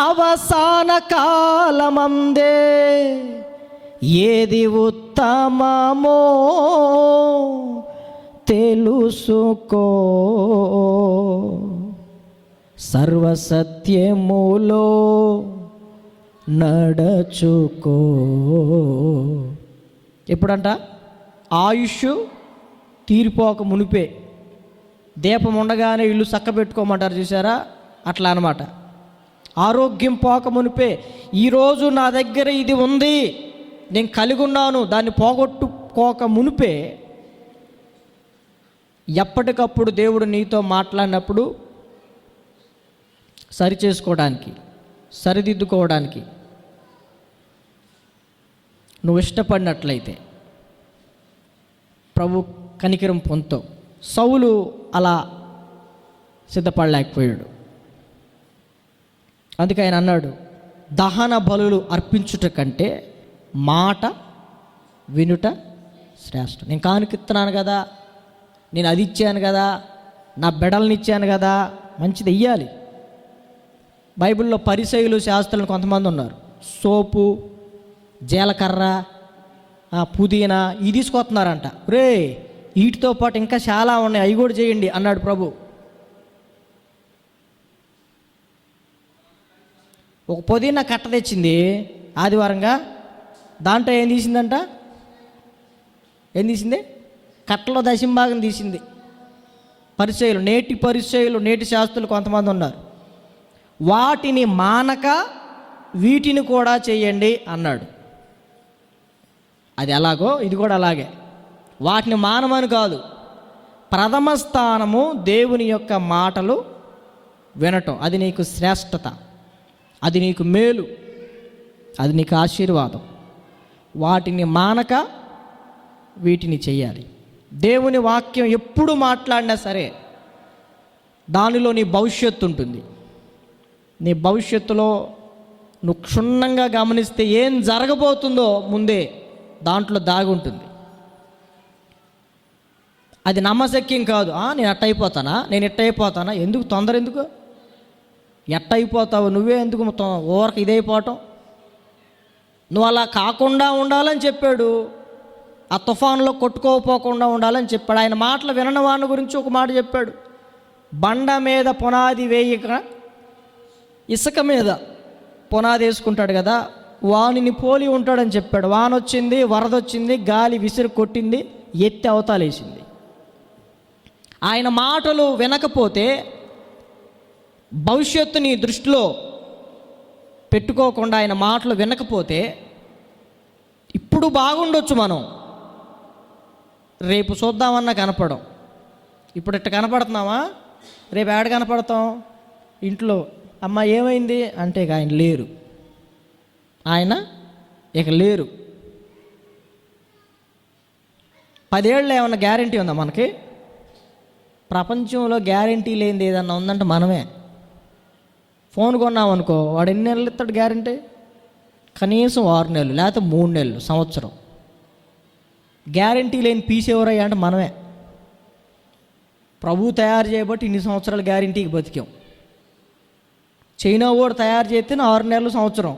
అవసాన కాలమందే, ఏది ఉత్తమమో తెలుసుకో, సర్వసత్యములో నడచుకో. ఎప్పుడంట? ఆయుష్ తీరిపోక మునిపే. దీపం ఉండగానే ఇల్లు చక్కబెట్టుకోమంటారు చూసారా, అట్లా అన్నమాట. ఆరోగ్యం పోక మునిపే, ఈరోజు నా దగ్గర ఇది ఉంది, నేను కలిగి ఉన్నాను, దాన్ని పోగొట్టుకోక మునిపే ఎప్పటికప్పుడు దేవుడు నీతో మాట్లాడినప్పుడు సరి చేసుకోవడానికి, సరిదిద్దుకోవడానికి నువ్వు ఇష్టపడినట్లయితే ప్రభు కనికరం పొందుతావు. సౌలు అలా సిద్ధపడలేకపోయాడు. అందుకే ఆయన అన్నాడు, దహన బలులు అర్పించుట కంటే మాట వినుట శ్రేష్టం. నేను కానుకిస్తున్నాను కదా, నేను అది ఇచ్చాను కదా, నా బెడల్ని ఇచ్చాను కదా, మంచిది ఇయ్యాలి. బైబిల్లో పరిసయ్యులు, శాస్త్రులు కొంతమంది ఉన్నారు. సోపు, జీలకర్ర, పుదీనా ఇది తీసుకొస్తున్నారంట. రే, వీటితో పాటు ఇంకా చాలా ఉన్నాయి, అవి కూడా చేయండి అన్నాడు ప్రభు. ఒక పుదీనా కట్ట తెచ్చింది ఆదివారంగా, దాంట్లో ఏం తీసిందంట? ఏం తీసింది? కట్టలో దశంభాగం తీసింది. పరిచయులు, నేటి శాస్త్రులు కొంతమంది ఉన్నారు. వాటిని మానక వీటిని కూడా చేయండి అన్నాడు. అది ఎలాగో ఇది కూడా అలాగే. వాటిని మానమని కాదు, ప్రథమ స్థానము దేవుని యొక్క మాటలు వినటం. అది నీకు శ్రేష్టత, అది నీకు మేలు, అది నీకు ఆశీర్వాదం. వాటిని మానక వీటిని చెయ్యాలి. దేవుని వాక్యం ఎప్పుడు మాట్లాడినా సరే దానిలో నీ భవిష్యత్తు ఉంటుంది. నీ భవిష్యత్తులో నువ్వు క్షుణ్ణంగా గమనిస్తే ఏం జరగబోతుందో ముందే దాంట్లో దాగి ఉంటుంది. అది నమ్మశక్యం కాదు. నేను ఎట్టయిపోతానా, ఎందుకు తొందర, ఎందుకు ఎట్టయిపోతావు నువ్వే, ఎందుకు ఓరక ఇదైపోవటం? నువ్వు అలా కాకుండా ఉండాలని చెప్పాడు. ఆ తుఫానులో కొట్టుకోపోకుండా ఉండాలని చెప్పాడు. ఆయన మాటలు వినని వాని గురించి ఒక మాట చెప్పాడు, బండ మీద పునాది వేయక ఇసుక మీద పునాది వేసుకుంటాడు కదా, వానిని పోలి ఉంటాడని చెప్పాడు. వాన వచ్చింది, వరద వచ్చింది, గాలి విసిరి కొట్టింది, ఎత్తి అవతాలేసింది. ఆయన మాటలు వినకపోతే, భవిష్యత్తుని దృష్టిలో పెట్టుకోకుండా ఆయన మాటలు వినకపోతే, ఇప్పుడు బాగుండొచ్చు, మనం రేపు చూద్దామన్నా కనపడం. ఇప్పుడు ఇట్ట కనపడుతున్నామా, రేపు ఏడ కనపడతాం? ఇంట్లో అమ్మ ఏమైంది అంటే ఇక ఆయన లేరు, ఆయన ఇక లేరు. 10 ఏళ్ళు ఏమన్నా గ్యారంటీ ఉందా మనకి? ప్రపంచంలో గ్యారంటీ లేనిది ఏదన్నా ఉందంటే మనమే. ఫోన్ కొన్నామనుకో, వాడు ఎన్ని నెలలు ఇస్తాడు గ్యారంటీ? కనీసం 6 నెలలు, లేకపోతే 3 నెలలు, సంవత్సరం. గ్యారంటీ లేని పీస్ ఎవరయ్యా అంటే మనమే. ప్రభు తయారు చేయబట్టి ఇన్ని సంవత్సరాలు గ్యారంటీకి బతికాం. చైనా వాడు తయారు చేస్తే 6 నెలలు, సంవత్సరం.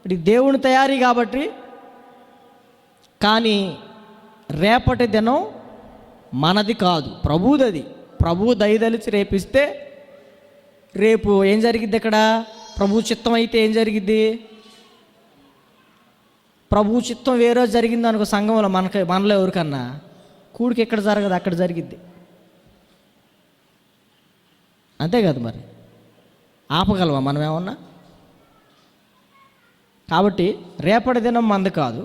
ఇది దేవుని తయారీ కాబట్టి. కానీ రేపటి దినం మనది కాదు, ప్రభువుది. ప్రభు దయదలిచి రేపిస్తే రేపు ఏం జరిగిద్ది? ఇక్కడ ప్రభు చిత్తం అయితే ఏం జరిగిద్ది? ప్రభు చిత్తం వేరే జరిగింది అనుకో, సంఘంలో మనలో ఎవరికన్నా కూడికి ఎక్కడ జరగదు, అక్కడ జరిగిద్ది. అంతే కదా, మరి ఆపగలవా మనం ఏమన్నా? కాబట్టి రేపటి దినం మంది కాదు.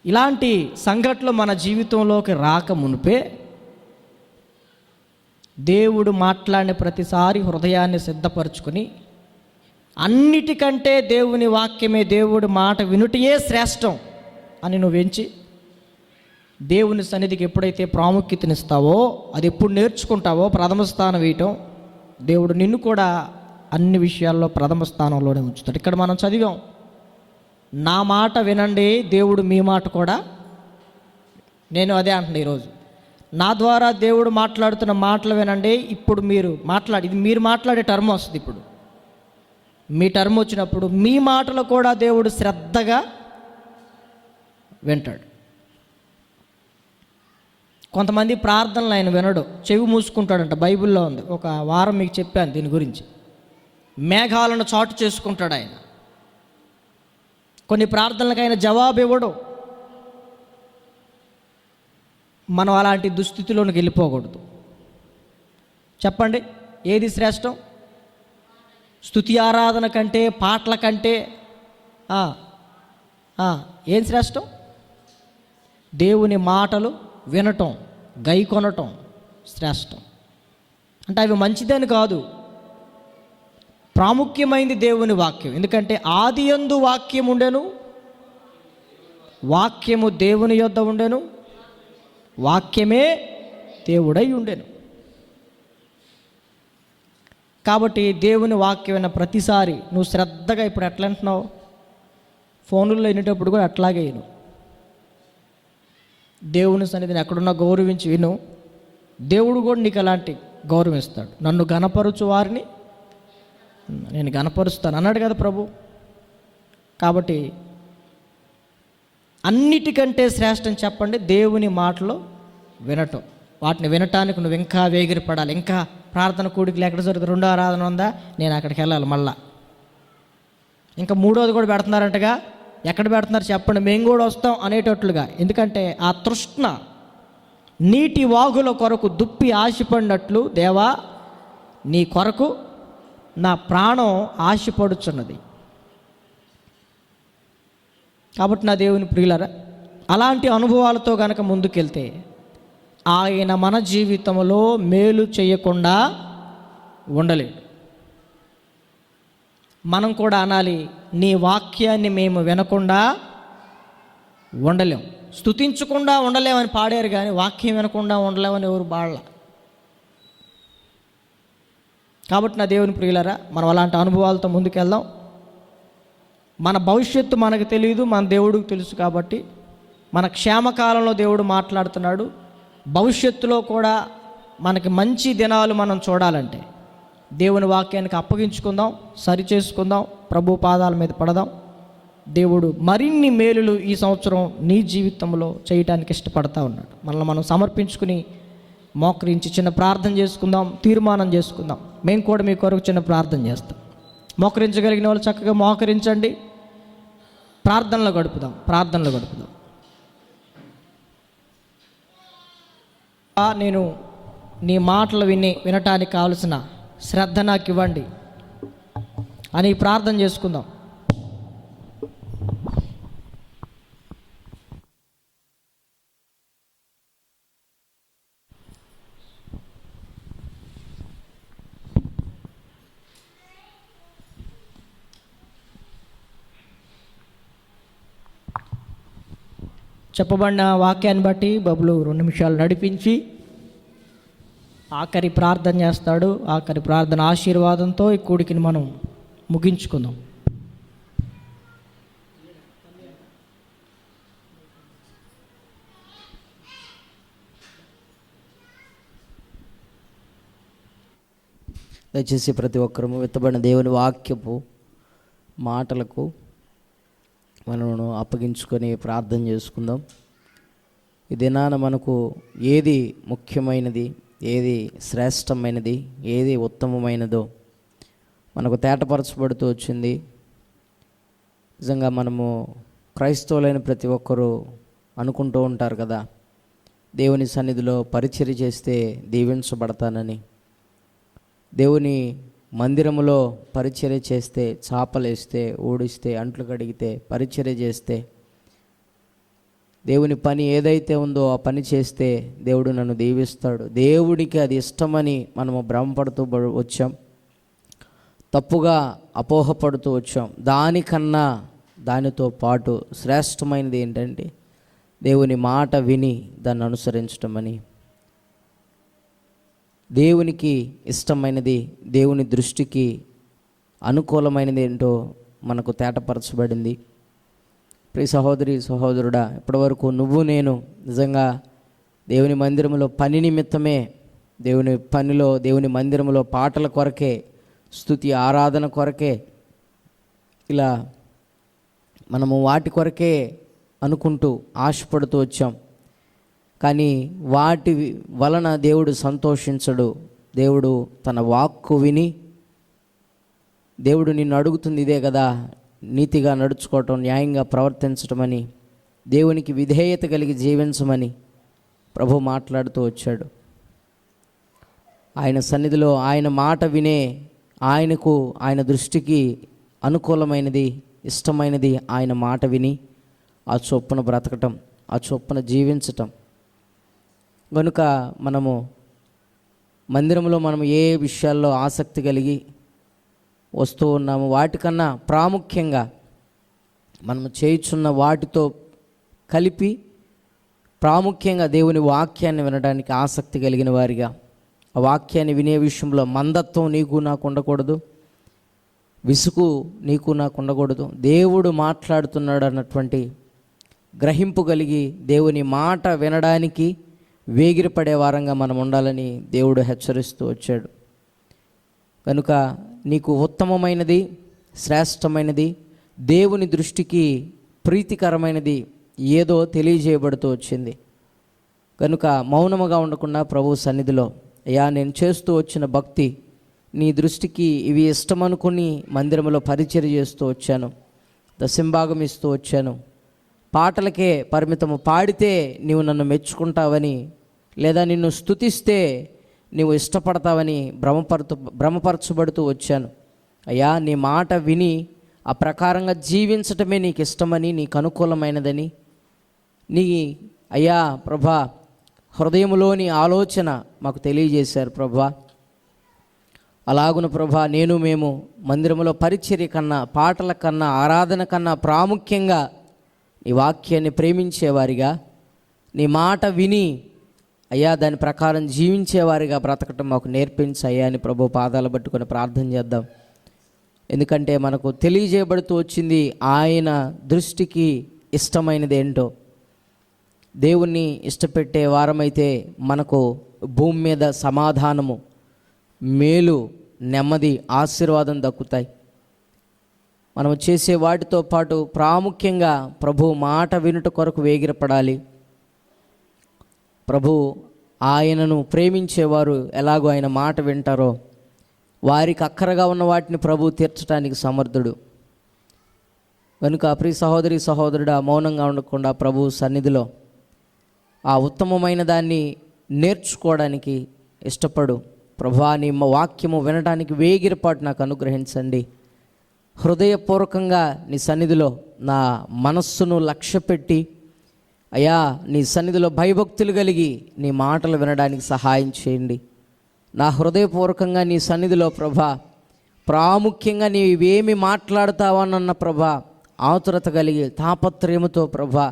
ఇలాంటి సంఘటనలు మన జీవితంలోకి రాక మునిపే దేవుడు మాట్లాడిన ప్రతిసారి హృదయాన్ని సిద్ధపరచుకొని, అన్నిటికంటే దేవుని వాక్యమే, దేవుడి మాట వినుటయే శ్రేష్టం అని నువ్వు ఎంచి దేవుని సన్నిధికి ఎప్పుడైతే ప్రాముఖ్యతనిస్తావో, అది ఎప్పుడు నేర్చుకుంటావో, ప్రథమ స్థానం వేయటం, దేవుడు నిన్ను కూడా అన్ని విషయాల్లో ప్రథమ స్థానంలోనే ఉంచుతాడు. ఇక్కడ మనం చదివాం, నా మాట వినండి, దేవుడు మీ మాట కూడా. నేను అదే అంటున్నా ఈరోజు, నా ద్వారా దేవుడు మాట్లాడుతున్న మాటలు వినండి. ఇప్పుడు ఇది మీరు మాట్లాడే టర్మ్ వస్తుంది. ఇప్పుడు మీ టర్మ్ వచ్చినప్పుడు మీ మాటలు కూడా దేవుడు శ్రద్ధగా వింటాడు. కొంతమంది ప్రార్థనలు ఆయన వినడు, చెవి మూసుకుంటాడంట. బైబిల్లో ఉంది, ఒక వారం మీకు చెప్పాను దీని గురించి. మేఘాలను చాటు చేసుకుంటాడు ఆయన. కొన్ని ప్రార్థనలకు ఆయన జవాబు ఇవ్వడు. మనం అలాంటి దుస్థితిలోనికి వెళ్ళిపోకూడదు. చెప్పండి, ఏది శ్రేష్టం? స్తుతి ఆరాధన కంటే, పాటల కంటే ఏం శ్రేష్టం? దేవుని మాటలు వినటం, గైకొనటం శ్రేష్టం. అంటే అవి మంచిదని కాదు, ప్రాముఖ్యమైనది దేవుని వాక్యం. ఎందుకంటే ఆదియందు వాక్యం ఉండెను, వాక్యము దేవుని యొద్ద ఉండెను, వాక్యమే దేవుడై ఉండెను. కాబట్టి దేవుని వాక్యమైన ప్రతిసారి నువ్వు శ్రద్ధగా, ఇప్పుడు ఎట్లా అంటున్నావు, ఫోనుల్లో వినేటప్పుడు కూడా అట్లాగే విను. దేవుని సన్నిధిని ఎక్కడున్నా గౌరవించి విను. దేవుడు కూడా నీకు అలాంటి గౌరవం ఇస్తాడు. నన్ను గణపరచు వారిని నేను గణపరుస్తాను అన్నాడు కదా ప్రభు. కాబట్టి అన్నిటికంటే శ్రేష్టం చెప్పండి, దేవుని మాటలు వినటం. వాటిని వినటానికి నువ్వు ఇంకా వేగిరపడాలి. ఇంకా ప్రార్థన కూడికలు ఎక్కడ జరుగుతుంది? 2వ ఆరాధన ఉందా, నేను అక్కడికి వెళ్ళాలి. మళ్ళా ఇంకా 3వది కూడా పెడుతున్నారంటగా. ఎక్కడ పెడుతున్నారు చెప్పండి, మేము కూడా వస్తాం అనేటట్లుగా. ఎందుకంటే ఆ తృష్ణ నీటి వాగుల కొరకు దుప్పి ఆశపడినట్లు, దేవా నీ కొరకు నా ప్రాణం ఆశపడుచున్నది. కాబట్టి నా దేవుని ప్రియులారా, అలాంటి అనుభవాలతో కనుక ముందుకెళ్తే ఆయన మన జీవితంలో మేలు చేయకుండా ఉండలేడు. మనం కూడా అనాలి, నీ వాక్యాన్ని మేము వినకుండా ఉండలేం. స్తుతించకుండా ఉండలేమని పాడారు, కానీ వాక్యం వినకుండా ఉండలేమని ఎవరు బాడల. కాబట్టి నా దేవుని ప్రియులారా, మనం అలాంటి అనుభవాలతో ముందుకెళ్దాం. మన భవిష్యత్తు మనకు తెలియదు, మన దేవుడికి తెలుసు. కాబట్టి మన క్షేమకాలంలో దేవుడు మాట్లాడుతున్నాడు. భవిష్యత్తులో కూడా మనకి మంచి దినాలు మనం చూడాలంటే దేవుని వాక్యానికి అప్పగించుకుందాం, సరి చేసుకుందాం, ప్రభు పాదాల మీద పడదాం. దేవుడు మరిన్ని మేలులు ఈ సంవత్సరం నీ జీవితంలో చేయటానికి ఇష్టపడతా ఉన్నాడు. మనల్ని మనం సమర్పించుకుని మోకరించి చిన్న ప్రార్థన చేసుకుందాం, తీర్మానం చేసుకుందాం. మేము కూడా మీ కొరకు చిన్న ప్రార్థన చేస్తాం. మోకరించగలిగిన వాళ్ళు చక్కగా మోకరించండి. ప్రార్థనలో గడుపుదాం. నేను నీ మాటలు వినటానికి కావలసిన శ్రద్ధ నాకు ఇవ్వండి అని ప్రార్థన చేసుకుందాం. చెప్పబడిన వాక్యాన్ని బట్టి బబులు 2 నిమిషాలు నడిపించి ఆఖరి ప్రార్థన చేస్తాడు. ఆఖరి ప్రార్థన ఆశీర్వాదంతో ఈ కూడికిని మనం ముగించుకుందాం. దయచేసి ప్రతి ఒక్కరము విత్తబడిన దేవుని వాక్యపు మాటలకు మనను అప్పగించుకొని ప్రార్థన చేసుకుందాం. ఈ దినాన మనకు ఏది ముఖ్యమైనది, ఏది శ్రేష్టమైనది, ఏది ఉత్తమమైనదో మనకు తేటపరచబడుతూ వచ్చింది. నిజంగా మనము క్రైస్తవులైన ప్రతి ఒక్కరూ అనుకుంటూ ఉంటారు కదా, దేవుని సన్నిధిలో పరిచర్య చేస్తే దీవించబడతానని. దేవుని మందిరములో పరిచర్య చేస్తే, చాపలేస్తే, ఊడిస్తే, అంట్లు కడిగితే, పరిచర్య చేస్తే, దేవుని పని ఏదైతే ఉందో ఆ పని చేస్తే దేవుడు నన్ను దీవిస్తాడు, దేవుడికి అది ఇష్టమని మనము భ్రమపడుతూ వచ్చాం, తప్పుగా అపోహపడుతూ వచ్చాం. దానికన్నా దానితో పాటు శ్రేష్టమైనది ఏంటంటే దేవుని మాట విని దాన్ని అనుసరించటం అని. దేవునికి ఇష్టమైనది, దేవుని దృష్టికి అనుకూలమైనది ఏంటో మనకు తేటపరచబడింది. ప్రియ సహోదరి సహోదరుడా, ఇప్పటివరకు నువ్వు నేను నిజంగా దేవుని మందిరంలో పని నిమిత్తమే, దేవుని పనిలో, దేవుని మందిరంలో పాటల కొరకే, స్తుతి ఆరాధన కొరకే, ఇలా మనము వాటి కొరకే అనుకుంటూ ఆశపడుతూ వచ్చాం. కానీ వాటి వలన దేవుడు సంతోషించడు. దేవుడు తన వాక్కు విని, దేవుడు నిన్ను అడుగుతుంది ఇదే కదా, నీతిగా నడుచుకోవటం, న్యాయంగా ప్రవర్తించటమని, దేవునికి విధేయత కలిగి జీవించమని ప్రభు మాట్లాడుతూ వచ్చాడు. ఆయన సన్నిధిలో ఆయన మాట వినే, ఆయనకు, ఆయన దృష్టికి అనుకూలమైనది, ఇష్టమైనది ఆయన మాట విని ఆ చొప్పున బ్రతకటం, ఆ చొప్పున జీవించటం. కనుక మనము మందిరంలో మనం ఏ విషయాల్లో ఆసక్తి కలిగి వస్తూ ఉన్నాము, వాటికన్నా ప్రాముఖ్యంగా మనము చేయుచున్న వాటితో కలిపి ప్రాముఖ్యంగా దేవుని వాక్యాన్ని వినడానికి ఆసక్తి కలిగిన వారిగా, ఆ వాక్యాన్ని వినే విషయంలో మందత్వం నీకు నాకు ఉండకూడదు, విసుగు నీకు నాకు ఉండకూడదు. దేవుడు మాట్లాడుతున్నాడు అన్నటువంటి గ్రహింపు కలిగి దేవుని మాట వినడానికి వేగిరపడే వారంగా మనం ఉండాలని దేవుడు హెచ్చరిస్తూ వచ్చాడు. కనుక నీకు ఉత్తమమైనది, శ్రేష్టమైనది, దేవుని దృష్టికి ప్రీతికరమైనది ఏదో తెలియజేయబడుతూ వచ్చింది. కనుక మౌనముగా ఉండకుండా ప్రభు సన్నిధిలో, అయ్యా నేను చేస్తూ వచ్చిన భక్తి నీ దృష్టికి ఇవి ఇష్టమనుకుని మందిరంలో పరిచర్య చేస్తూ వచ్చాను, దశంభాగం ఇస్తూ వచ్చాను, పాటలకే పరిమితము, పాడితే నీవు నన్ను మెచ్చుకుంటావని, లేదా నిన్ను స్తుతిస్తే నీవు ఇష్టపడతావని భ్రమపరచబడుతూ వచ్చాను. అయ్యా నీ మాట విని ఆ ప్రకారంగా జీవించటమే నీకు ఇష్టమని, నీకు అనుకూలమైనదని నీ అయ్యా ప్రభా హృదయంలోని ఆలోచన మాకు తెలియజేశారు ప్రభా. అలాగున ప్రభా మేము మందిరంలో పరిచర్య కన్నా, పాటల కన్నా, ఆరాధన కన్నా ప్రాముఖ్యంగా నీ వాక్యాన్ని ప్రేమించేవారిగా, నీ మాట విని అయ్యా దాని ప్రకారం జీవించేవారిగా బ్రతకటం మాకు నేర్పించి అయ్యా అని ప్రభు పాదాలు పట్టుకొని ప్రార్థన చేద్దాం. ఎందుకంటే మనకు తెలియజేయబడుతూ వచ్చింది ఆయన దృష్టికి ఇష్టమైనది ఏంటో. దేవుణ్ణి ఇష్టపెట్టే వారమైతే మనకు భూమి మీద సమాధానము, మేలు, నెమ్మది, ఆశీర్వాదం దక్కుతాయి. మనం చేసే వాటితో పాటు ప్రాముఖ్యంగా ప్రభు మాట వినుట కొరకు వేగిరపడాలి. ప్రభు ఆయనను ప్రేమించేవారు ఎలాగో ఆయన మాట వింటారో వారికి అక్కరగా ఉన్న వాటిని ప్రభు తీర్చడానికి సమర్థుడు. కనుక ప్రియ సహోదరి సహోదరుడా, మౌనంగా ఉండకుండా ప్రభు సన్నిధిలో ఆ ఉత్తమమైన దాన్ని నేర్చుకోవడానికి ఇష్టపడు. ప్రభువా, నీ వాక్యము వినడానికి వేగిరపాటు నాకు అనుగ్రహించండి. హృదయపూర్వకంగా నీ సన్నిధిలో నా మనస్సును లక్ష్యపెట్టి అయ్యా నీ సన్నిధిలో భయభక్తులు కలిగి నీ మాటలు వినడానికి సహాయం చేయండి. నా హృదయపూర్వకంగా నీ సన్నిధిలో ప్రభా, ప్రాముఖ్యంగా నీవేమి మాట్లాడతావనన్న ప్రభా ఆతురత కలిగి తాపత్రయముతో ప్రభా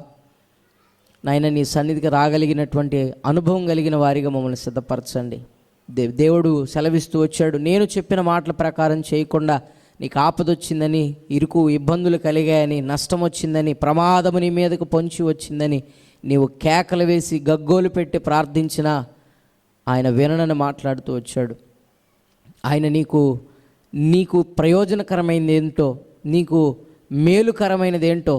నాయన నీ సన్నిధికి రాగలిగినటువంటి అనుభవం కలిగిన వారిగా మమ్మల్ని సిద్ధపరచండి. దేవుడు సెలవిస్తూ వచ్చాడు, నేను చెప్పిన మాటల ప్రకారం చేయకుండా నీకు ఆపదొచ్చిందని, ఇరుకు ఇబ్బందులు కలిగాయని, నష్టం వచ్చిందని, ప్రమాదము నీ మీదకు పొంచి వచ్చిందని నీవు కేకలు వేసి గగ్గోలు పెట్టి ప్రార్థించినా ఆయన విననని మాట్లాడుతూ వచ్చాడు. ఆయన నీకు ప్రయోజనకరమైనది ఏంటో, నీకు మేలుకరమైనది ఏంటో,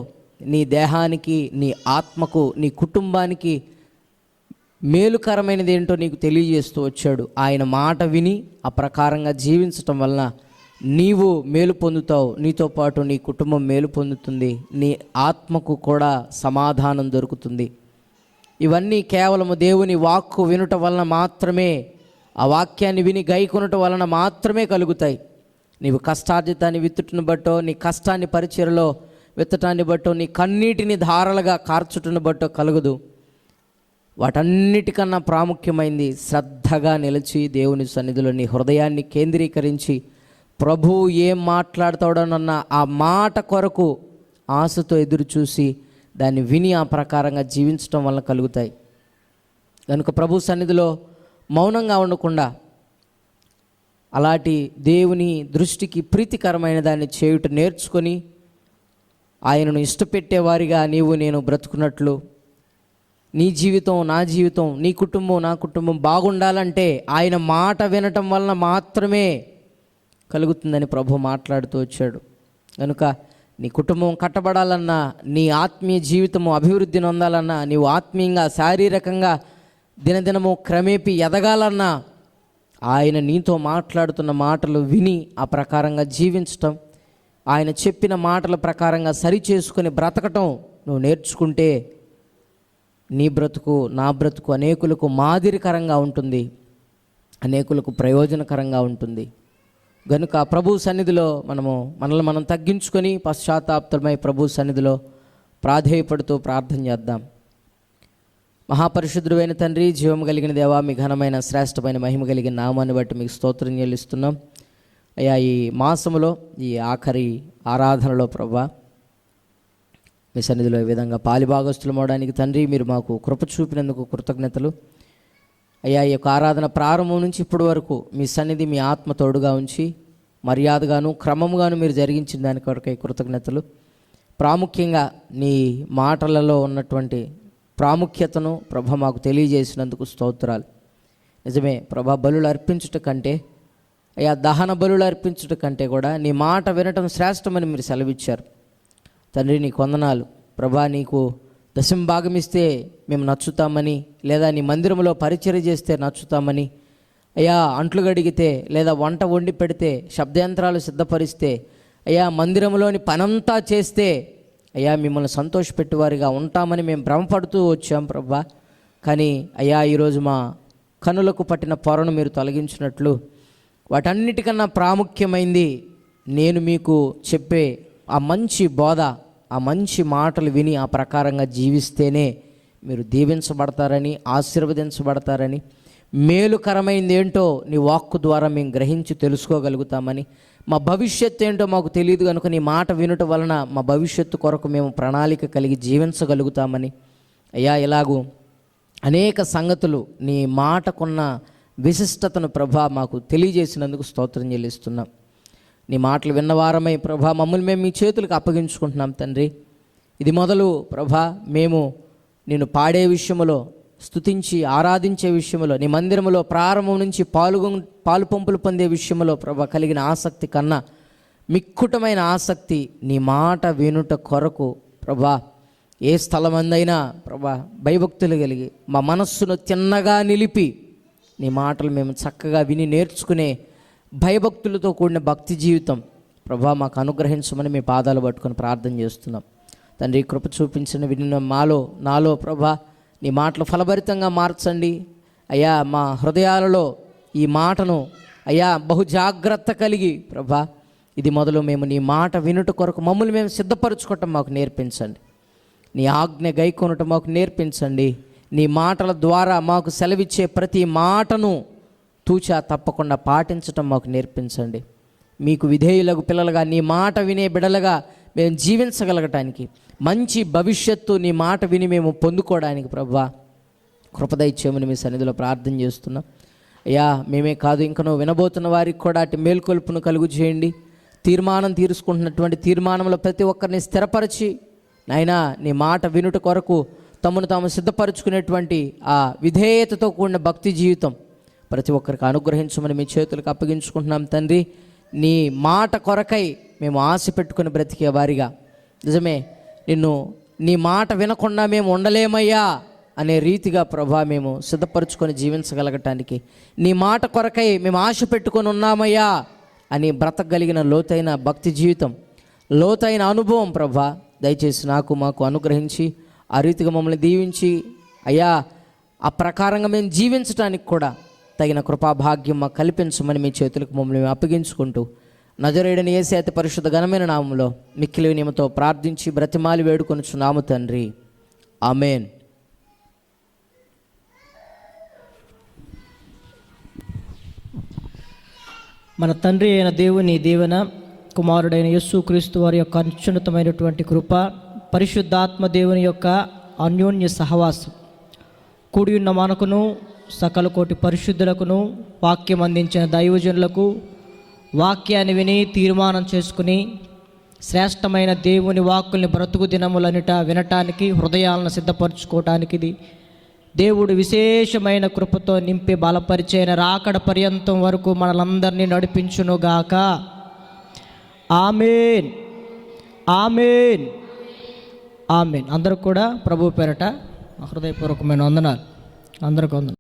నీ దేహానికి, నీ ఆత్మకు, నీ కుటుంబానికి మేలుకరమైనది ఏంటో నీకు తెలియజేస్తూ వచ్చాడు. ఆయన మాట విని ఆ ప్రకారంగా జీవించటం వలన నీవు మేలు పొందుతావు, నీతో పాటు నీ కుటుంబం మేలు పొందుతుంది, నీ ఆత్మకు కూడా సమాధానం దొరుకుతుంది. ఇవన్నీ కేవలము దేవుని వాక్కు వినుట వలన మాత్రమే, ఆ వాక్యాన్ని విని గైకొనుట వలన మాత్రమే కలుగుతాయి. నీవు కష్టార్జితాన్ని విత్తుటను బట్టో, నీ కష్టాన్ని పరిచయలో విత్తటాన్ని బట్టో, నీ కన్నీటిని ధారలుగా కార్చుటను బట్టో కలుగదు. వాటన్నిటికన్నా ప్రాముఖ్యమైంది శ్రద్ధగా నిలిచి దేవుని సన్నిధిలో నీ హృదయాన్ని కేంద్రీకరించి ప్రభువు ఏం మాట్లాడతాడోనన్న ఆ మాట కొరకు ఆశతో ఎదురు చూసి దాన్ని విని ఆ ప్రకారంగా జీవించడం వల్ల కలుగుతాయి. కనుక ప్రభు సన్నిధిలో మౌనంగా ఉండకుండా అలాంటి దేవుని దృష్టికి ప్రీతికరమైన దాన్ని చేయుట నేర్చుకొని ఆయనను ఇష్టపెట్టేవారిగా నీవు నేను బ్రతుకున్నట్లు, నీ జీవితం నా జీవితం, నీ కుటుంబం నా కుటుంబం బాగుండాలంటే ఆయన మాట వినటం వలన మాత్రమే కలుగుతుందని ప్రభు మాట్లాడుతూ వచ్చాడు. కనుక నీ కుటుంబం కట్టబడాలన్నా, నీ ఆత్మీయ జీవితము అభివృద్ధి నొందాలన్నా, నీవు ఆత్మీయంగా శారీరకంగా దినదినము క్రమేపీ ఎదగాలన్నా ఆయన నీతో మాట్లాడుతున్న మాటలు విని ఆ ప్రకారంగా జీవించటం, ఆయన చెప్పిన మాటల ప్రకారంగా సరిచేసుకొని బ్రతకటం నువ్వు నేర్చుకుంటే నీ బ్రతుకు నా బ్రతుకు అనేకులకు మాదిరికరంగా ఉంటుంది, అనేకులకు ప్రయోజనకరంగా ఉంటుంది. గనుక ప్రభు సన్నిధిలో మనల్ని మనం తగ్గించుకొని పశ్చాత్తాపమై ప్రభు సన్నిధిలో ప్రాధేయపడుతూ ప్రార్థన చేద్దాం. మహాపరిశుద్ధుడైన తండ్రి, జీవం కలిగిన దేవా, మీ ఘనమైన శ్రేష్టమైన మహిమ కలిగిన నామాన్ని బట్టి మీకు స్తోత్రం చెల్లిస్తున్నాం. అయ్యా, ఈ మాసములో ఈ ఆఖరి ఆరాధనలో ప్రభా మీ సన్నిధిలో ఈ విధంగా పాలిభాగస్తులం అవడానికి తండ్రి మీరు మాకు కృప చూపినందుకు కృతజ్ఞతలు. అయ్యా, ఈ యొక్క ఆరాధన ప్రారంభం నుంచి ఇప్పటి వరకు మీ సన్నిధి మీ ఆత్మ తోడుగా ఉంచి మర్యాదగాను క్రమముగాను మీరు జరిగించిన దాని కొరకై కృతజ్ఞతలు. ప్రాముఖ్యంగా నీ మాటలలో ఉన్నటువంటి ప్రాముఖ్యతను ప్రభ మాకు తెలియజేసినందుకు స్తోత్రాలు. నిజమే ప్రభా, బలులు అర్పించుట కంటే, అయ్యా దహన బలులు అర్పించుట కంటే కూడా నీ మాట వినటం శ్రేష్టమని మీరు సెలవిచ్చారు తండ్రి. నీకు వందనాలు ప్రభా. నీకు దశంభాగం ఇస్తే మేము నచ్చుతామని, లేదా నీ మందిరంలో పరిచర్య చేస్తే నచ్చుతామని, అయ్యా అంట్లు గడిగితే లేదా వంట వండి పెడితే, శబ్దయంత్రాలు సిద్ధపరిస్తే, అయ్యా మందిరంలోని పనంతా చేస్తే అయ్యా మిమ్మల్ని సంతోషపెట్టేవారిగా ఉంటామని మేము భ్రమపడుతూ వచ్చాం ప్రభా. కానీ అయ్యా ఈరోజు మా కనులకు పట్టిన పొరను మీరు తొలగించినట్లు వాటన్నిటికన్నా ప్రాముఖ్యమైంది నేను మీకు చెప్పే ఆ మంచి బోధ, ఆ మంచి మాటలు విని ఆ ప్రకారంగా జీవిస్తేనే మీరు దీవించబడతారని, ఆశీర్వదించబడతారని, మేలుకరమైంది ఏంటో నీ వాక్కు ద్వారా మేము గ్రహించి తెలుసుకోగలుగుతామని, మా భవిష్యత్తు ఏంటో మాకు తెలియదు కనుక నీ మాట వినటం వలన మా భవిష్యత్తు కొరకు మేము ప్రణాళిక కలిగి జీవించగలుగుతామని, అయ్యా ఇలాగూ అనేక సంగతులు నీ మాటకున్న విశిష్టతను ప్రభా మాకు తెలియజేసినందుకు స్తోత్రం చెల్లిస్తున్నాం. నీ మాటలు విన్నవారమై ప్రభా మమ్మల్ని మేము మీ చేతులకు అప్పగించుకుంటున్నాం తండ్రి. ఇది మొదలు ప్రభా మేము నేను పాడే విషయంలో, స్తుతించి ఆరాధించే విషయంలో, నీ మందిరంలో ప్రారంభం నుంచి పాలు పంపులు పొందే విషయంలో ప్రభా కలిగిన ఆసక్తి కన్నా మిక్కుటమైన ఆసక్తి నీ మాట వినుట కొరకు ప్రభా ఏ స్థలమందైనా ప్రభా భయభక్తులు కలిగి మా మనస్సును తిన్నగా నిలిపి నీ మాటలు మేము చక్కగా విని నేర్చుకునే భయభక్తులతో కూడిన భక్తి జీవితం ప్రభా మాకు అనుగ్రహించమని మీ పాదాలు పట్టుకొని ప్రార్థన చేస్తున్నాం తండ్రి. కృప చూపించిన విన్న నాలో ప్రభా నీ మాటలు ఫలభరితంగా మార్చండి అయ్యా. మా హృదయాలలో ఈ మాటను అయ్యా బహు జాగ్రత్త కలిగి ప్రభా ఇది మొదలు మేము నీ మాట వినుట కొరకు మమ్మల్ని మేము సిద్ధపరచుకోవటం మాకు నేర్పించండి. నీ ఆజ్ఞ గైకొనటం మాకు నేర్పించండి. నీ మాటల ద్వారా మాకు సెలవిచ్చే ప్రతి మాటను తూచా తప్పకుండా పాటించటం మాకు నేర్పించండి. మీకు విధేయులకు పిల్లలుగా నీ మాట వినే బిడలుగా మేము జీవించగలగటానికి, మంచి భవిష్యత్తు నీ మాట విని మేము పొందుకోవడానికి ప్రభువా కృపదైత్యమని మీ సన్నిధిలో ప్రార్థన చేస్తున్నాం అయ్యా. మేమే కాదు ఇంకనూ వినబోతున్న వారికి కూడా అటు మేల్కొల్పును కలుగు చేయండి. తీర్మానం తీసుకుంటున్నటువంటి తీర్మానంలో ప్రతి ఒక్కరిని స్థిరపరిచి నాయనా నీ మాట వినుట కొరకు తమను తాము సిద్ధపరచుకునేటువంటి ఆ విధేయతతో కూడిన భక్తి జీవితం ప్రతి ఒక్కరికి అనుగ్రహించమని మీ చేతులకు అప్పగించుకుంటున్నాం తండ్రి. నీ మాట కొరకై మేము ఆశ పెట్టుకుని బ్రతికే వారిగా నిజమే నీ మాట వినకుండా మేము ఉండలేమయ్యా అనే రీతిగా ప్రభా మేము సిద్ధపరచుకొని జీవించగలగటానికి నీ మాట కొరకై మేము ఆశ పెట్టుకొని ఉన్నామయ్యా అని బ్రతకగలిగిన లోతైన భక్తి జీవితం, లోతైన అనుభవం ప్రభా దయచేసి నాకు మాకు అనుగ్రహించి ఆ రీతిగా మమ్మల్ని దీవించి అయ్యా ఆ ప్రకారంగా మేము జీవించడానికి కూడా తగిన కృపాభాగ్యం మాకు కల్పించమని మీ చేతులకు మమ్మల్ని మేము అప్పగించుకుంటూ నజరేయుడని యేసే అతి పరిశుద్ధ ఘనమైన నామములో మిక్కిలి వినయముతో ప్రార్థించి బ్రతిమాలి వేడుకొనుచున్నాము తండ్రి. ఆమేన్. మన తండ్రి అయిన దేవుని దీవెన, కుమారుడైన యేసుక్రీస్తు వారి యొక్క అత్యున్నతమైనటువంటి కృప, పరిశుద్ధాత్మ దేవుని యొక్క అన్యోన్య సహవాసం కూడి ఉన్న మనకును సకల కోటి పరిశుద్ధులకును వాక్యం అందించిన దైవజనులకు వాక్యాన్ని విని తీర్మానం చేసుకుని శ్రేష్టమైన దేవుని వాక్కుల్ని బ్రతుకు దినములనిట వినటానికి హృదయాలను సిద్ధపరచుకోవటానికి దేవుడు విశేషమైన కృపతో నింపి బలపరిచైన రాకడ పర్యంతం వరకు మనలందరినీ నడిపించునుగాక. ఆమేన్, ఆమేన్, ఆమేన్. అందరూ కూడా ప్రభు పేరట హృదయపూర్వకమైన వందనాలు. అందరికీ వందనాలు.